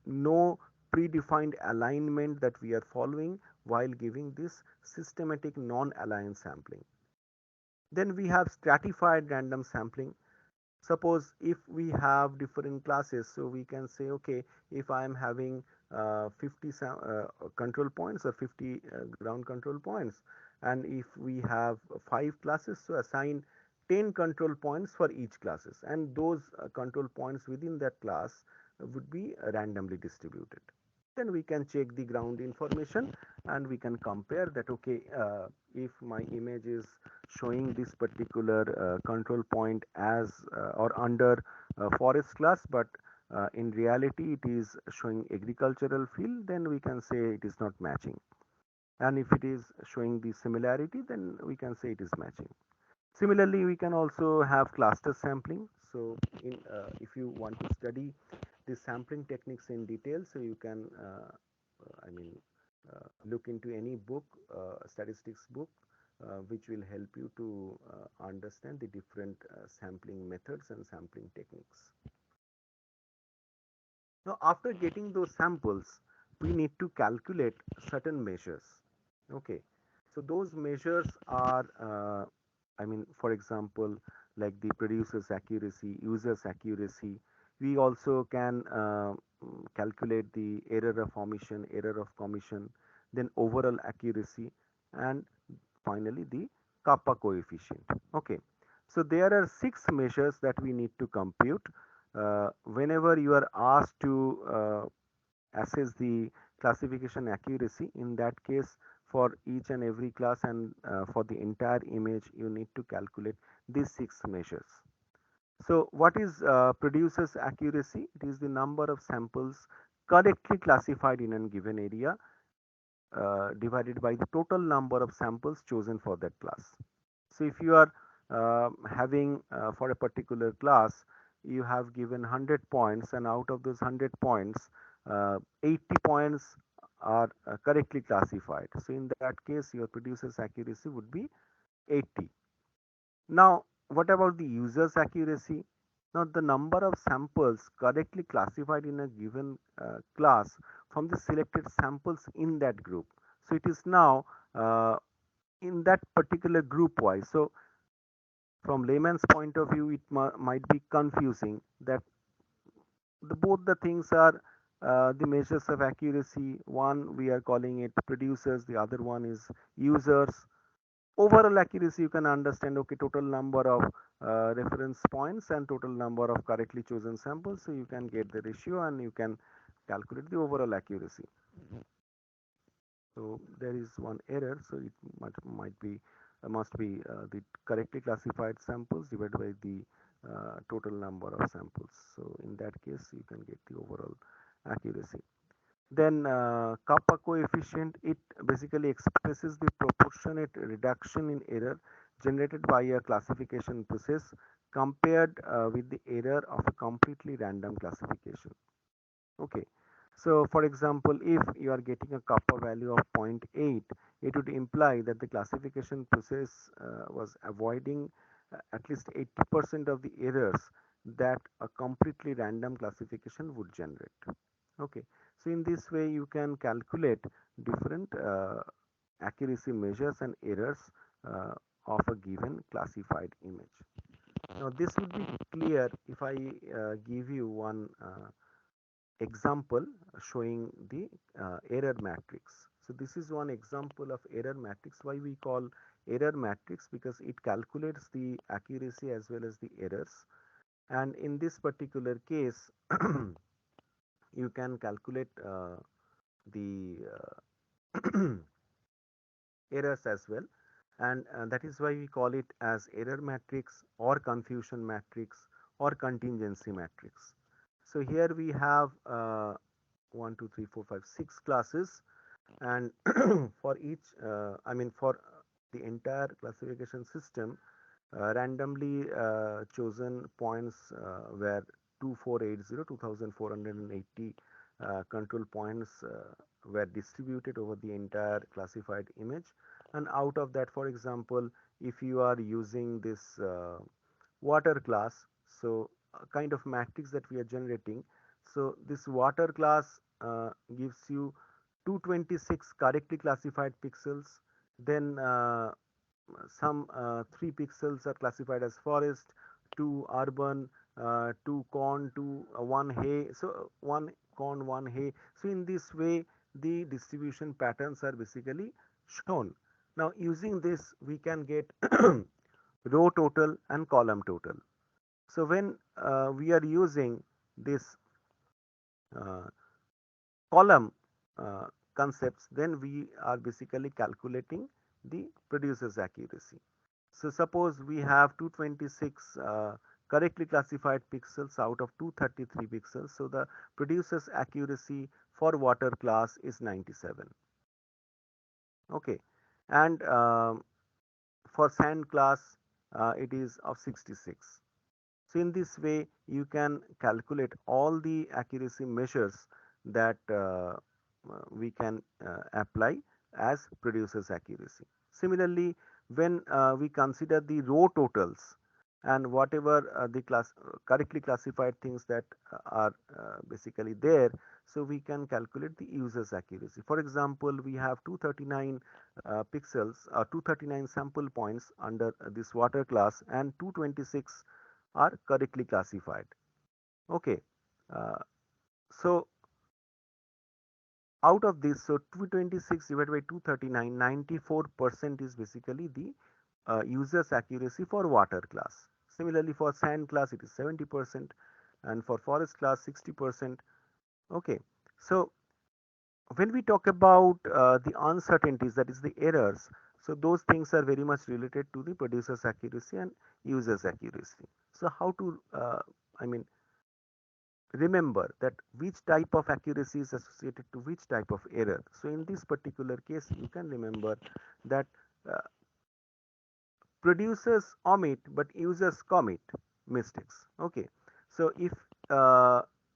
no predefined alignment that we are following while giving this systematic non-aligned sampling. Then we have stratified random sampling. Suppose if we have different classes, so we can say, okay, if I am having 50 control points or 50 ground control points, and if we have 5 classes, so assign 10 control points for each classes, and those control points within that class would be randomly distributed. Then we can check the ground information, and we can compare that, okay, if my image is showing this particular control point as or under forest class, but in reality it is showing agricultural field, then we can say it is not matching. And if it is showing the similarity, then we can say it is matching. Similarly, we can also have cluster sampling. So if you want to study the sampling techniques in detail, so you can I mean look into any book, statistics book, which will help you to understand the different sampling methods and sampling techniques. Now, after getting those samples, we need to calculate certain measures. Okay, so those measures are, for example, like the producer's accuracy, user's accuracy. We also can calculate the error of commission, then overall accuracy, and finally the kappa coefficient. Okay, so there are 6 measures that we need to compute whenever you are asked to assess the classification accuracy. In that case, for each and every class and for the entire image, you need to calculate these 6 measures. So what is producer's accuracy? It is the number of samples correctly classified in a given area divided by the total number of samples chosen for that class. So if you are having for a particular class, you have given 100 points, and out of those 100 points, 80 points are correctly classified. So in that case, your producer's accuracy would be 80. Now, what about the user's accuracy? Now, the number of samples correctly classified in a given class from the selected samples in that group. So it is now in that particular group wise. So from layman's point of view, it might be confusing that both the things are the measures of accuracy. One we are calling it producers, the other one is users. Overall accuracy, you can understand, okay, total number of reference points and total number of correctly chosen samples, so you can get the ratio and you can calculate the overall accuracy. So there is one error, so it might be must be the correctly classified samples divided by the total number of samples. So in that case, you can get the overall accuracy. Then kappa coefficient, it basically expresses the proportionate reduction in error generated by a classification process compared with the error of a completely random classification. Okay, so for example, if you are getting a kappa value of 0.8, it would imply that the classification process was avoiding at least 80% of the errors that a completely random classification would generate. Okay, So in this way you can calculate different accuracy measures and errors uh, of a given classified image. Now this would be clear if I give you one example showing the error matrix. So this is one example of error matrix. Why we call error matrix? Because it calculates the accuracy as well as the errors. And in this particular case, you can calculate the errors as well, and that is why we call it as error matrix or confusion matrix or contingency matrix. So here we have 1 2 3 4 5 6 classes, and for each for the entire classification system, randomly chosen points were 2480 2480 control points were distributed over the entire classified image. And out of that, for example, if you are using this water class, so a kind of matrix that we are generating, so this water class gives you 226 correctly classified pixels, then some 3 pixels are classified as forest, 2 urban, 2 corn, 2 1 hay, so 1 corn, 1 hay. So in this way the distribution patterns are basically shown. Now using this we can get row total and column total. So when we are using this uh, column uh, concepts, then we are basically calculating the producer's accuracy. So suppose we have 226 correctly classified pixels out of 233 pixels. So the producer's accuracy for water class is 97. Okay, and for sand class it is of 66. So in this way you can calculate all the accuracy measures that we can apply as producer's accuracy. Similarly, when we consider the row totals and whatever the correctly classified things that are basically there, so we can calculate the user's accuracy. For example, we have 239 pixels or 239 sample points under this water class, and 226 are correctly classified. Okay, uh, so out of this, so 226 divided by 239, 94% is basically the user's accuracy for water class. Similarly, for sand class it is 70%, and for forest class 60%. Okay, so when we talk about the uncertainties, that is the errors, so those things are very much related to the producer's accuracy and user's accuracy. So how to I mean remember that which type of accuracy is associated to which type of error. So in this particular case you can remember that uh, producers omit but users commit mistakes. Okay, so if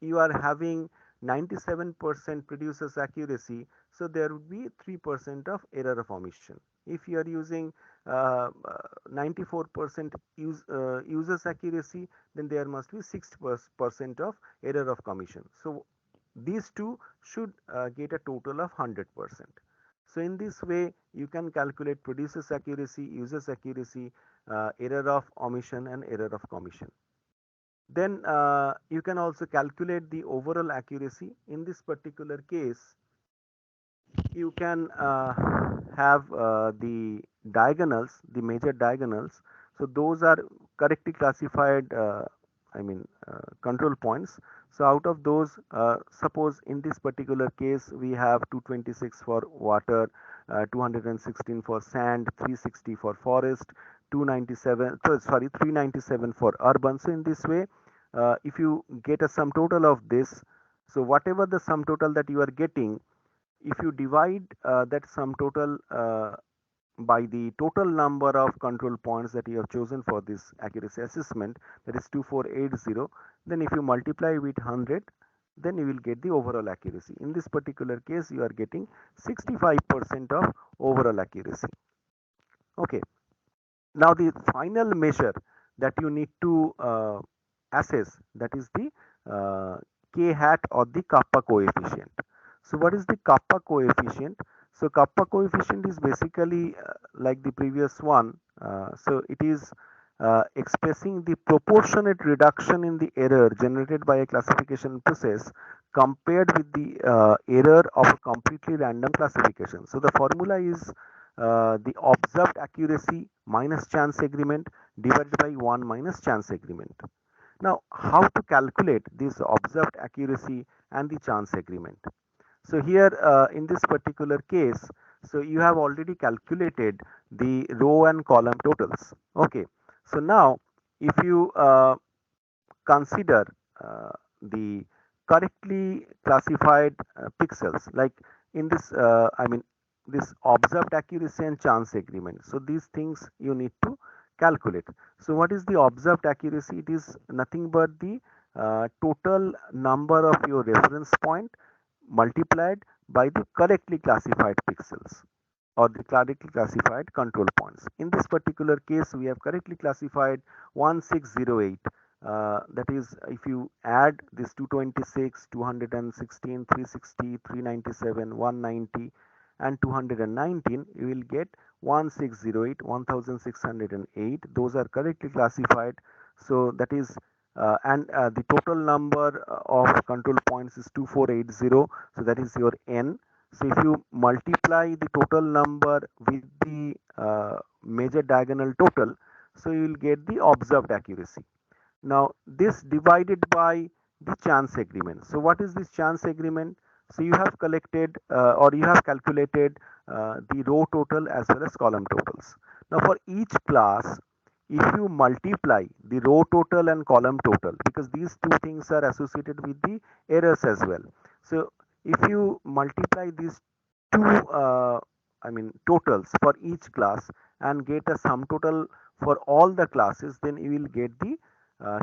you are having 97% producers accuracy, so there would be 3% of error of omission. If you are using 94% users accuracy, then there must be 6% of error of commission. So these two should get a total of 100%. So in this way you can calculate producer's accuracy, user's accuracy, error of omission and error of commission. Then you can also calculate the overall accuracy. In this particular case, you can have the diagonals, the major diagonals. So those are correctly classified control points. So out of those, suppose in this particular case we have 226 for water, 216 for sand, 360 for forest, 297 sorry 397 for urban. So in this way if you get a sum total of this, so whatever the sum total that you are getting, if you divide that sum total by the total number of control points that you have chosen for this accuracy assessment, that is 2480, then if you multiply with 100, then you will get the overall accuracy. In this particular case you are getting 65% of overall accuracy. Okay, now the final measure that you need to assess, that is the k hat or the kappa coefficient. So what is the kappa coefficient? So kappa coefficient is basically like the previous one. So it is expressing the proportionate reduction in the error generated by a classification process compared with the error of a completely random classification. So the formula is the observed accuracy minus chance agreement divided by 1 minus chance agreement. Now, how to calculate this observed accuracy and the chance agreement? So here in this particular case, so you have already calculated the row and column totals. Okay. So now if you consider the correctly classified pixels, like in this I mean this observed accuracy and chance agreement, so these things you need to calculate. So what is the observed accuracy? It is nothing but the total number of your reference point multiplied by the correctly classified pixels or the correctly classified control points. In this particular case, we have correctly classified 1608. That is, if you add this 226, 216, 360, 397, 190, and 219, you will get 1608, 1608. Those are correctly classified. So that is, and the total number of control points is 2480. So that is your n. So if you multiply the total number with the major diagonal total, so you will get the observed accuracy. Now this divided by the chance agreement. So what is this chance agreement? So you have collected or you have calculated the row total as well as column totals. Now for each class, if you multiply the row total and column total, because these two things are associated with the errors as well. So if you multiply these two totals for each class and get a sum total for all the classes, then you will get the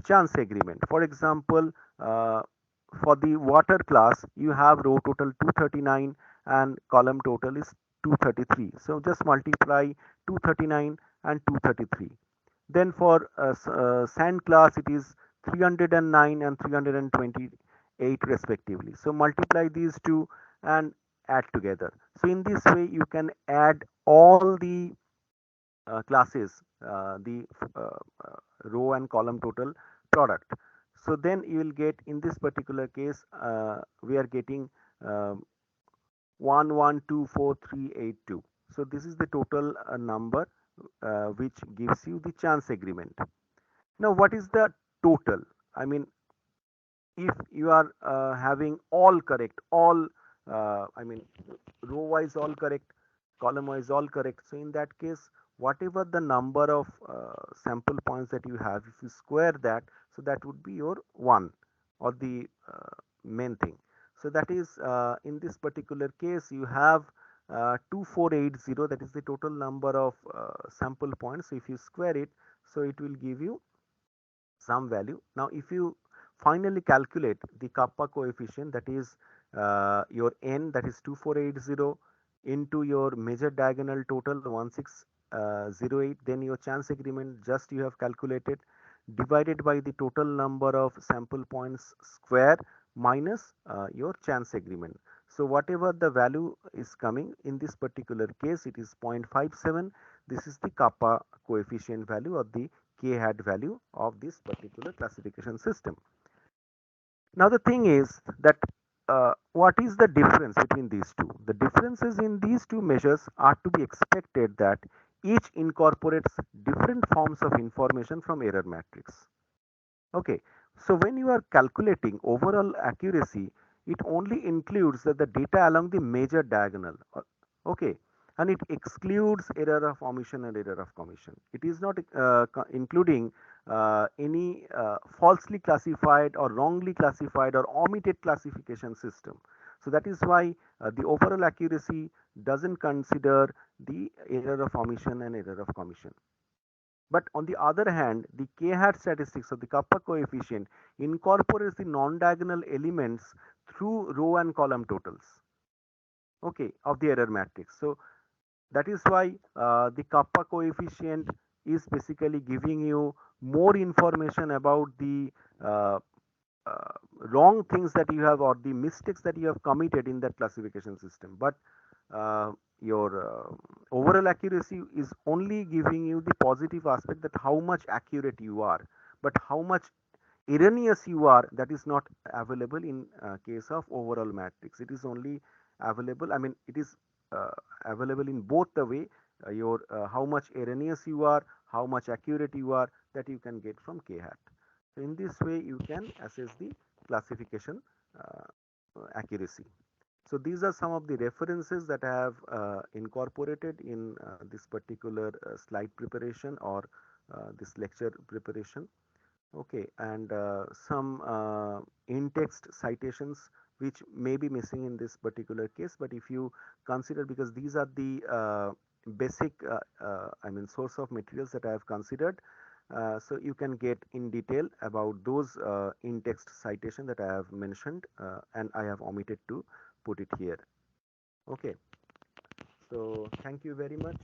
chance agreement. For example, for the water class, you have row total 239 and column total is 233. So just multiply 239 and 233. Then for sand class, it is 309 and 328 respectively. So multiply these two and add together. So in this way, you can add all the classes, the row and column total product. So then you will get, in this particular case, we are getting 1124,382. So this is the total number which gives you the chance agreement. Now what is the total? I mean, if you are having all correct, all row wise all correct, column wise all correct, so in that case, whatever the number of sample points that you have, if you square that, so that would be your 1 or the main thing. So that is, in this particular case, you have 2480, that is the total number of sample points. So if you square it, so it will give you some value. Now if you finally calculate the kappa coefficient, that is your n, that is 2480, into your major diagonal total 1608, then your chance agreement just you have calculated, divided by the total number of sample points square minus your chance agreement. So whatever the value is coming, in this particular case it is 0.57. This is the kappa coefficient value or the k hat value of this particular classification system. Now the thing is that what is the difference between these two? The differences in these two measures are to be expected that each incorporates different forms of information from error matrix. Okay, so when you are calculating overall accuracy, it only includes the data along the major diagonal. Okay, and it excludes error of omission and error of commission. It is not including any falsely classified or wrongly classified or omitted classification system. So that is why the overall accuracy doesn't consider the error of omission and error of commission. But on the other hand, the k-hat statistics of the kappa coefficient incorporates the non-diagonal elements through row and column totals, okay, of the error matrix. So that is why the kappa coefficient is basically giving you more information about the wrong things that you have, or the mistakes that you have committed in that classification system, but your overall accuracy is only giving you the positive aspect, that how much accurate you are, but how much erroneous you are, that is not available in case of overall matrix. It is only available, I mean, it is available in both the way, your how much erroneous you are, how much accurate you are, that you can get from k hat. So in this way you can assess the classification accuracy. So these are some of the references that I have incorporated in this particular slide preparation, or this lecture preparation. Okay, and some in-text citations which may be missing in this particular case, but if you consider, because these are the basic I mean source of materials that I have considered, so you can get in detail about those in-text citation that I have mentioned, and I have omitted to put it here. Okay, so thank you very much.